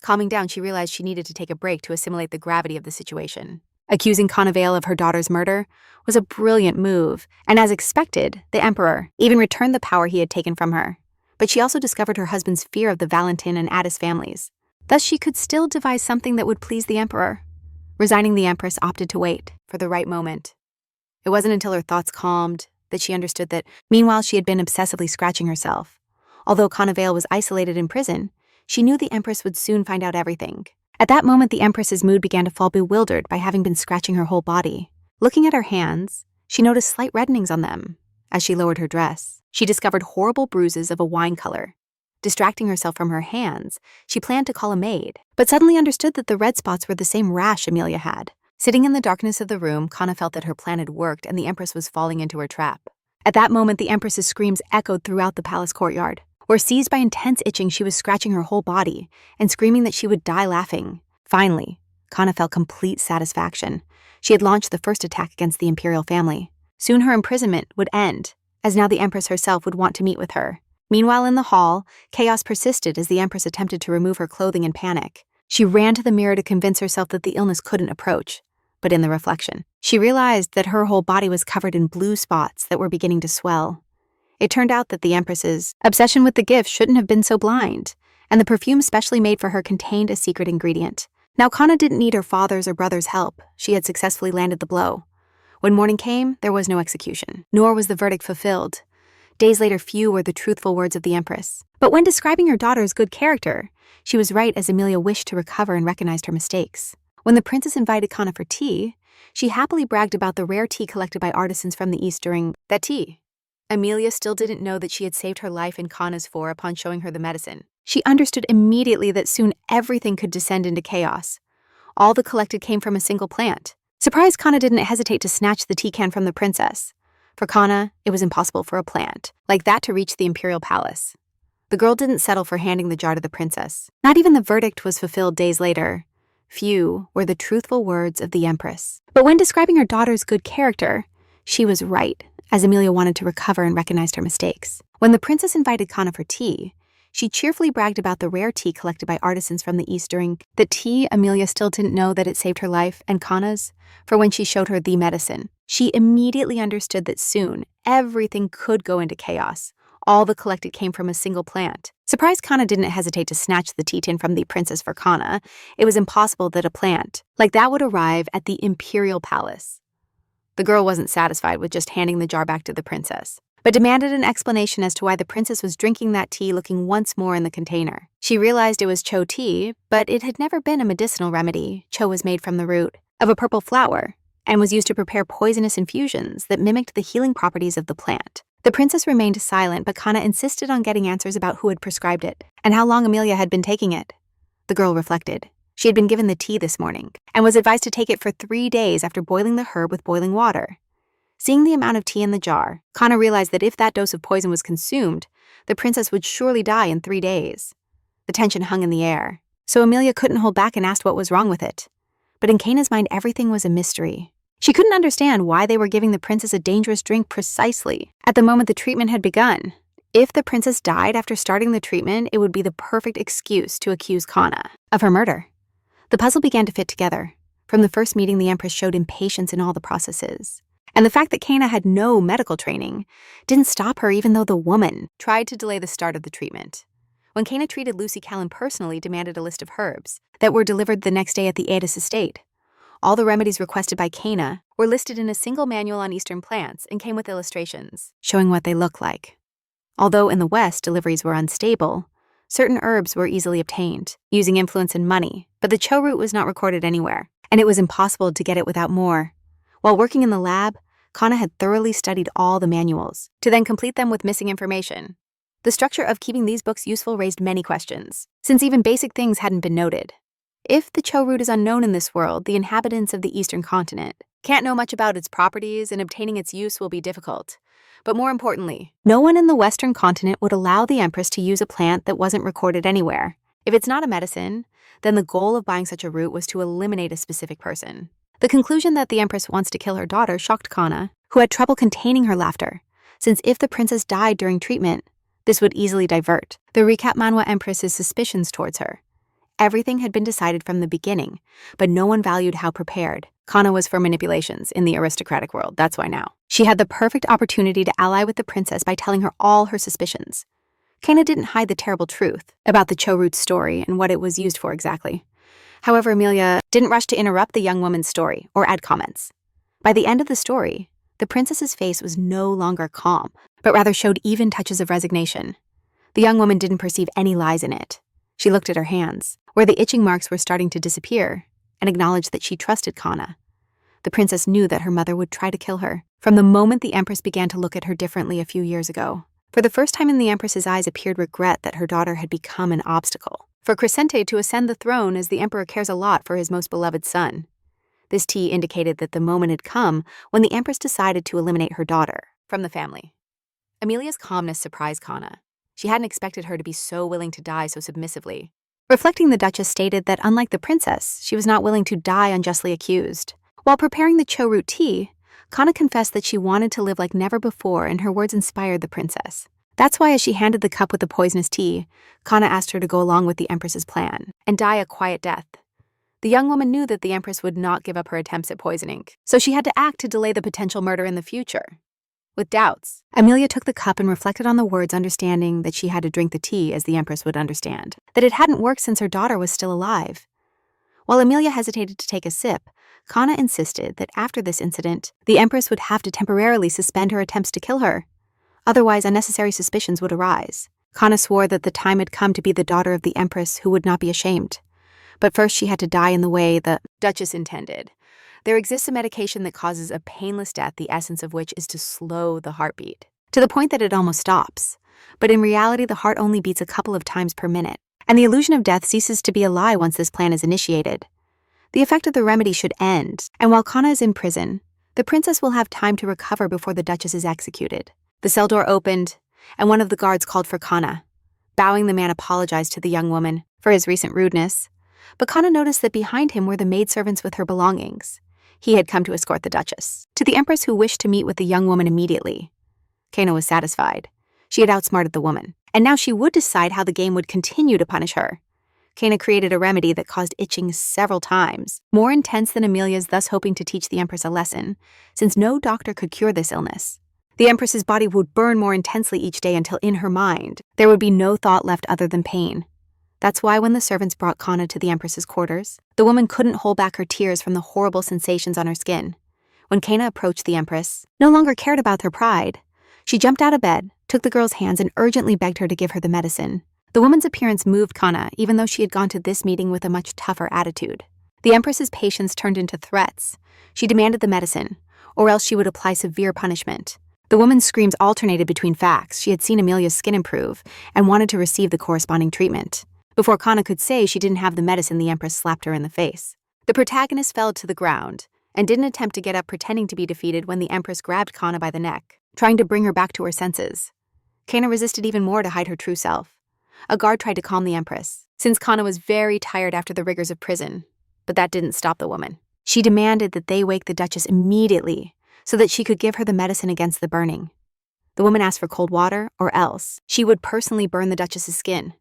Calming down, she realized she needed to take a break to assimilate the gravity of the situation. Accusing Connivale of her daughter's murder was a brilliant move, and as expected, the Emperor even returned the power he had taken from her. But she also discovered her husband's fear of the Valentin and Addis families. Thus, she could still devise something that would please the Emperor. Resigning, the Empress opted to wait for the right moment. It wasn't until her thoughts calmed that she understood that, meanwhile, she had been obsessively scratching herself. Although Connivale was isolated in prison, she knew the Empress would soon find out everything. At that moment, the Empress's mood began to fall, bewildered by having been scratching her whole body. Looking at her hands, she noticed slight reddenings on them. As she lowered her dress, she discovered horrible bruises of a wine color. Distracting herself from her hands, she planned to call a maid, but suddenly understood that the red spots were the same rash Amelia had. Sitting in the darkness of the room, Kana felt that her plan had worked and the Empress was falling into her trap. At that moment, the Empress's screams echoed throughout the palace courtyard, where, seized by intense itching, she was scratching her whole body and screaming that she would die laughing. Finally, Kana felt complete satisfaction. She had launched the first attack against the imperial family. Soon her imprisonment would end, as now the Empress herself would want to meet with her. Meanwhile, in the hall, chaos persisted as the Empress attempted to remove her clothing in panic. She ran to the mirror to convince herself that the illness couldn't approach. But in the reflection, she realized that her whole body was covered in blue spots that were beginning to swell. It turned out that the Empress's obsession with the gift shouldn't have been so blind, and the perfume specially made for her contained a secret ingredient. Now, Kana didn't need her father's or brother's help. She had successfully landed the blow. When morning came, there was no execution, nor was the verdict fulfilled. Days later, few were the truthful words of the Empress. But when describing her daughter's good character, she was right as Emilia wished to recover and recognized her mistakes. When the princess invited Kana for tea, she happily bragged about the rare tea collected by artisans from the East during that tea. Emilia still didn't know that she had saved her life in Kana's fore upon showing her the medicine. She understood immediately that soon everything could descend into chaos. All the collected came from a single plant. Surprised, Kana didn't hesitate to snatch the tea can from the princess. For Kana, it was impossible for a plant like that to reach the imperial palace. The girl didn't settle for handing the jar to the princess. Not even the verdict was fulfilled days later. Few were the truthful words of the Empress. But when describing her daughter's good character, she was right, as Emilia wanted to recover and recognized her mistakes. When the princess invited Kana for tea, she cheerfully bragged about the rare tea collected by artisans from the East during the tea. Emilia still didn't know that it saved her life and Kana's, for when she showed her the medicine, she immediately understood that soon everything could go into chaos. All the collected came from a single plant. Surprised, Kana didn't hesitate to snatch the tea tin from the princess. For Kana, it was impossible that a plant like that would arrive at the imperial palace. The girl wasn't satisfied with just handing the jar back to the princess, but demanded an explanation as to why the princess was drinking that tea looking once more in the container. She realized it was cho tea, but it had never been a medicinal remedy. Cho was made from the root of a purple flower and was used to prepare poisonous infusions that mimicked the healing properties of the plant. The princess remained silent, but Kana insisted on getting answers about who had prescribed it and how long Emilia had been taking it. The girl reflected. She had been given the tea this morning and was advised to take it for 3 days after boiling the herb with boiling water. Seeing the amount of tea in the jar, Kana realized that if that dose of poison was consumed, the princess would surely die in 3 days. The tension hung in the air, so Emilia couldn't hold back and asked what was wrong with it. But in Kana's mind, everything was a mystery. She couldn't understand why they were giving the princess a dangerous drink precisely at the moment the treatment had begun. If the princess died after starting the treatment, it would be the perfect excuse to accuse Kana of her murder. The puzzle began to fit together. From the first meeting, the Empress showed impatience in all the processes. And the fact that Kana had no medical training didn't stop her, even though the woman tried to delay the start of the treatment. When Kana treated Lucy, Callan personally demanded a list of herbs that were delivered the next day at the Aedis estate. All the remedies requested by Kana were listed in a single manual on Eastern plants and came with illustrations showing what they look like. Although in the West deliveries were unstable, certain herbs were easily obtained, using influence and money, but the cho root was not recorded anywhere, and it was impossible to get it without more. While working in the lab, Kana had thoroughly studied all the manuals, to then complete them with missing information. The structure of keeping these books useful raised many questions, since even basic things hadn't been noted. If the cho root is unknown in this world, the inhabitants of the Eastern continent can't know much about its properties, and obtaining its use will be difficult. But more importantly, no one in the Western continent would allow the Empress to use a plant that wasn't recorded anywhere. If it's not a medicine, then the goal of buying such a root was to eliminate a specific person. The conclusion that the Empress wants to kill her daughter shocked Kana, who had trouble containing her laughter, since if the princess died during treatment, this would easily divert the Recap Manhwa Empress's suspicions towards her. Everything had been decided from the beginning, but no one valued how prepared Kana was for manipulations in the aristocratic world. That's why now she had the perfect opportunity to ally with the princess by telling her all her suspicions. Kana didn't hide the terrible truth about the cho root story and what it was used for exactly. However, Emilia didn't rush to interrupt the young woman's story or add comments. By the end of the story, the princess's face was no longer calm, but rather showed even touches of resignation. The young woman didn't perceive any lies in it. She looked at her hands, where the itching marks were starting to disappear, and acknowledged that she trusted Kana. The princess knew that her mother would try to kill her from the moment the Empress began to look at her differently a few years ago. For the first time in the Empress's eyes appeared regret that her daughter had become an obstacle for Crescente to ascend the throne, as the Emperor cares a lot for his most beloved son. This tea indicated that the moment had come when the Empress decided to eliminate her daughter from the family. Emilia's calmness surprised Kana. She hadn't expected her to be so willing to die so submissively. Reflecting, the Duchess stated that unlike the princess, she was not willing to die unjustly accused. While preparing the cho root tea, Kana confessed that she wanted to live like never before, and her words inspired the princess. That's why, as she handed the cup with the poisonous tea, Kana asked her to go along with the Empress's plan and die a quiet death. The young woman knew that the Empress would not give up her attempts at poisoning, so she had to act to delay the potential murder in the future. With doubts, Amelia took the cup and reflected on the words, understanding that she had to drink the tea as the Empress would understand, that it hadn't worked since her daughter was still alive. While Amelia hesitated to take a sip, Kana insisted that after this incident, the Empress would have to temporarily suspend her attempts to kill her. Otherwise, unnecessary suspicions would arise. Kana swore that the time had come to be the daughter of the Empress who would not be ashamed. But first she had to die in the way the Duchess intended. There exists a medication that causes a painless death, the essence of which is to slow the heartbeat, to the point that it almost stops. But in reality, the heart only beats a couple of times per minute, and the illusion of death ceases to be a lie once this plan is initiated. The effect of the remedy should end, and while Kana is in prison, the princess will have time to recover before the Duchess is executed. The cell door opened, and one of the guards called for Kana. Bowing, the man apologized to the young woman for his recent rudeness, but Kana noticed that behind him were the maidservants with her belongings. He had come to escort the Duchess to the Empress, who wished to meet with the young woman immediately. Kana was satisfied. She had outsmarted the woman, and now she would decide how the game would continue to punish her. Kana created a remedy that caused itching several times, more intense than Amelia's, thus hoping to teach the Empress a lesson, since no doctor could cure this illness. The Empress's body would burn more intensely each day until, in her mind, there would be no thought left other than pain. That's why when the servants brought Kana to the Empress's quarters, the woman couldn't hold back her tears from the horrible sensations on her skin. When Kana approached the Empress, no longer cared about her pride. She jumped out of bed, took the girl's hands, and urgently begged her to give her the medicine. The woman's appearance moved Kana, even though she had gone to this meeting with a much tougher attitude. The Empress's patience turned into threats. She demanded the medicine, or else she would apply severe punishment. The woman's screams alternated between facts. She had seen Amelia's skin improve and wanted to receive the corresponding treatment. Before Kana could say she didn't have the medicine, the Empress slapped her in the face. The protagonist fell to the ground and didn't attempt to get up, pretending to be defeated, when the Empress grabbed Kana by the neck, trying to bring her back to her senses. Kana resisted even more to hide her true self. A guard tried to calm the Empress, since Kana was very tired after the rigors of prison, but that didn't stop the woman. She demanded that they wake the Duchess immediately so that she could give her the medicine against the burning. The woman asked for cold water, or else she would personally burn the Duchess's skin.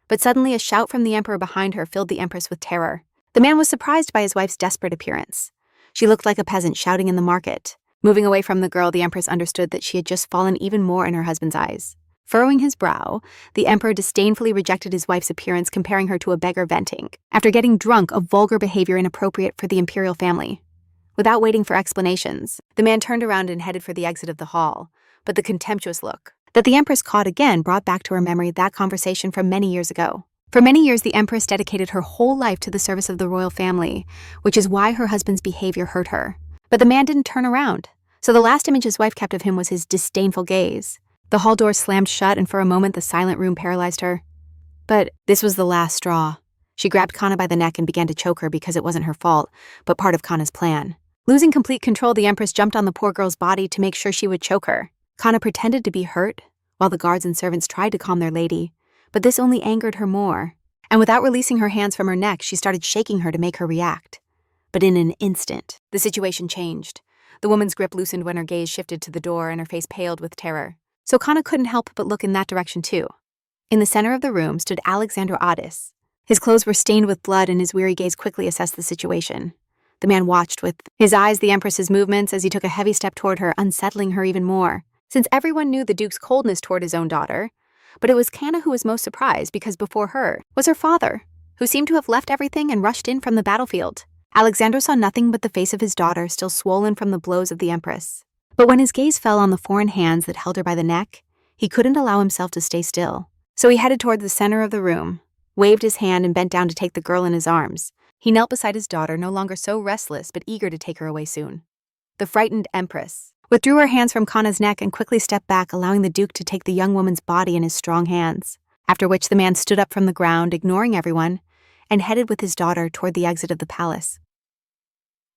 But suddenly a shout from the Emperor behind her filled the Empress with terror. The man was surprised by his wife's desperate appearance. She looked like a peasant shouting in the market. Moving away from the girl, the Empress understood that she had just fallen even more in her husband's eyes. Furrowing his brow, the Emperor disdainfully rejected his wife's appearance, comparing her to a beggar venting, after getting drunk, of vulgar behavior inappropriate for the imperial family. Without waiting for explanations, the man turned around and headed for the exit of the hall, but the contemptuous look that the Empress caught again brought back to her memory that conversation from many years ago. For many years, the Empress dedicated her whole life to the service of the royal family, which is why her husband's behavior hurt her. But the man didn't turn around, so the last image his wife kept of him was his disdainful gaze. The hall door slammed shut, and for a moment the silent room paralyzed her. But this was the last straw. She grabbed Kana by the neck and began to choke her, because it wasn't her fault, but part of Kana's plan. Losing complete control, the Empress jumped on the poor girl's body to make sure she would choke her. Kana pretended to be hurt, while the guards and servants tried to calm their lady, but this only angered her more. And without releasing her hands from her neck, she started shaking her to make her react. But in an instant, the situation changed. The woman's grip loosened when her gaze shifted to the door, and her face paled with terror. So Kana couldn't help but look in that direction too. In the center of the room stood Alexander Otis. His clothes were stained with blood, and his weary gaze quickly assessed the situation. The man watched with his eyes the Empress's movements as he took a heavy step toward her, unsettling her even more. Since everyone knew the Duke's coldness toward his own daughter, but it was Kana who was most surprised, because before her was her father, who seemed to have left everything and rushed in from the battlefield. Alexander saw nothing but the face of his daughter, still swollen from the blows of the Empress. But when his gaze fell on the foreign hands that held her by the neck, he couldn't allow himself to stay still. So he headed toward the center of the room, waved his hand, and bent down to take the girl in his arms. He knelt beside his daughter, no longer so restless but eager to take her away soon. The frightened Empress withdrew her hands from Kana's neck and quickly stepped back, allowing the Duke to take the young woman's body in his strong hands, after which the man stood up from the ground, ignoring everyone, and headed with his daughter toward the exit of the palace.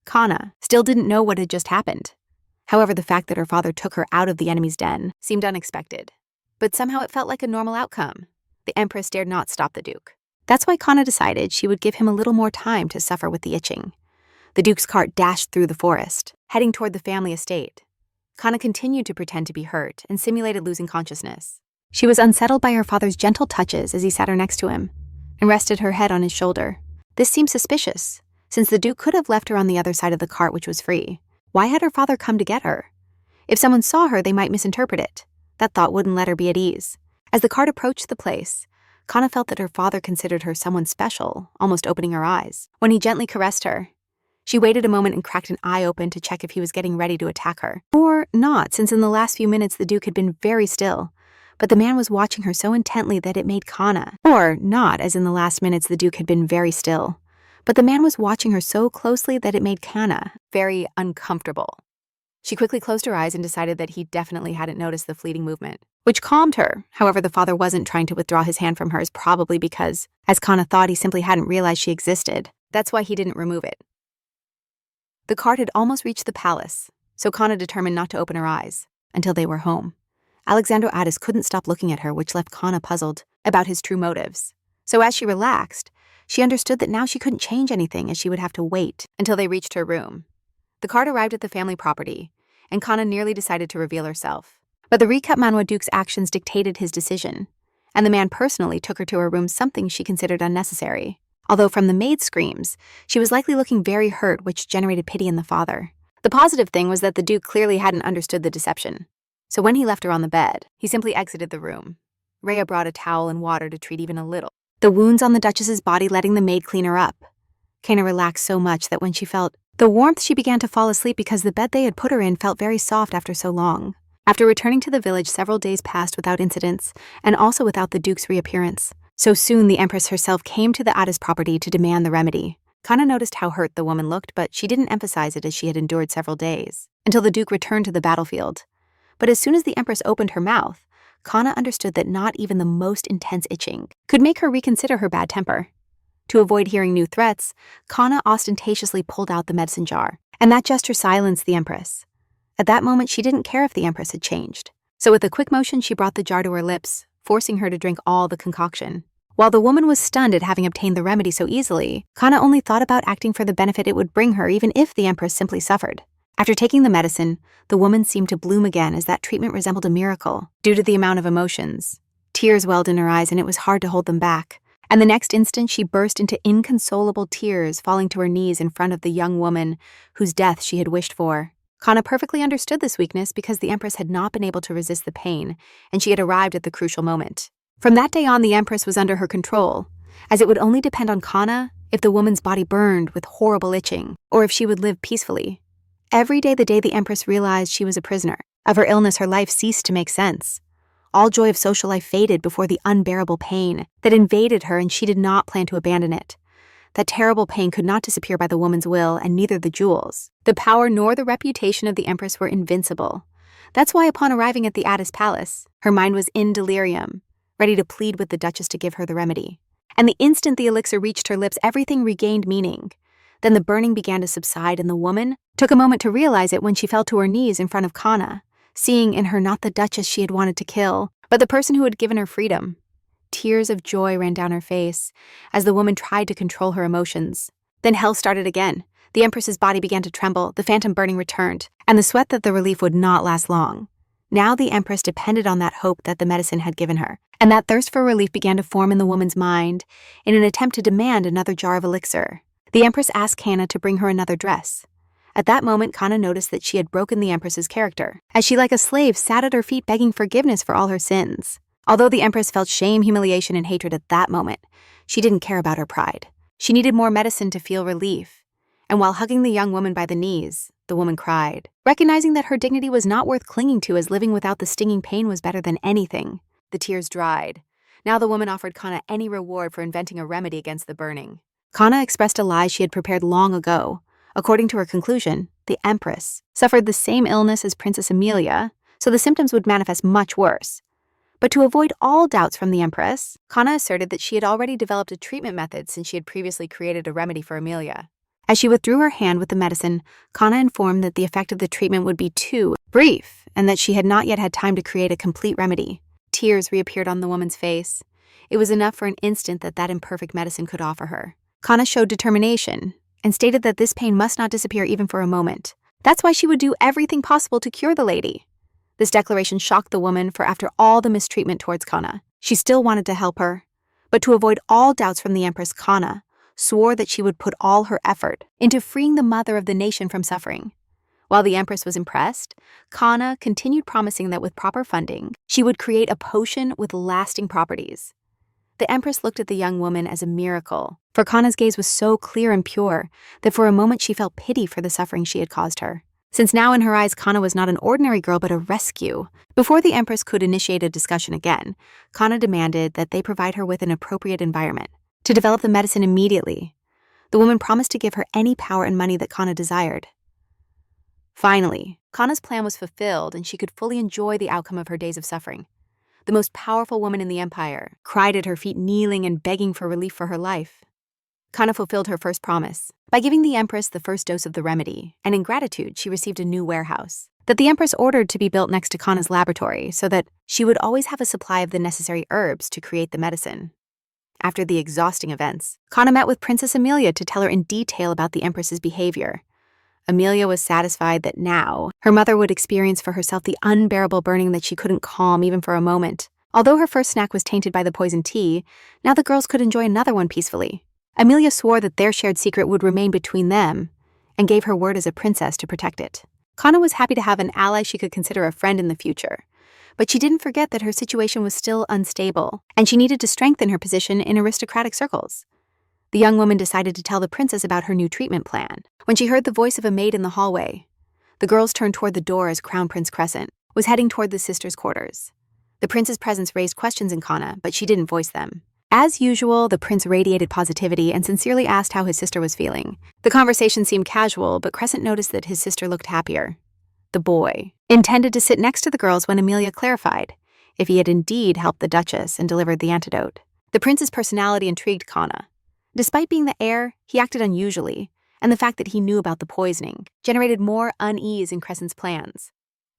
Kana still didn't know what had just happened. However, the fact that her father took her out of the enemy's den seemed unexpected, but somehow it felt like a normal outcome. The Empress dared not stop the Duke. That's why Kana decided she would give him a little more time to suffer with the itching. The Duke's cart dashed through the forest, heading toward the family estate. Kana continued to pretend to be hurt and simulated losing consciousness. She was unsettled by her father's gentle touches as he sat her next to him and rested her head on his shoulder. This seemed suspicious, since the Duke could have left her on the other side of the cart, which was free. Why had her father come to get her? If someone saw her, they might misinterpret it. That thought wouldn't let her be at ease. As the cart approached the place, Kana felt that her father considered her someone special, almost opening her eyes. When he gently caressed her, she waited a moment and cracked an eye open to check if he was getting ready to attack her. Or not, since in the last few minutes the Duke had been very still, but the man was watching her so intently that it made Kana. Or not, as in the last minutes the Duke had been very still, but the man was watching her so closely that it made Kana very uncomfortable. She quickly closed her eyes and decided that he definitely hadn't noticed the fleeting movement, which calmed her. However, the father wasn't trying to withdraw his hand from hers, probably because, as Kana thought, he simply hadn't realized she existed. That's why he didn't remove it. The cart had almost reached the palace, so Kana determined not to open her eyes until they were home. Alexandro Addis couldn't stop looking at her, which left Kana puzzled about his true motives. So as she relaxed, she understood that now she couldn't change anything, as she would have to wait until they reached her room. The cart arrived at the family property, and Kana nearly decided to reveal herself. But the Recap Manhwa Duke's actions dictated his decision, and the man personally took her to her room, something she considered unnecessary. Although from the maid's screams, she was likely looking very hurt, which generated pity in the father. The positive thing was that the Duke clearly hadn't understood the deception. So when he left her on the bed, he simply exited the room. Rhea brought a towel and water to treat even a little the wounds on the Duchess's body, letting the maid clean her up. Kana relaxed so much that when she felt the warmth, she began to fall asleep because the bed they had put her in felt very soft after so long. After returning to the village, several days passed without incidents, and also without the Duke's reappearance. So soon the Empress herself came to the Addis property to demand the remedy. Kana noticed how hurt the woman looked, but she didn't emphasize it, as she had endured several days, until the Duke returned to the battlefield. But as soon as the Empress opened her mouth, Kana understood that not even the most intense itching could make her reconsider her bad temper. To avoid hearing new threats, Kana ostentatiously pulled out the medicine jar, and that gesture silenced the Empress. At that moment, she didn't care if the Empress had changed. So with a quick motion, she brought the jar to her lips, forcing her to drink all the concoction. While the woman was stunned at having obtained the remedy so easily, Kana only thought about acting for the benefit it would bring her, even if the Empress simply suffered. After taking the medicine, the woman seemed to bloom again, as that treatment resembled a miracle due to the amount of emotions. Tears welled in her eyes, and it was hard to hold them back. And the next instant, she burst into inconsolable tears, falling to her knees in front of the young woman whose death she had wished for. Kana perfectly understood this weakness because the Empress had not been able to resist the pain, and she had arrived at the crucial moment. From that day on, the Empress was under her control, as it would only depend on Kana if the woman's body burned with horrible itching, or if she would live peacefully. Every day, the day the Empress realized she was a prisoner of her illness, her life ceased to make sense. All joy of social life faded before the unbearable pain that invaded her, and she did not plan to abandon it. That terrible pain could not disappear by the woman's will, and neither the jewels. The power nor the reputation of the Empress were invincible. That's why upon arriving at the Addis Palace, her mind was in delirium, ready to plead with the Duchess to give her the remedy. And the instant the elixir reached her lips, everything regained meaning. Then the burning began to subside, and the woman took a moment to realize it when she fell to her knees in front of Kana, seeing in her not the Duchess she had wanted to kill, but the person who had given her freedom. Tears of joy ran down her face as the woman tried to control her emotions. Then hell started again. The Empress's body began to tremble, the phantom burning returned, and the sweat that the relief would not last long. Now the Empress depended on that hope that the medicine had given her, and that thirst for relief began to form in the woman's mind in an attempt to demand another jar of elixir. The Empress asked Kana to bring her another dress. At that moment, Kana noticed that she had broken the Empress's character, as she like a slave sat at her feet begging forgiveness for all her sins. Although the Empress felt shame, humiliation, and hatred at that moment, she didn't care about her pride. She needed more medicine to feel relief. And while hugging the young woman by the knees, the woman cried, recognizing that her dignity was not worth clinging to, as living without the stinging pain was better than anything. The tears dried. Now the woman offered Kana any reward for inventing a remedy against the burning. Kana expressed a lie she had prepared long ago. According to her conclusion, the Empress suffered the same illness as Princess Amelia, so the symptoms would manifest much worse. But to avoid all doubts from the Empress, Kana asserted that she had already developed a treatment method since she had previously created a remedy for Amelia. As she withdrew her hand with the medicine, Kana informed that the effect of the treatment would be too brief, and that she had not yet had time to create a complete remedy. Tears reappeared on the woman's face. It was enough for an instant that imperfect medicine could offer her. Kana showed determination, and stated that this pain must not disappear even for a moment. That's why she would do everything possible to cure the lady. This declaration shocked the woman, for after all the mistreatment towards Kana, she still wanted to help her. But to avoid all doubts from the Empress, Kana swore that she would put all her effort into freeing the mother of the nation from suffering. While the Empress was impressed, Kana continued promising that with proper funding, she would create a potion with lasting properties. The Empress looked at the young woman as a miracle, for Kana's gaze was so clear and pure that for a moment she felt pity for the suffering she had caused her. Since now in her eyes Kana was not an ordinary girl but a rescue, before the Empress could initiate a discussion again, Kana demanded that they provide her with an appropriate environment to develop the medicine immediately. The woman promised to give her any power and money that Kana desired. Finally, Kana's plan was fulfilled and she could fully enjoy the outcome of her days of suffering. The most powerful woman in the empire cried at her feet, kneeling and begging for relief for her life. Kana fulfilled her first promise by giving the Empress the first dose of the remedy, and in gratitude she received a new warehouse that the Empress ordered to be built next to Kana's laboratory so that she would always have a supply of the necessary herbs to create the medicine. After the exhausting events, Kana met with Princess Amelia to tell her in detail about the Empress's behavior. Amelia was satisfied that now her mother would experience for herself the unbearable burning that she couldn't calm even for a moment. Although her first snack was tainted by the poison tea, now the girls could enjoy another one peacefully. Amelia swore that their shared secret would remain between them and gave her word as a princess to protect it. Kana was happy to have an ally she could consider a friend in the future, but she didn't forget that her situation was still unstable and she needed to strengthen her position in aristocratic circles. The young woman decided to tell the princess about her new treatment plan when she heard the voice of a maid in the hallway. The girls turned toward the door as Crown Prince Crescent was heading toward the sisters' quarters. The prince's presence raised questions in Kana, but she didn't voice them. As usual, the prince radiated positivity and sincerely asked how his sister was feeling. The conversation seemed casual, but Crescent noticed that his sister looked happier. The boy intended to sit next to the girls when Amelia clarified if he had indeed helped the Duchess and delivered the antidote. The prince's personality intrigued Kana. Despite being the heir, he acted unusually, and the fact that he knew about the poisoning generated more unease in Crescent's plans.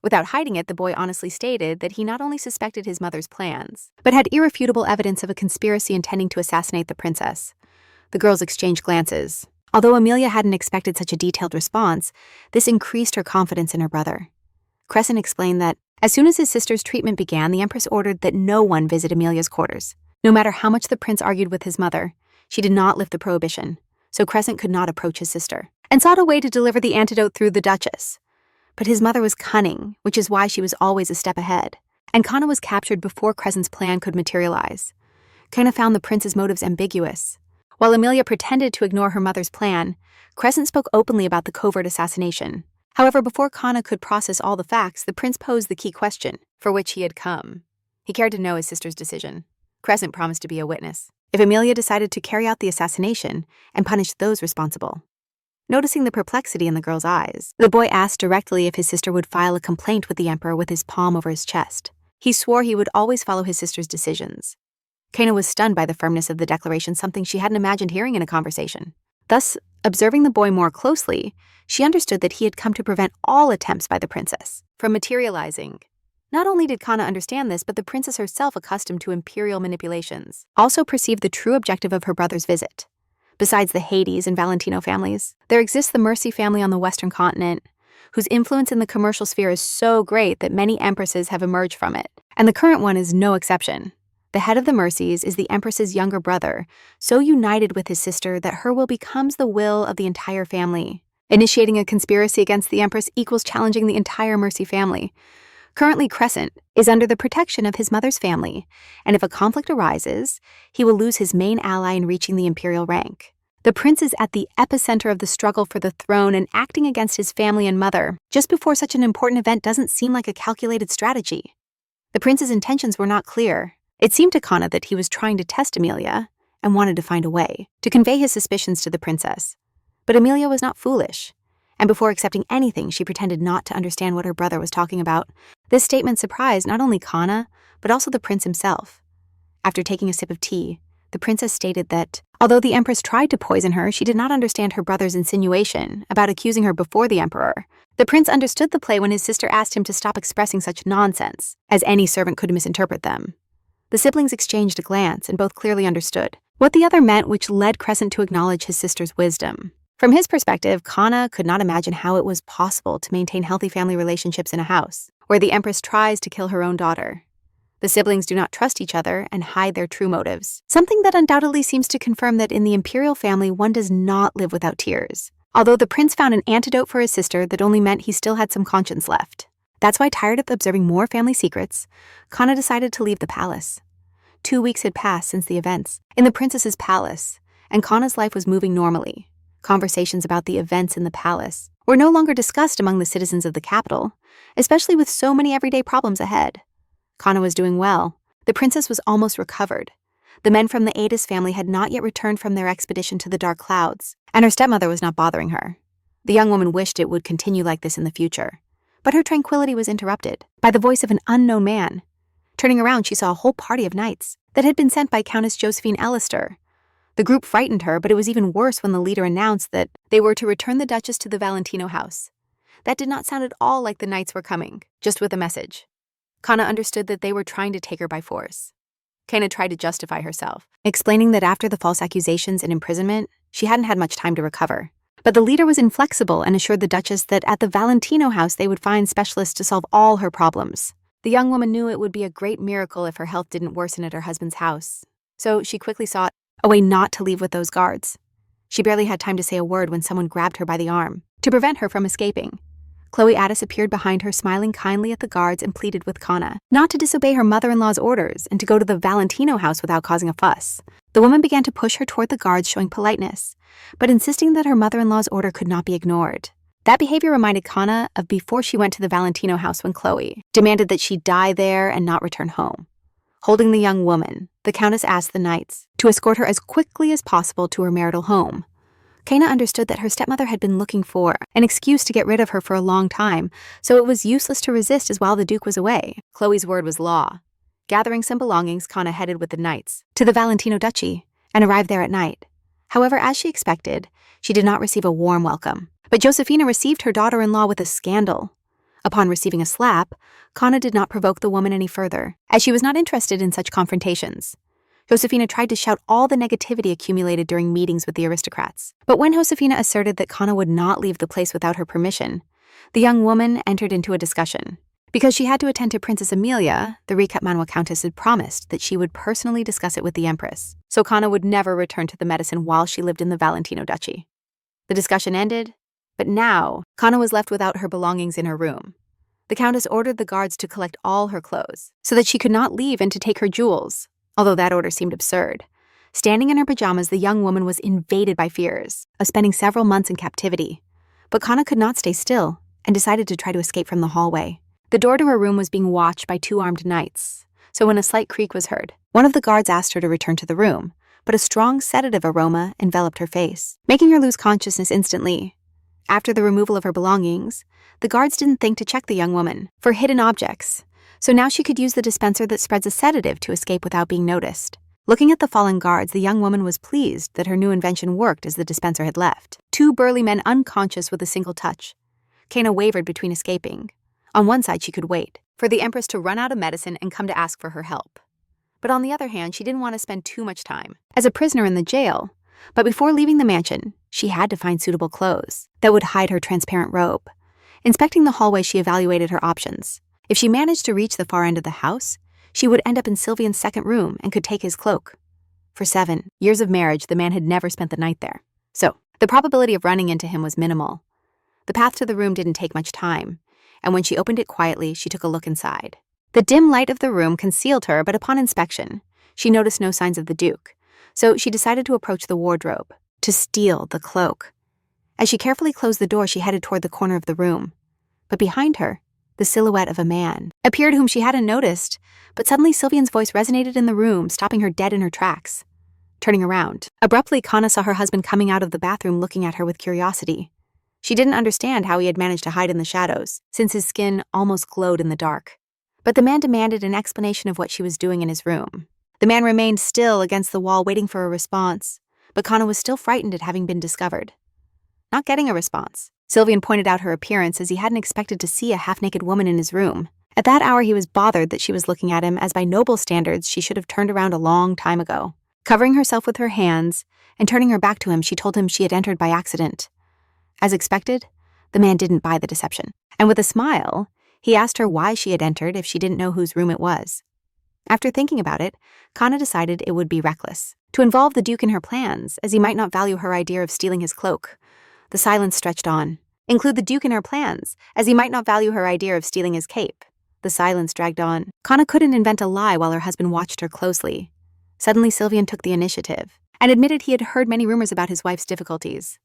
Without hiding it, the boy honestly stated that he not only suspected his mother's plans, but had irrefutable evidence of a conspiracy intending to assassinate the princess. The girls exchanged glances. Although Amelia hadn't expected such a detailed response, this increased her confidence in her brother. Crescent explained that as soon as his sister's treatment began, the Empress ordered that no one visit Amelia's quarters. No matter how much the prince argued with his mother, she did not lift the prohibition, so Crescent could not approach his sister, and sought a way to deliver the antidote through the Duchess. But his mother was cunning, which is why she was always a step ahead, and Kana was captured before Crescent's plan could materialize. Kana found the prince's motives ambiguous. While Amelia pretended to ignore her mother's plan, Crescent spoke openly about the covert assassination. However, before Kana could process all the facts, the prince posed the key question for which he had come. He cared to know his sister's decision. Crescent promised to be a witness if Amelia decided to carry out the assassination and punish those responsible. Noticing the perplexity in the girl's eyes, the boy asked directly if his sister would file a complaint with the Emperor with his palm over his chest. He swore he would always follow his sister's decisions. Kana was stunned by the firmness of the declaration, something she hadn't imagined hearing in a conversation. Thus, observing the boy more closely, she understood that he had come to prevent all attempts by the princess from materializing. Not only did Kana understand this, but the princess herself, accustomed to imperial manipulations, also perceived the true objective of her brother's visit. Besides the Hades and Valentino families, there exists the Mercy family on the Western continent, whose influence in the commercial sphere is so great that many empresses have emerged from it, and the current one is no exception. The head of the Mercies is the Empress's younger brother, so united with his sister that her will becomes the will of the entire family. Initiating a conspiracy against the Empress equals challenging the entire Mercy family. Currently, Crescent is under the protection of his mother's family, and if a conflict arises, he will lose his main ally in reaching the imperial rank. The prince is at the epicenter of the struggle for the throne and acting against his family and mother just before such an important event doesn't seem like a calculated strategy. The prince's intentions were not clear. It seemed to Kana that he was trying to test Amelia and wanted to find a way to convey his suspicions to the princess. But Amelia was not foolish, and before accepting anything, she pretended not to understand what her brother was talking about. This statement surprised not only Kana, but also the prince himself. After taking a sip of tea, the princess stated that, although the Empress tried to poison her, she did not understand her brother's insinuation about accusing her before the Emperor. The prince understood the play when his sister asked him to stop expressing such nonsense, as any servant could misinterpret them. The siblings exchanged a glance and both clearly understood what the other meant, which led Crescent to acknowledge his sister's wisdom. From his perspective, Kana could not imagine how it was possible to maintain healthy family relationships in a house where the Empress tries to kill her own daughter. The siblings do not trust each other and hide their true motives, something that undoubtedly seems to confirm that in the imperial family one does not live without tears. Although the prince found an antidote for his sister that only meant he still had some conscience left. That's why, tired of observing more family secrets, Kana decided to leave the palace. 2 weeks had passed since the events in the princess's palace, and Kana's life was moving normally. Conversations about the events in the palace were no longer discussed among the citizens of the capital, especially with so many everyday problems ahead. Kana was doing well. The princess was almost recovered. The men from the Adas family had not yet returned from their expedition to the Dark Clouds, and her stepmother was not bothering her. The young woman wished it would continue like this in the future, but her tranquility was interrupted by the voice of an unknown man. Turning around, she saw a whole party of knights that had been sent by Countess Josephine Ellister. The group frightened her, but it was even worse when the leader announced that they were to return the Duchess to the Valentino house. That did not sound at all like the knights were coming, just with a message. Kana understood that they were trying to take her by force. Kana tried to justify herself, explaining that after the false accusations and imprisonment, she hadn't had much time to recover. But the leader was inflexible and assured the Duchess that at the Valentino house they would find specialists to solve all her problems. The young woman knew it would be a great miracle if her health didn't worsen at her husband's house, so she quickly sought a way not to leave with those guards. She barely had time to say a word when someone grabbed her by the arm to prevent her from escaping. Chloe Addis appeared behind her, smiling kindly at the guards, and pleaded with Kana not to disobey her mother-in-law's orders and to go to the Valentino house without causing a fuss. The woman began to push her toward the guards, showing politeness, but insisting that her mother-in-law's order could not be ignored. That behavior reminded Kana of before she went to the Valentino house when Chloe demanded that she die there and not return home. Holding the young woman, the Countess asked the knights to escort her as quickly as possible to her marital home. Kana understood that her stepmother had been looking for an excuse to get rid of her for a long time, so it was useless to resist as while the Duke was away. Chloe's word was law. Gathering some belongings, Kana headed with the knights to the Valentino Duchy and arrived there at night. However, as she expected, she did not receive a warm welcome. But Josefina received her daughter-in-law with a scandal. Upon receiving a slap, Kana did not provoke the woman any further, as she was not interested in such confrontations. Josefina tried to shout all the negativity accumulated during meetings with the aristocrats. But when Josefina asserted that Kana would not leave the place without her permission, the young woman entered into a discussion. Because she had to attend to Princess Amelia, the Recap Manhwa Countess had promised that she would personally discuss it with the Empress, so Kana would never return to the medicine while she lived in the Valentino Duchy. The discussion ended, but now Kana was left without her belongings in her room. The Countess ordered the guards to collect all her clothes, so that she could not leave and to take her jewels, although that order seemed absurd. Standing in her pajamas, the young woman was invaded by fears of spending several months in captivity. But Kana could not stay still and decided to try to escape from the hallway. The door to her room was being watched by 2 armed knights, so when a slight creak was heard, one of the guards asked her to return to the room, but a strong sedative aroma enveloped her face, making her lose consciousness instantly. After the removal of her belongings, the guards didn't think to check the young woman for hidden objects, so now she could use the dispenser that spreads a sedative to escape without being noticed. Looking at the fallen guards, the young woman was pleased that her new invention worked as the dispenser had left. 2 burly men unconscious with a single touch. Kana wavered between escaping. On one side, she could wait for the Empress to run out of medicine and come to ask for her help. But on the other hand, she didn't want to spend too much time as a prisoner in the jail. But before leaving the mansion, she had to find suitable clothes that would hide her transparent robe. Inspecting the hallway, she evaluated her options. If she managed to reach the far end of the house, she would end up in Sylvian's second room and could take his cloak. For 7 years of marriage, the man had never spent the night there, so the probability of running into him was minimal. The path to the room didn't take much time, and when she opened it quietly, she took a look inside. The dim light of the room concealed her, but upon inspection, she noticed no signs of the Duke, so she decided to approach the wardrobe to steal the cloak. As she carefully closed the door, she headed toward the corner of the room. But behind her, the silhouette of a man appeared whom she hadn't noticed, but suddenly Sylvian's voice resonated in the room, stopping her dead in her tracks. Turning around, abruptly Kana saw her husband coming out of the bathroom looking at her with curiosity. She didn't understand how he had managed to hide in the shadows, since his skin almost glowed in the dark. But the man demanded an explanation of what she was doing in his room. The man remained still against the wall waiting for a response, but Kana was still frightened at having been discovered. Not getting a response, Sylvian pointed out her appearance as he hadn't expected to see a half-naked woman in his room. At that hour, he was bothered that she was looking at him, as by noble standards, she should have turned around a long time ago. Covering herself with her hands and turning her back to him, she told him she had entered by accident. As expected, the man didn't buy the deception, and with a smile, He asked her why she had entered if she didn't know whose room it was. After thinking about it, Kana decided it would be reckless to involve the Duke in her plans, as he might not value her idea of stealing his cloak. The silence stretched on. Include the Duke in her plans, as he might not value her idea of stealing his cape. The silence dragged on. Kana couldn't invent a lie while her husband watched her closely. Suddenly, Sylvian took the initiative and admitted he had heard many rumors about his wife's difficulties.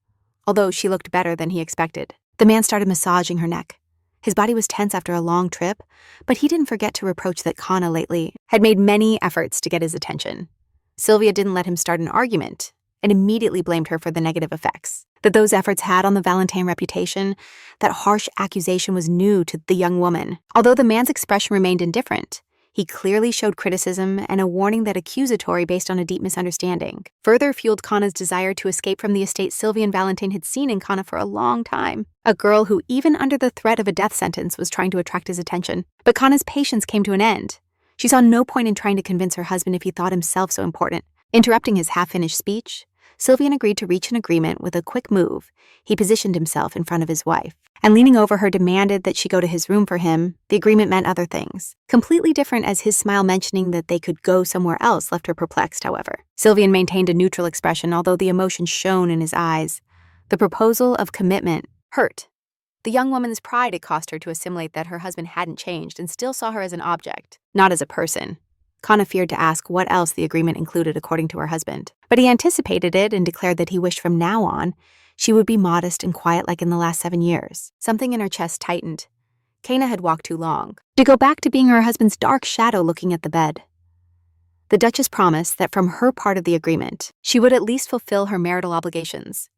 Although she looked better than he expected, the man started massaging her neck. His body was tense after a long trip, but he didn't forget to reproach that Kana lately had made many efforts to get his attention. Sylvia didn't let him start an argument and immediately blamed her for the negative effects that those efforts had on the Valentine reputation. That harsh accusation was new to the young woman. Although the man's expression remained indifferent, he clearly showed criticism and a warning that accusatory based on a deep misunderstanding further fueled Kana's desire to escape from the estate Sylvia and Valentine had seen in Kana for a long time. A girl who, even under the threat of a death sentence, was trying to attract his attention. But Kana's patience came to an end. She saw no point in trying to convince her husband if he thought himself so important. Interrupting his half-finished speech, Sylvian agreed to reach an agreement with a quick move. He positioned himself in front of his wife, and leaning over her demanded that she go to his room for him. The agreement meant other things, completely different, as his smile mentioning that they could go somewhere else left her perplexed, however. Sylvian maintained a neutral expression, although the emotion shone in his eyes. The proposal of commitment hurt. The young woman's pride had caused her to assimilate that her husband hadn't changed and still saw her as an object, not as a person. Kana feared to ask what else the agreement included according to her husband, but he anticipated it and declared that he wished from now on she would be modest and quiet like in the last 7 years. Something in her chest tightened. Kana had walked too long to go back to being her husband's dark shadow looking at the bed. The Duchess promised that from her part of the agreement, she would at least fulfill her marital obligations.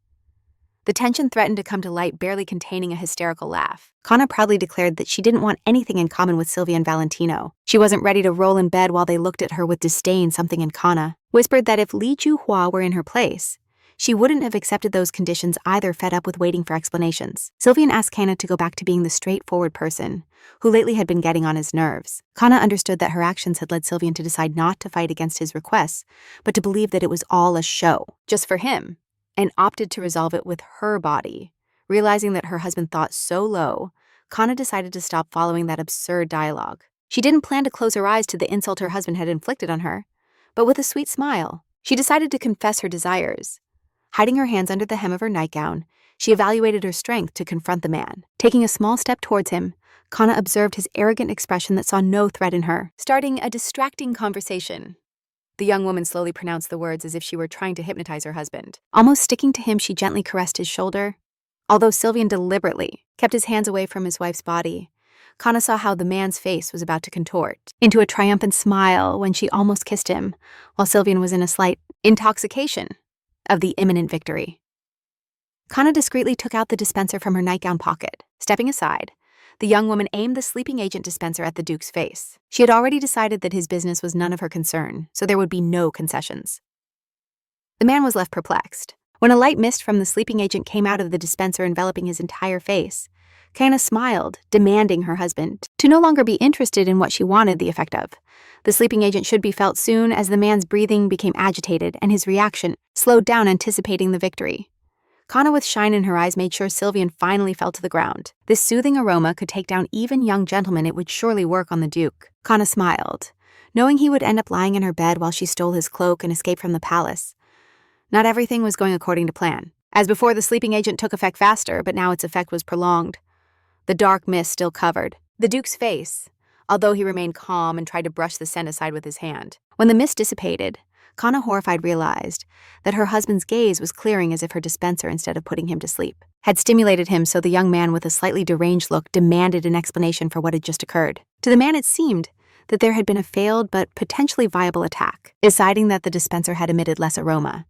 The tension threatened to come to light, barely containing a hysterical laugh. Kana proudly declared that she didn't want anything in common with Sylvia and Valentino. She wasn't ready to roll in bed while they looked at her with disdain. Something in Kana whispered that if Li Juhua were in her place, she wouldn't have accepted those conditions either, fed up with waiting for explanations. Sylvian asked Kana to go back to being the straightforward person who lately had been getting on his nerves. Kana understood that her actions had led Sylvian to decide not to fight against his requests, but to believe that it was all a show, just for him, and opted to resolve it with her body. Realizing that her husband thought so low, Kana decided to stop following that absurd dialogue. She didn't plan to close her eyes to the insult her husband had inflicted on her, but with a sweet smile, she decided to confess her desires. Hiding her hands under the hem of her nightgown, she evaluated her strength to confront the man. Taking a small step towards him, Kana observed his arrogant expression that saw no threat in her, starting a distracting conversation. The young woman slowly pronounced the words as if she were trying to hypnotize her husband. Almost sticking to him, she gently caressed his shoulder. Although Sylvian deliberately kept his hands away from his wife's body, Kana saw how the man's face was about to contort into a triumphant smile when she almost kissed him, while Sylvian was in a slight intoxication of the imminent victory. Kana discreetly took out the dispenser from her nightgown pocket. Stepping aside, the young woman aimed the sleeping agent dispenser at the Duke's face. She had already decided that his business was none of her concern, so there would be no concessions. The man was left perplexed. When a light mist from the sleeping agent came out of the dispenser enveloping his entire face, Kana smiled, demanding her husband to no longer be interested in what she wanted the effect of. The sleeping agent should be felt soon, as the man's breathing became agitated and his reaction slowed down, anticipating the victory. Kana, with shine in her eyes, made sure Sylvian finally fell to the ground. This soothing aroma could take down even young gentlemen. It would surely work on the Duke. Kana smiled, knowing he would end up lying in her bed while she stole his cloak and escaped from the palace. Not everything was going according to plan. As before, the sleeping agent took effect faster, but now its effect was prolonged. The dark mist still covered the Duke's face, although he remained calm and tried to brush the scent aside with his hand. When the mist dissipated, Kana, horrified, realized that her husband's gaze was clearing, as if her dispenser, instead of putting him to sleep, had stimulated him. So the young man, with a slightly deranged look, demanded an explanation for what had just occurred. To the man, it seemed that there had been a failed but potentially viable attack, deciding that the dispenser had emitted less aroma.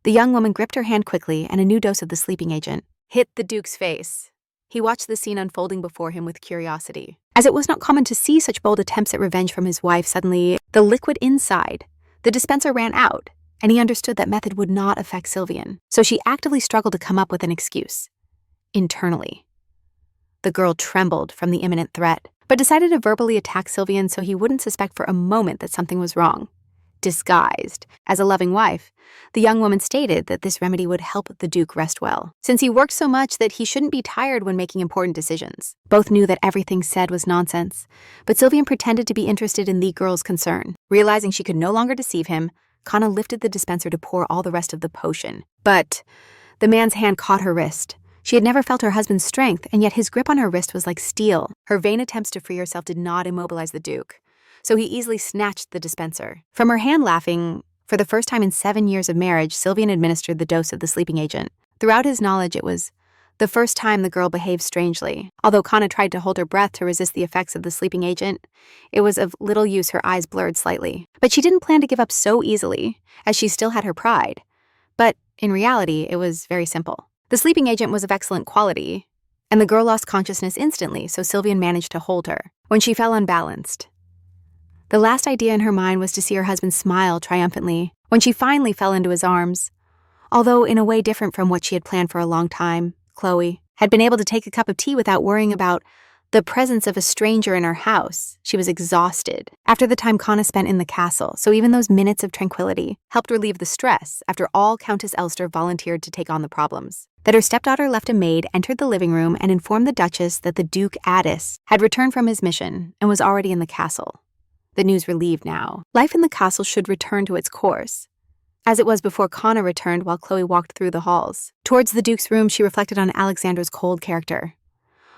The young woman gripped her hand quickly, and a new dose of the sleeping agent hit the Duke's face. He watched the scene unfolding before him with curiosity. As it was not common to see such bold attempts at revenge from his wife, suddenly the liquid inside the dispenser ran out, and he understood that method would not affect Sylvian, so she actively struggled to come up with an excuse. Internally, the girl trembled from the imminent threat, but decided to verbally attack Sylvian so he wouldn't suspect for a moment that something was wrong. disguised as a loving wife, the young woman stated that this remedy would help the Duke rest well, since he worked so much that he shouldn't be tired when making important decisions. Both knew that everything said was nonsense, but Sylvian pretended to be interested in the girl's concern. Realizing she could no longer deceive him, Kana lifted the dispenser to pour all the rest of the potion. But the man's hand caught her wrist. She had never felt her husband's strength, and yet his grip on her wrist was like steel. Her vain attempts to free herself did not immobilize the Duke, so he easily snatched the dispenser. From her hand laughing, for the first time in 7 years of marriage, Sylvian administered the dose of the sleeping agent. Throughout his knowledge, it was the first time the girl behaved strangely. Although Kana tried to hold her breath to resist the effects of the sleeping agent, it was of little use. Her eyes blurred slightly. But she didn't plan to give up so easily, as she still had her pride. But in reality, it was very simple. The sleeping agent was of excellent quality, and the girl lost consciousness instantly, so Sylvian managed to hold her. When she fell unbalanced, the last idea in her mind was to see her husband smile triumphantly when she finally fell into his arms. Although in a way different from what she had planned for a long time, Chloe had been able to take a cup of tea without worrying about the presence of a stranger in her house. She was exhausted after the time Kana spent in the castle, so even those minutes of tranquility helped relieve the stress after all Countess Elster volunteered to take on the problems. That her stepdaughter left a maid entered the living room and informed the Duchess that the Duke Addis had returned from his mission and was already in the castle. The news relieved now. Life in the castle should return to its course, as it was before Kana returned while Chloe walked through the halls. Towards the Duke's room, she reflected on Alexandra's cold character.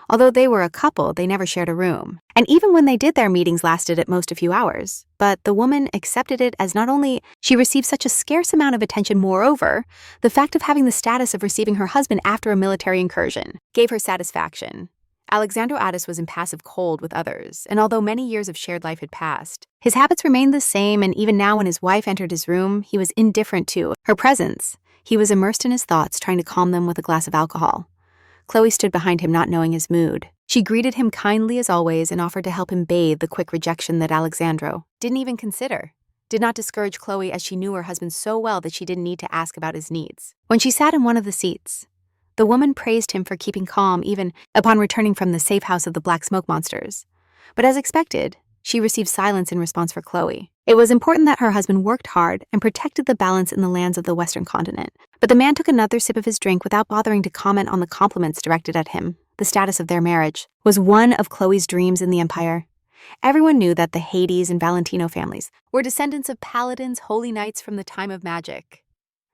Although they were a couple, they never shared a room. And even when they did, their meetings lasted at most a few hours. But the woman accepted it as not only she received such a scarce amount of attention, moreover, the fact of having the status of receiving her husband after a military incursion gave her satisfaction. Alexandro Addis was impassive cold with others, and although many years of shared life had passed, his habits remained the same, and even now when his wife entered his room, he was indifferent to her presence. He was immersed in his thoughts, trying to calm them with a glass of alcohol. Chloe stood behind him, not knowing his mood. She greeted him kindly as always and offered to help him bathe, the quick rejection that Alexandro didn't even consider did not discourage Chloe, as she knew her husband so well that she didn't need to ask about his needs. When she sat in one of the seats, the woman praised him for keeping calm even upon returning from the safe house of the black smoke monsters. But as expected, she received silence in response for Chloe. It was important that her husband worked hard and protected the balance in the lands of the Western continent. But the man took another sip of his drink without bothering to comment on the compliments directed at him. The status of their marriage was one of Chloe's dreams in the Empire. Everyone knew that the Hades and Valentino families were descendants of paladins, holy knights from the time of magic.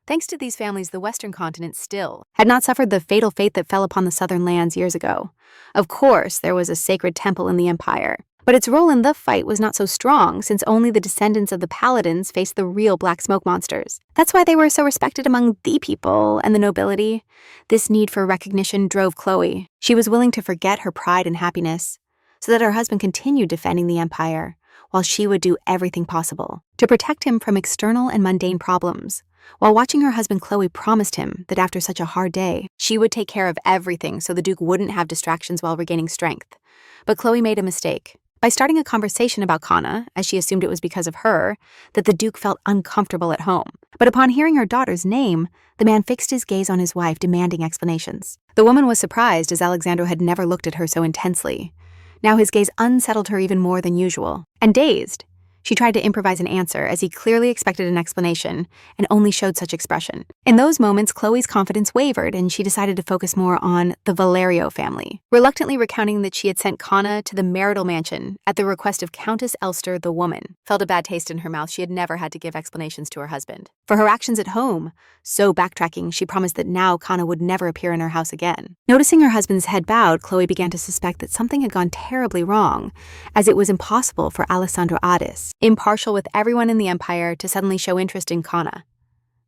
Thanks to these families, the Western continent still had not suffered the fatal fate that fell upon the southern lands years ago. Of course, there was a sacred temple in the Empire, but its role in the fight was not so strong since only the descendants of the paladins faced the real black smoke monsters. That's why they were so respected among the people and the nobility. This need for recognition drove Chloe. She was willing to forget her pride and happiness so that her husband continued defending the Empire, while she would do everything possible to protect him from external and mundane problems. While watching her husband, Chloe promised him that after such a hard day, she would take care of everything so the Duke wouldn't have distractions while regaining strength. But Chloe made a mistake by starting a conversation about Kana, as she assumed it was because of her that the Duke felt uncomfortable at home. But upon hearing her daughter's name, the man fixed his gaze on his wife, demanding explanations. The woman was surprised, as Alexandro had never looked at her so intensely. Now his gaze unsettled her even more than usual. And dazed, she tried to improvise an answer, as he clearly expected an explanation and only showed such expression. In those moments, Chloe's confidence wavered, and she decided to focus more on the Valerio family, reluctantly recounting that she had sent Kana to the marital mansion at the request of Countess Elster. The woman felt a bad taste in her mouth. She had never had to give explanations to her husband for her actions at home, so backtracking, she promised that now Kana would never appear in her house again. Noticing her husband's head bowed, Chloe began to suspect that something had gone terribly wrong, as it was impossible for Alessandro Addis, impartial with everyone in the Empire, to suddenly show interest in Kana.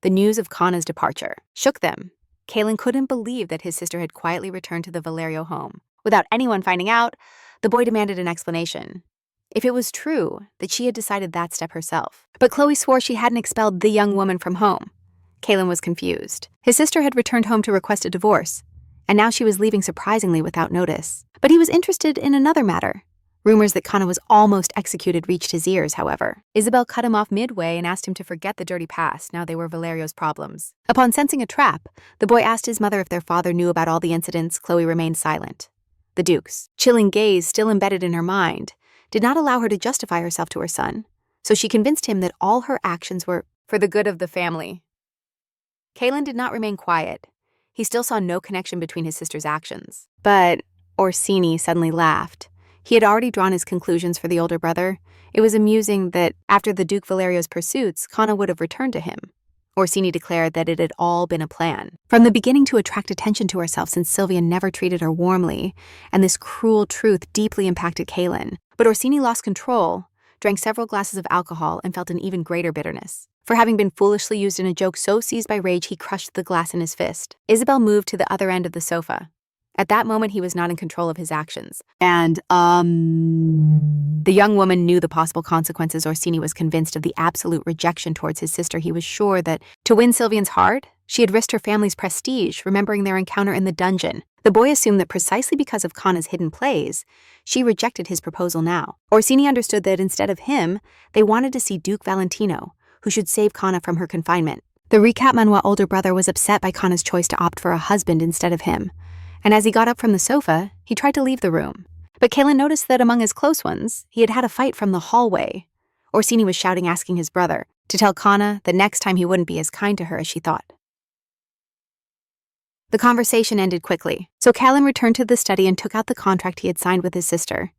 The news of Kana's departure shook them. Kaelin couldn't believe that his sister had quietly returned to the Valerio home. Without anyone finding out, the boy demanded an explanation. If it was true that she had decided that step herself. But Chloe swore she hadn't expelled the young woman from home. Kaelin was confused. His sister had returned home to request a divorce, and now she was leaving surprisingly without notice. But he was interested in another matter. Rumors that Kana was almost executed reached his ears, however. Isabel cut him off midway and asked him to forget the dirty past. Now they were Valerio's problems. Upon sensing a trap, the boy asked his mother if their father knew about all the incidents. Chloe remained silent. The Duke's chilling gaze, still embedded in her mind, did not allow her to justify herself to her son. so she convinced him that all her actions were for the good of the family. Kaylin did not remain quiet. He still saw no connection between his sister's actions. But Orsini suddenly laughed. He had already drawn his conclusions for the older brother. It was amusing that after the Duke Valerio's pursuits, Kana would have returned to him. Orsini declared that it had all been a plan. From the beginning to attract attention to herself, since Sylvia never treated her warmly, and this cruel truth deeply impacted Kaylin. But Orsini lost control, drank several glasses of alcohol, and felt an even greater bitterness. For having been foolishly used in a joke so seized by rage, he crushed the glass in his fist. Isabel moved to the other end of the sofa. At that moment, he was not in control of his actions. And, the young woman knew the possible consequences. Orsini was convinced of the absolute rejection towards his sister. He was sure that to win Sylvian's heart, she had risked her family's prestige, remembering their encounter in the dungeon. The boy assumed that precisely because of Kana's hidden plays, she rejected his proposal now. Orsini understood that instead of him, they wanted to see Duke Valentino, who should save Kana from her confinement. The Recap Manhwa older brother was upset by Kana's choice to opt for a husband instead of him. And as he got up from the sofa, he tried to leave the room. But Kaylin noticed that among his close ones, he had had a fight from the hallway. Orsini was shouting, asking his brother to tell Kana that next time he wouldn't be as kind to her as she thought. The conversation ended quickly, so Kaylin returned to the study and took out the contract he had signed with his sister.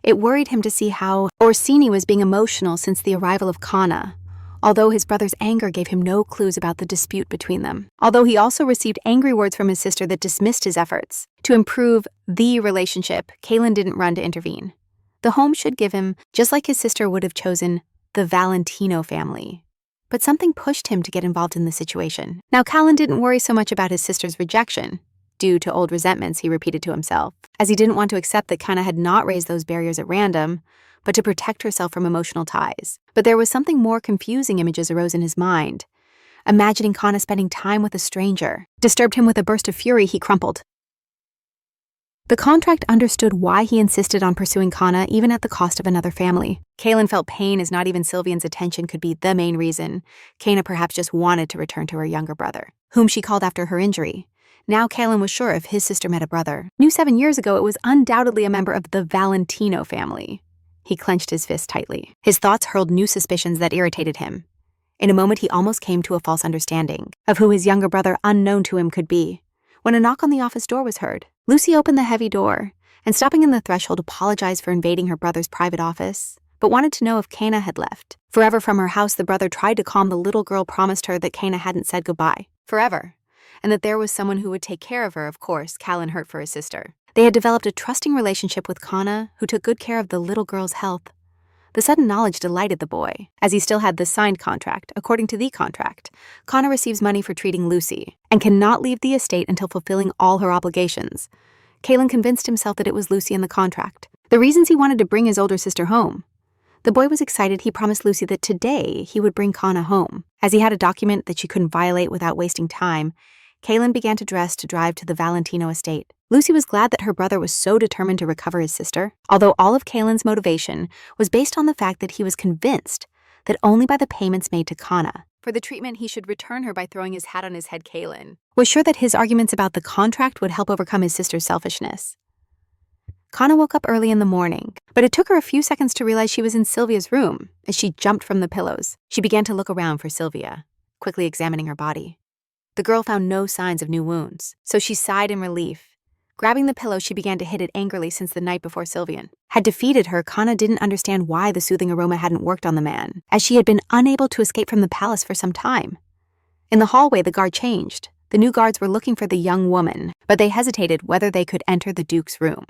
It worried him to see how Orsini was being emotional since the arrival of Kana, although his brother's anger gave him no clues about the dispute between them. Although he also received angry words from his sister that dismissed his efforts to improve the relationship, Kaylin didn't run to intervene. The home should give him, just like his sister would have chosen, the Valentino family. But something pushed him to get involved in the situation. Now, Kaylin didn't worry so much about his sister's rejection, due to old resentments, he repeated to himself, as he didn't want to accept that Kana had not raised those barriers at random, but to protect herself from emotional ties. But there was something more confusing. Images arose in his mind. Imagining Kana spending time with a stranger disturbed him. With a burst of fury, he crumpled. The contract understood why he insisted on pursuing Kana even at the cost of another family. Kaylin felt pain as not even Sylvian's attention could be the main reason. Kana perhaps just wanted to return to her younger brother, whom she called after her injury. Now Kaylin was sure if his sister met a brother, knew 7 years ago, it was undoubtedly a member of the Valentino family. He clenched his fist tightly. His thoughts hurled new suspicions that irritated him. In a moment, he almost came to a false understanding of who his younger brother, unknown to him, could be. When a knock on the office door was heard, Lucy opened the heavy door and, stopping in the threshold, apologized for invading her brother's private office, but wanted to know if Kana had left. Forever from her house, the brother tried to calm the little girl, promised her that Kana hadn't said goodbye forever, and that there was someone who would take care of her. Of course, Kaylin hurt for his sister. They had developed a trusting relationship with Kana, who took good care of the little girl's health. The sudden knowledge delighted the boy, as he still had the signed contract. According to the contract, Kana receives money for treating Lucy and cannot leave the estate until fulfilling all her obligations. Kaylin convinced himself that it was Lucy in the contract, the reasons he wanted to bring his older sister home. The boy was excited. He promised Lucy that today he would bring Kana home. As he had a document that she couldn't violate without wasting time, Kaylin began to dress to drive to the Valentino estate. Lucy was glad that her brother was so determined to recover his sister, although all of Kaylin's motivation was based on the fact that he was convinced that only by the payments made to Kana for the treatment he should return her by throwing his hat on his head. Kaylin was sure that his arguments about the contract would help overcome his sister's selfishness. Kana woke up early in the morning, but it took her a few seconds to realize she was in Sylvia's room. As she jumped from the pillows, she began to look around for Sylvia, quickly examining her body. The girl found no signs of new wounds, so she sighed in relief. Grabbing the pillow, she began to hit it angrily. Since the night before Sylvian had defeated her, Kana didn't understand why the soothing aroma hadn't worked on the man, as she had been unable to escape from the palace for some time. In the hallway, the guard changed. The new guards were looking for the young woman, but they hesitated whether they could enter the Duke's room.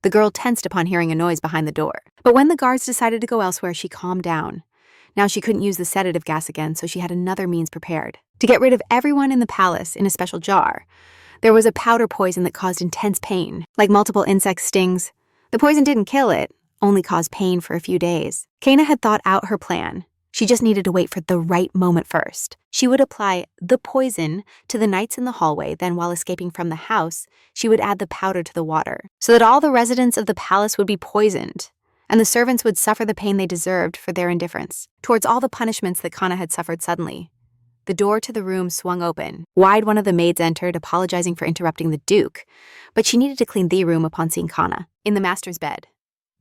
The girl tensed upon hearing a noise behind the door, but when the guards decided to go elsewhere, she calmed down. Now she couldn't use the sedative gas again, so she had another means prepared. To get rid of everyone in the palace in a special jar, there was a powder poison that caused intense pain, like multiple insect stings. The poison didn't kill it, only caused pain for a few days. Kana had thought out her plan. She just needed to wait for the right moment first. She would apply the poison to the knights in the hallway, then while escaping from the house, she would add the powder to the water, so that all the residents of the palace would be poisoned, and the servants would suffer the pain they deserved for their indifference towards all the punishments that Kana had suffered suddenly. The door to the room swung open. Wide, one of the maids entered, apologizing for interrupting the Duke, but she needed to clean the room upon seeing Kana in the master's bed.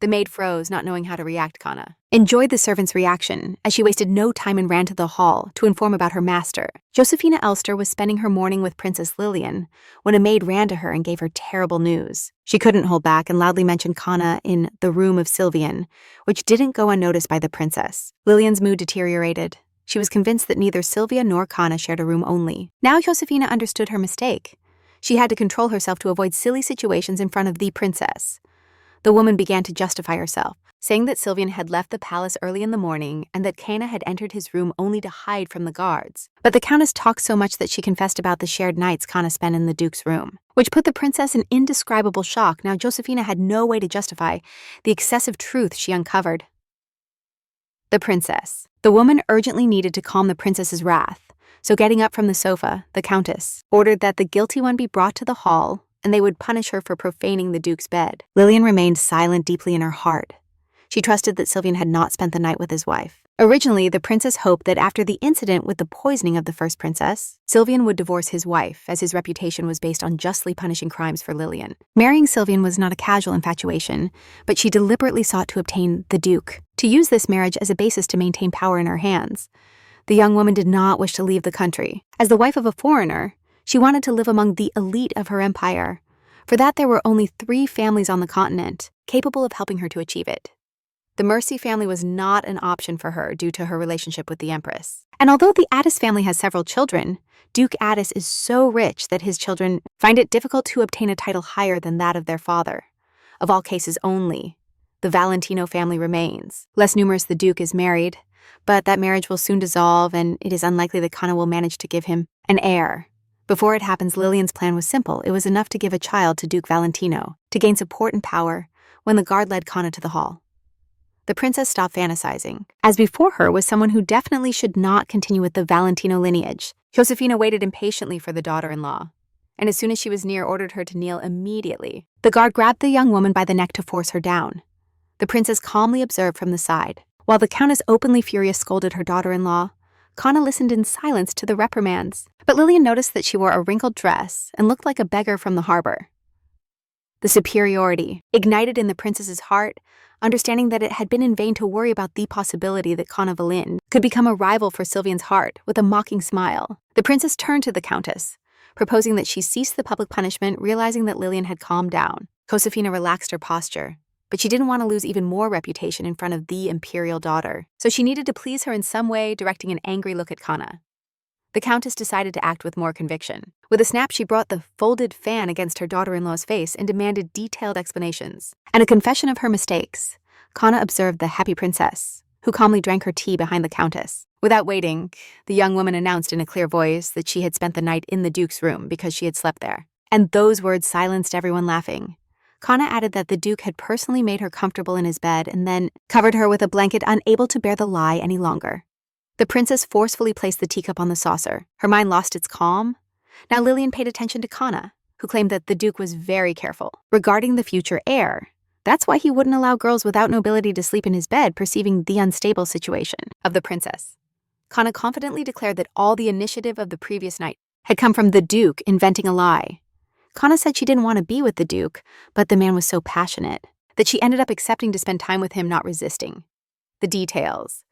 The maid froze, not knowing how to react. Kana enjoyed the servant's reaction, as she wasted no time and ran to the hall to inform about her master. Josephina Elster was spending her morning with Princess Lillian when a maid ran to her and gave her terrible news. She couldn't hold back and loudly mentioned Kana in the room of Sylvian, which didn't go unnoticed by the princess. Lillian's mood deteriorated. She was convinced that neither Sylvia nor Kana shared a room only. Now Josephina understood her mistake. She had to control herself to avoid silly situations in front of the princess. The woman began to justify herself, saying that Sylvian had left the palace early in the morning and that Kana had entered his room only to hide from the guards. But the countess talked so much that she confessed about the shared nights Kana spent in the duke's room, which put the princess in indescribable shock. Now Josephina had no way to justify the excessive truth she uncovered. The princess. The woman urgently needed to calm the princess's wrath, so getting up from the sofa, the countess ordered that the guilty one be brought to the hall and they would punish her for profaning the duke's bed. Lillian remained silent deeply in her heart. She trusted that Sylvian had not spent the night with his wife. Originally, the princess hoped that after the incident with the poisoning of the first princess, Sylvian would divorce his wife, as his reputation was based on justly punishing crimes for Lillian. Marrying Sylvian was not a casual infatuation, but she deliberately sought to obtain the duke, to use this marriage as a basis to maintain power in her hands. The young woman did not wish to leave the country. As the wife of a foreigner, she wanted to live among the elite of her empire. For that, there were only 3 families on the continent capable of helping her to achieve it. The Mercy family was not an option for her due to her relationship with the Empress. And although the Addis family has several children, Duke Addis is so rich that his children find it difficult to obtain a title higher than that of their father. Of all cases only, the Valentino family remains. Less numerous, the Duke is married, but that marriage will soon dissolve and it is unlikely that Kana will manage to give him an heir. Before it happens, Lillian's plan was simple. It was enough to give a child to Duke Valentino to gain support and power when the guard led Kana to the hall. The princess stopped fantasizing, as before her was someone who definitely should not continue with the Valentino lineage. Josefina waited impatiently for the daughter-in-law, and as soon as she was near, ordered her to kneel immediately. The guard grabbed the young woman by the neck to force her down. The princess calmly observed from the side. While the countess openly furious scolded her daughter-in-law, Kana listened in silence to the reprimands. But Lillian noticed that she wore a wrinkled dress and looked like a beggar from the harbor. The superiority ignited in the princess's heart, understanding that it had been in vain to worry about the possibility that Kana Valin could become a rival for Sylvian's heart. With a mocking smile, the princess turned to the countess, proposing that she cease the public punishment, realizing that Lillian had calmed down. Josefina relaxed her posture, but she didn't want to lose even more reputation in front of the imperial daughter, so she needed to please her in some way, directing an angry look at Kana. The countess decided to act with more conviction. With a snap, she brought the folded fan against her daughter-in-law's face and demanded detailed explanations. And a confession of her mistakes, Kana observed the happy princess, who calmly drank her tea behind the countess. Without waiting, the young woman announced in a clear voice that she had spent the night in the duke's room because she had slept there. And those words silenced everyone laughing. Kana added that the duke had personally made her comfortable in his bed and then covered her with a blanket, unable to bear the lie any longer. The princess forcefully placed the teacup on the saucer. Her mind lost its calm. Now Lillian paid attention to Kana, who claimed that the duke was very careful regarding the future heir. That's why he wouldn't allow girls without nobility to sleep in his bed, perceiving the unstable situation of the princess. Kana confidently declared that all the initiative of the previous night had come from the duke inventing a lie. Kana said she didn't want to be with the duke, but the man was so passionate that she ended up accepting to spend time with him, not resisting. The details.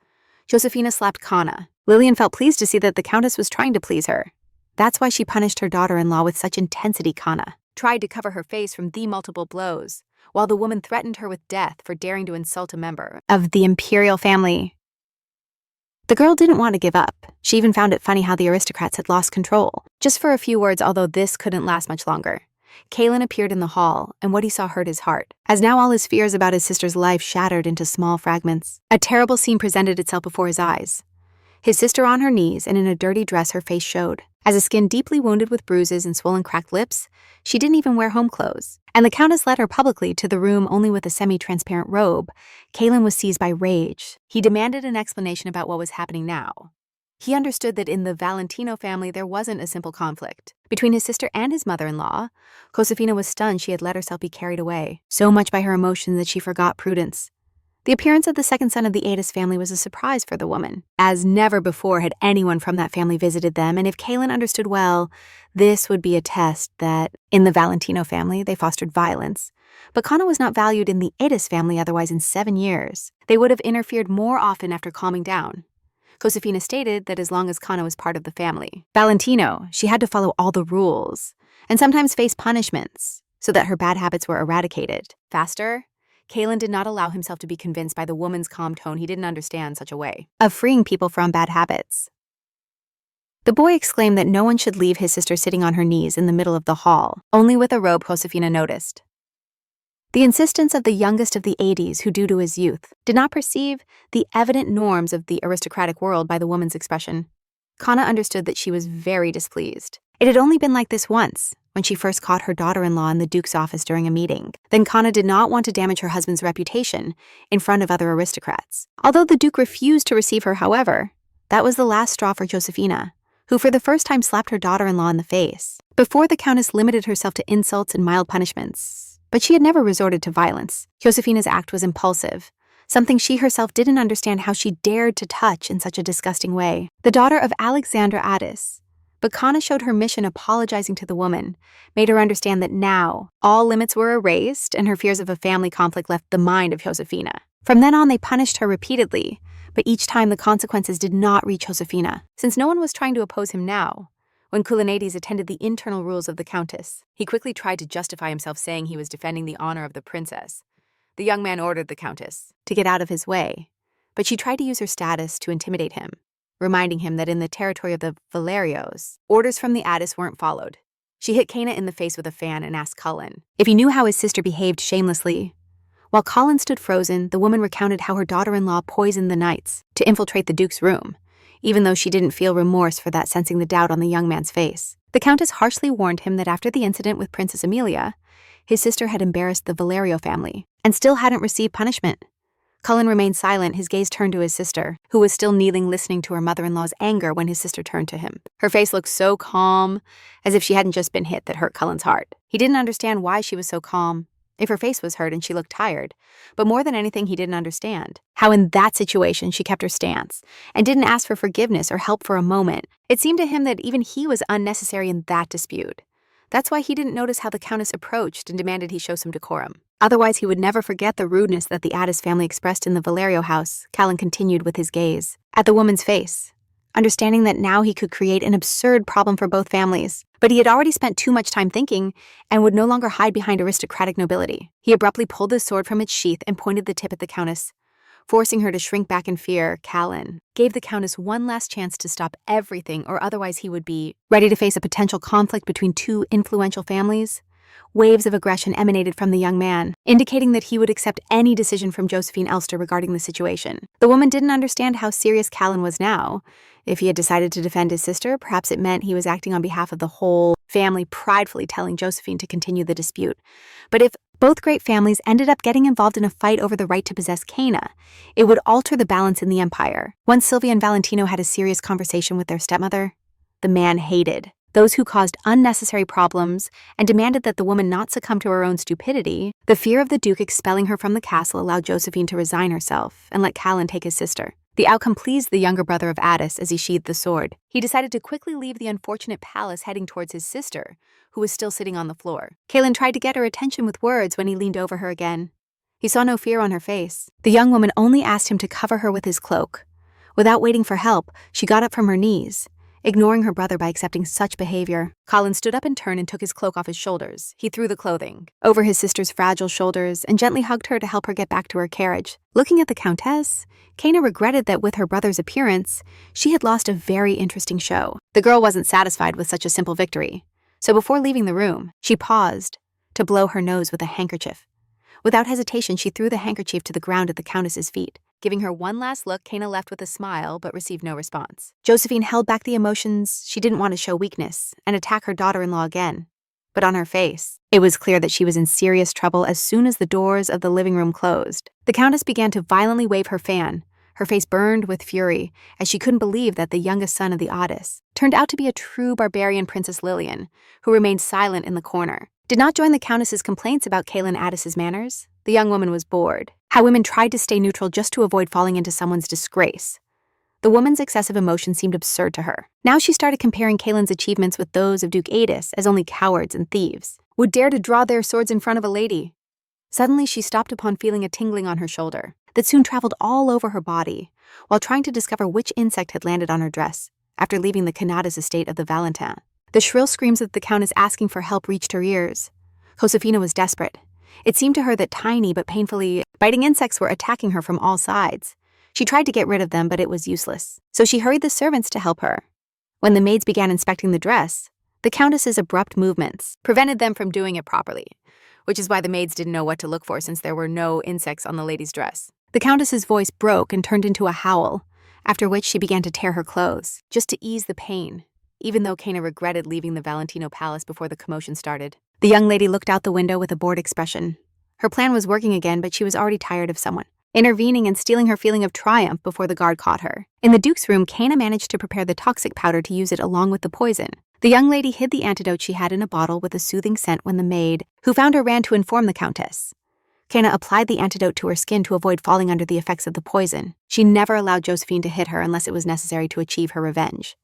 Josefina slapped Kana. Lillian felt pleased to see that the countess was trying to please her. That's why she punished her daughter-in-law with such intensity. Kana tried to cover her face from the multiple blows, while the woman threatened her with death for daring to insult a member of the imperial family. The girl didn't want to give up. She even found it funny how the aristocrats had lost control. Just for a few words, although this couldn't last much longer. Kalen appeared in the hall, and what he saw hurt his heart, as now all his fears about his sister's life shattered into small fragments. A terrible scene presented itself before his eyes. His sister on her knees, and in a dirty dress her face showed. As a skin deeply wounded with bruises and swollen cracked lips, she didn't even wear home clothes. And the countess led her publicly to the room only with a semi-transparent robe. Kalen was seized by rage. He demanded an explanation about what was happening now. He understood that in the Valentino family there wasn't a simple conflict. Between his sister and his mother-in-law, Josefina was stunned she had let herself be carried away, so much by her emotions that she forgot prudence. The appearance of the second son of the Addis family was a surprise for the woman, as never before had anyone from that family visited them, and if Kalen understood well, this would be a test that, in the Valentino family, they fostered violence, But Kana was not valued in the Edis family otherwise in 7 years. They would have interfered more often after calming down. Josefina stated that as long as Kana was part of the family. Valentino, she had to follow all the rules, and sometimes face punishments, so that her bad habits were eradicated. Faster, Kalen did not allow himself to be convinced by the woman's calm tone he didn't understand such a way of freeing people from bad habits. The boy exclaimed that no one should leave his sister sitting on her knees in the middle of the hall, only with a robe Josefina noticed. The insistence of the youngest of the 80s, who due to his youth, did not perceive the evident norms of the aristocratic world by the woman's expression. Kana understood that she was very displeased. It had only been like this once, when she first caught her daughter-in-law in the Duke's office during a meeting. Then Kana did not want to damage her husband's reputation in front of other aristocrats. Although the Duke refused to receive her, however, that was the last straw for Josefina, who for the first time slapped her daughter-in-law in the face. Before, the Countess limited herself to insults and mild punishments, but she had never resorted to violence. Josefina's act was impulsive, something she herself didn't understand how she dared to touch in such a disgusting way. The daughter of Alexandra Addis, but Kana showed her mission apologizing to the woman, made her understand that now all limits were erased and her fears of a family conflict left the mind of Josefina. From then on, they punished her repeatedly, but each time the consequences did not reach Josefina, since no one was trying to oppose him now. When Kulinaides attended the internal rules of the Countess, he quickly tried to justify himself, saying he was defending the honor of the princess. The young man ordered the Countess to get out of his way, but she tried to use her status to intimidate him, reminding him that in the territory of the Valerios, orders from the Addis weren't followed. She hit Kana in the face with a fan and asked Cullen if he knew how his sister behaved shamelessly. While Colin stood frozen, the woman recounted how her daughter-in-law poisoned the knights to infiltrate the Duke's room, even though she didn't feel remorse for that, sensing the doubt on the young man's face. The Countess harshly warned him that after the incident with Princess Amelia, his sister had embarrassed the Valerio family and still hadn't received punishment. Cullen remained silent, his gaze turned to his sister, who was still kneeling listening to her mother-in-law's anger when his sister turned to him. Her face looked so calm, as if she hadn't just been hit, that hurt Cullen's heart. He didn't understand why she was so calm, if her face was hurt and she looked tired, but more than anything, he didn't understand how in that situation she kept her stance and didn't ask for forgiveness or help for a moment. It seemed to him that even he was unnecessary in that dispute. That's why he didn't notice how the Countess approached and demanded he show some decorum. Otherwise, he would never forget the rudeness that the Addis family expressed in the Valerio house. Callan continued with his gaze at the woman's face, understanding that now he could create an absurd problem for both families. But he had already spent too much time thinking and would no longer hide behind aristocratic nobility. He abruptly pulled his sword from its sheath and pointed the tip at the Countess, forcing her to shrink back in fear. Callan gave the Countess one last chance to stop everything, or otherwise he would be ready to face a potential conflict between two influential families. Waves of aggression emanated from the young man, indicating that he would accept any decision from Josephine Elster regarding the situation. The woman didn't understand how serious Callan was now. If he had decided to defend his sister, perhaps it meant he was acting on behalf of the whole family, pridefully telling Josephine to continue the dispute. But if both great families ended up getting involved in a fight over the right to possess Cana, it would alter the balance in the empire. Once Sylvia and Valentino had a serious conversation with their stepmother, the man hated those who caused unnecessary problems and demanded that the woman not succumb to her own stupidity. The fear of the Duke expelling her from the castle allowed Josephine to resign herself and let Callan take his sister. The outcome pleased the younger brother of Addis as he sheathed the sword. He decided to quickly leave the unfortunate palace, heading towards his sister, who was still sitting on the floor. Callan tried to get her attention with words when he leaned over her again. He saw no fear on her face. The young woman only asked him to cover her with his cloak. Without waiting for help, she got up from her knees, ignoring her brother by accepting such behavior. Colin stood up in turn and took his cloak off his shoulders. He threw the clothing over his sister's fragile shoulders and gently hugged her to help her get back to her carriage. Looking at the Countess, Cana regretted that with her brother's appearance, she had lost a very interesting show. The girl wasn't satisfied with such a simple victory, so before leaving the room, she paused to blow her nose with a handkerchief. Without hesitation, she threw the handkerchief to the ground at the Countess's feet. Giving her one last look, Cana left with a smile but received no response. Josephine held back the emotions. She didn't want to show weakness and attack her daughter-in-law again. But on her face, it was clear that she was in serious trouble as soon as the doors of the living room closed. The Countess began to violently wave her fan. Her face burned with fury as she couldn't believe that the youngest son of the Addis turned out to be a true barbarian, Princess Lillian, who remained silent in the corner. Did not join the Countess's complaints about Caitlin Addis's manners. The young woman was bored. How women tried to stay neutral just to avoid falling into someone's disgrace. The woman's excessive emotion seemed absurd to her. Now she started comparing Caitlin's achievements with those of Duke Addis as only cowards and thieves would dare to draw their swords in front of a lady. Suddenly, she stopped upon feeling a tingling on her shoulder that soon traveled all over her body while trying to discover which insect had landed on her dress after leaving the Kanata's estate of the Valentin. The shrill screams of the Countess asking for help reached her ears. Josefina was desperate. It seemed to her that tiny but painfully biting insects were attacking her from all sides. She tried to get rid of them, but it was useless, so she hurried the servants to help her. When the maids began inspecting the dress, the Countess's abrupt movements prevented them from doing it properly, which is why the maids didn't know what to look for since there were no insects on the lady's dress. The Countess's voice broke and turned into a howl, after which she began to tear her clothes, just to ease the pain, even though Kana regretted leaving the Valentino palace before the commotion started. The young lady looked out the window with a bored expression. Her plan was working again, but she was already tired of someone intervening and stealing her feeling of triumph before the guard caught her. In the Duke's room, Kana managed to prepare the toxic powder to use it along with the poison. The young lady hid the antidote she had in a bottle with a soothing scent when the maid, who found her, ran to inform the Countess. Kana applied the antidote to her skin to avoid falling under the effects of the poison. She never allowed Josephine to hit her unless it was necessary to achieve her revenge.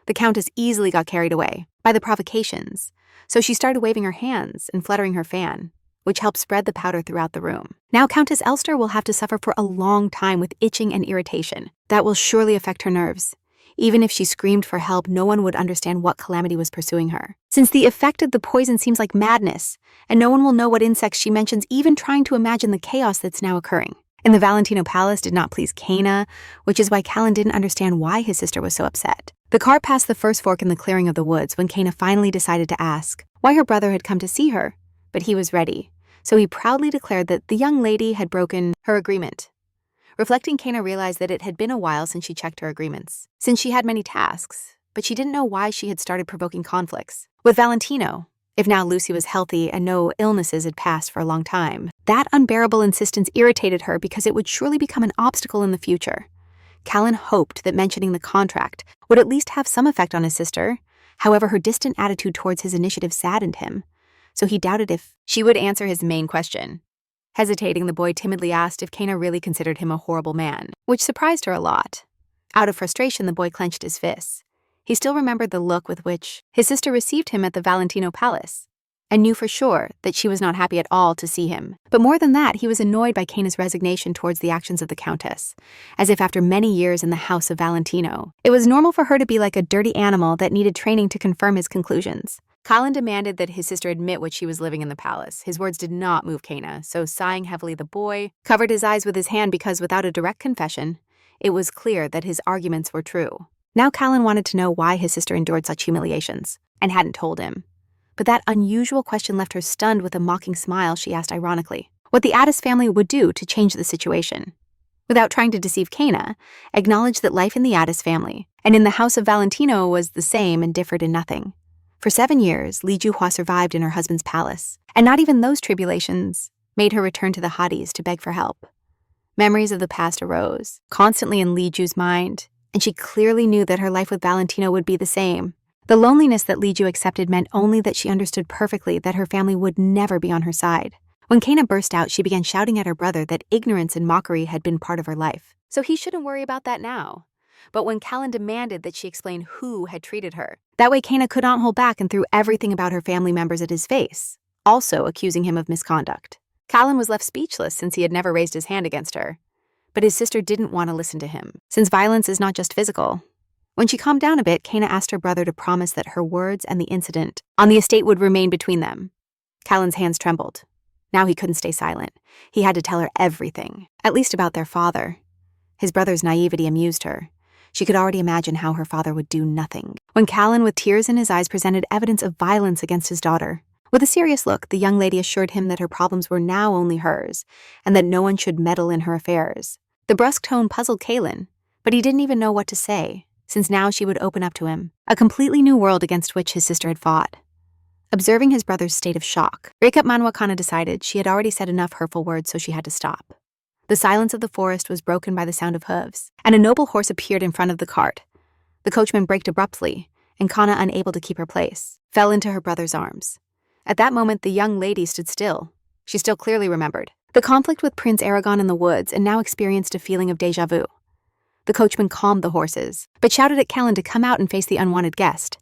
The Countess easily got carried away by the provocations, so she started waving her hands and fluttering her fan, which helped spread the powder throughout the room. Now Countess Elster will have to suffer for a long time with itching and irritation. That will surely affect her nerves. Even if she screamed for help, no one would understand what calamity was pursuing her, since the effect of the poison seems like madness, and no one will know what insects she mentions, even trying to imagine the chaos that's now occurring. And the Valentino Palace did not please Kana, which is why Callan didn't understand why his sister was so upset. The car passed the first fork in the clearing of the woods when Kana finally decided to ask why her brother had come to see her, but he was ready, so he proudly declared that the young lady had broken her agreement. Reflecting, Kana realized that it had been a while since she checked her agreements, since she had many tasks, but she didn't know why she had started provoking conflicts. With Valentino, if now Lucy was healthy and no illnesses had passed for a long time, that unbearable insistence irritated her because it would surely become an obstacle in the future. Callan hoped that mentioning the contract would at least have some effect on his sister. However, her distant attitude towards his initiative saddened him, so he doubted if she would answer his main question. Hesitating, the boy timidly asked if Kana really considered him a horrible man, which surprised her a lot. Out of frustration, the boy clenched his fists. He still remembered the look with which his sister received him at the Valentino Palace, and knew for sure that she was not happy at all to see him. But more than that, he was annoyed by Kana's resignation towards the actions of the Countess, as if after many years in the house of Valentino, it was normal for her to be like a dirty animal that needed training to confirm his conclusions. Callan demanded that his sister admit what she was living in the palace. His words did not move Kana, so sighing heavily, the boy covered his eyes with his hand because without a direct confession, it was clear that his arguments were true. Now Callan wanted to know why his sister endured such humiliations, and hadn't told him. But that unusual question left her stunned. With a mocking smile, she asked ironically what the Addis family would do to change the situation. Without trying to deceive Kana, acknowledged that life in the Addis family and in the house of Valentino was the same and differed in nothing. For 7 years, Li Juhua survived in her husband's palace, and not even those tribulations made her return to the Hadis to beg for help. Memories of the past arose, constantly in Li Ju's mind, and she clearly knew that her life with Valentino would be the same. The loneliness that Li Ju accepted meant only that she understood perfectly that her family would never be on her side. When Kana burst out, she began shouting at her brother that ignorance and mockery had been part of her life, so he shouldn't worry about that now. But when Callan demanded that she explain who had treated her, that way Kana could not hold back and threw everything about her family members at his face, also accusing him of misconduct. Callan was left speechless since he had never raised his hand against her. But his sister didn't want to listen to him, since violence is not just physical. When she calmed down a bit, Kana asked her brother to promise that her words and the incident on the estate would remain between them. Callan's hands trembled. Now he couldn't stay silent. He had to tell her everything, at least about their father. His brother's naivety amused her. She could already imagine how her father would do nothing. When Callan, with tears in his eyes, presented evidence of violence against his daughter, with a serious look, the young lady assured him that her problems were now only hers, and that no one should meddle in her affairs. The brusque tone puzzled Callan, but he didn't even know what to say, since now she would open up to him a completely new world against which his sister had fought. Observing his brother's state of shock, Recap Manhwa decided she had already said enough hurtful words, so she had to stop. The silence of the forest was broken by the sound of hooves, and a noble horse appeared in front of the cart. The coachman braked abruptly, and Kana, unable to keep her place, fell into her brother's arms. At that moment, the young lady stood still. She still clearly remembered the conflict with Prince Aragon in the woods and now experienced a feeling of déjà vu. The coachman calmed the horses, but shouted at Callan to come out and face the unwanted guest.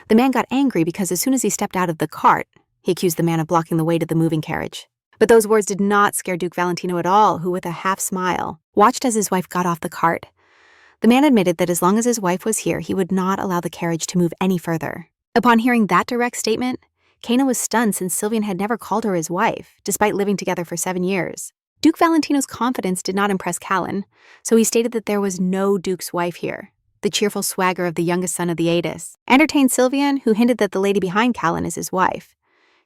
The man got angry because as soon as he stepped out of the cart, he accused the man of blocking the way to the moving carriage. But those words did not scare Duke Valentino at all, who, with a half smile, watched as his wife got off the cart. The man admitted that as long as his wife was here, he would not allow the carriage to move any further. Upon hearing that direct statement, Kana was stunned since Sylvian had never called her his wife, despite living together for 7 years. Duke Valentino's confidence did not impress Callan, so he stated that there was no Duke's wife here. The cheerful swagger of the youngest son of the Aedis entertained Sylvian, who hinted that the lady behind Callan is his wife.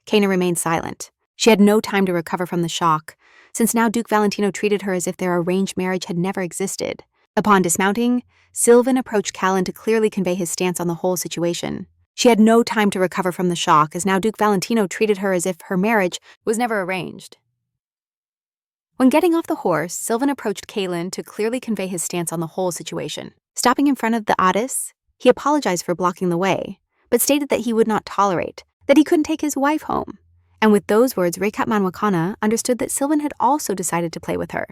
Kana remained silent. She had no time to recover from the shock, since now Duke Valentino treated her as if their arranged marriage had never existed. Upon dismounting, Sylvan approached Callan to clearly convey his stance on the whole situation. She had no time to recover from the shock, as now Duke Valentino treated her as if her marriage was never arranged. When getting off the horse, Sylvan approached Callan to clearly convey his stance on the whole situation. Stopping in front of the Aedis, he apologized for blocking the way, but stated that he would not tolerate that he couldn't take his wife home. And with those words, Recap Manhwa understood that Sylvan had also decided to play with her.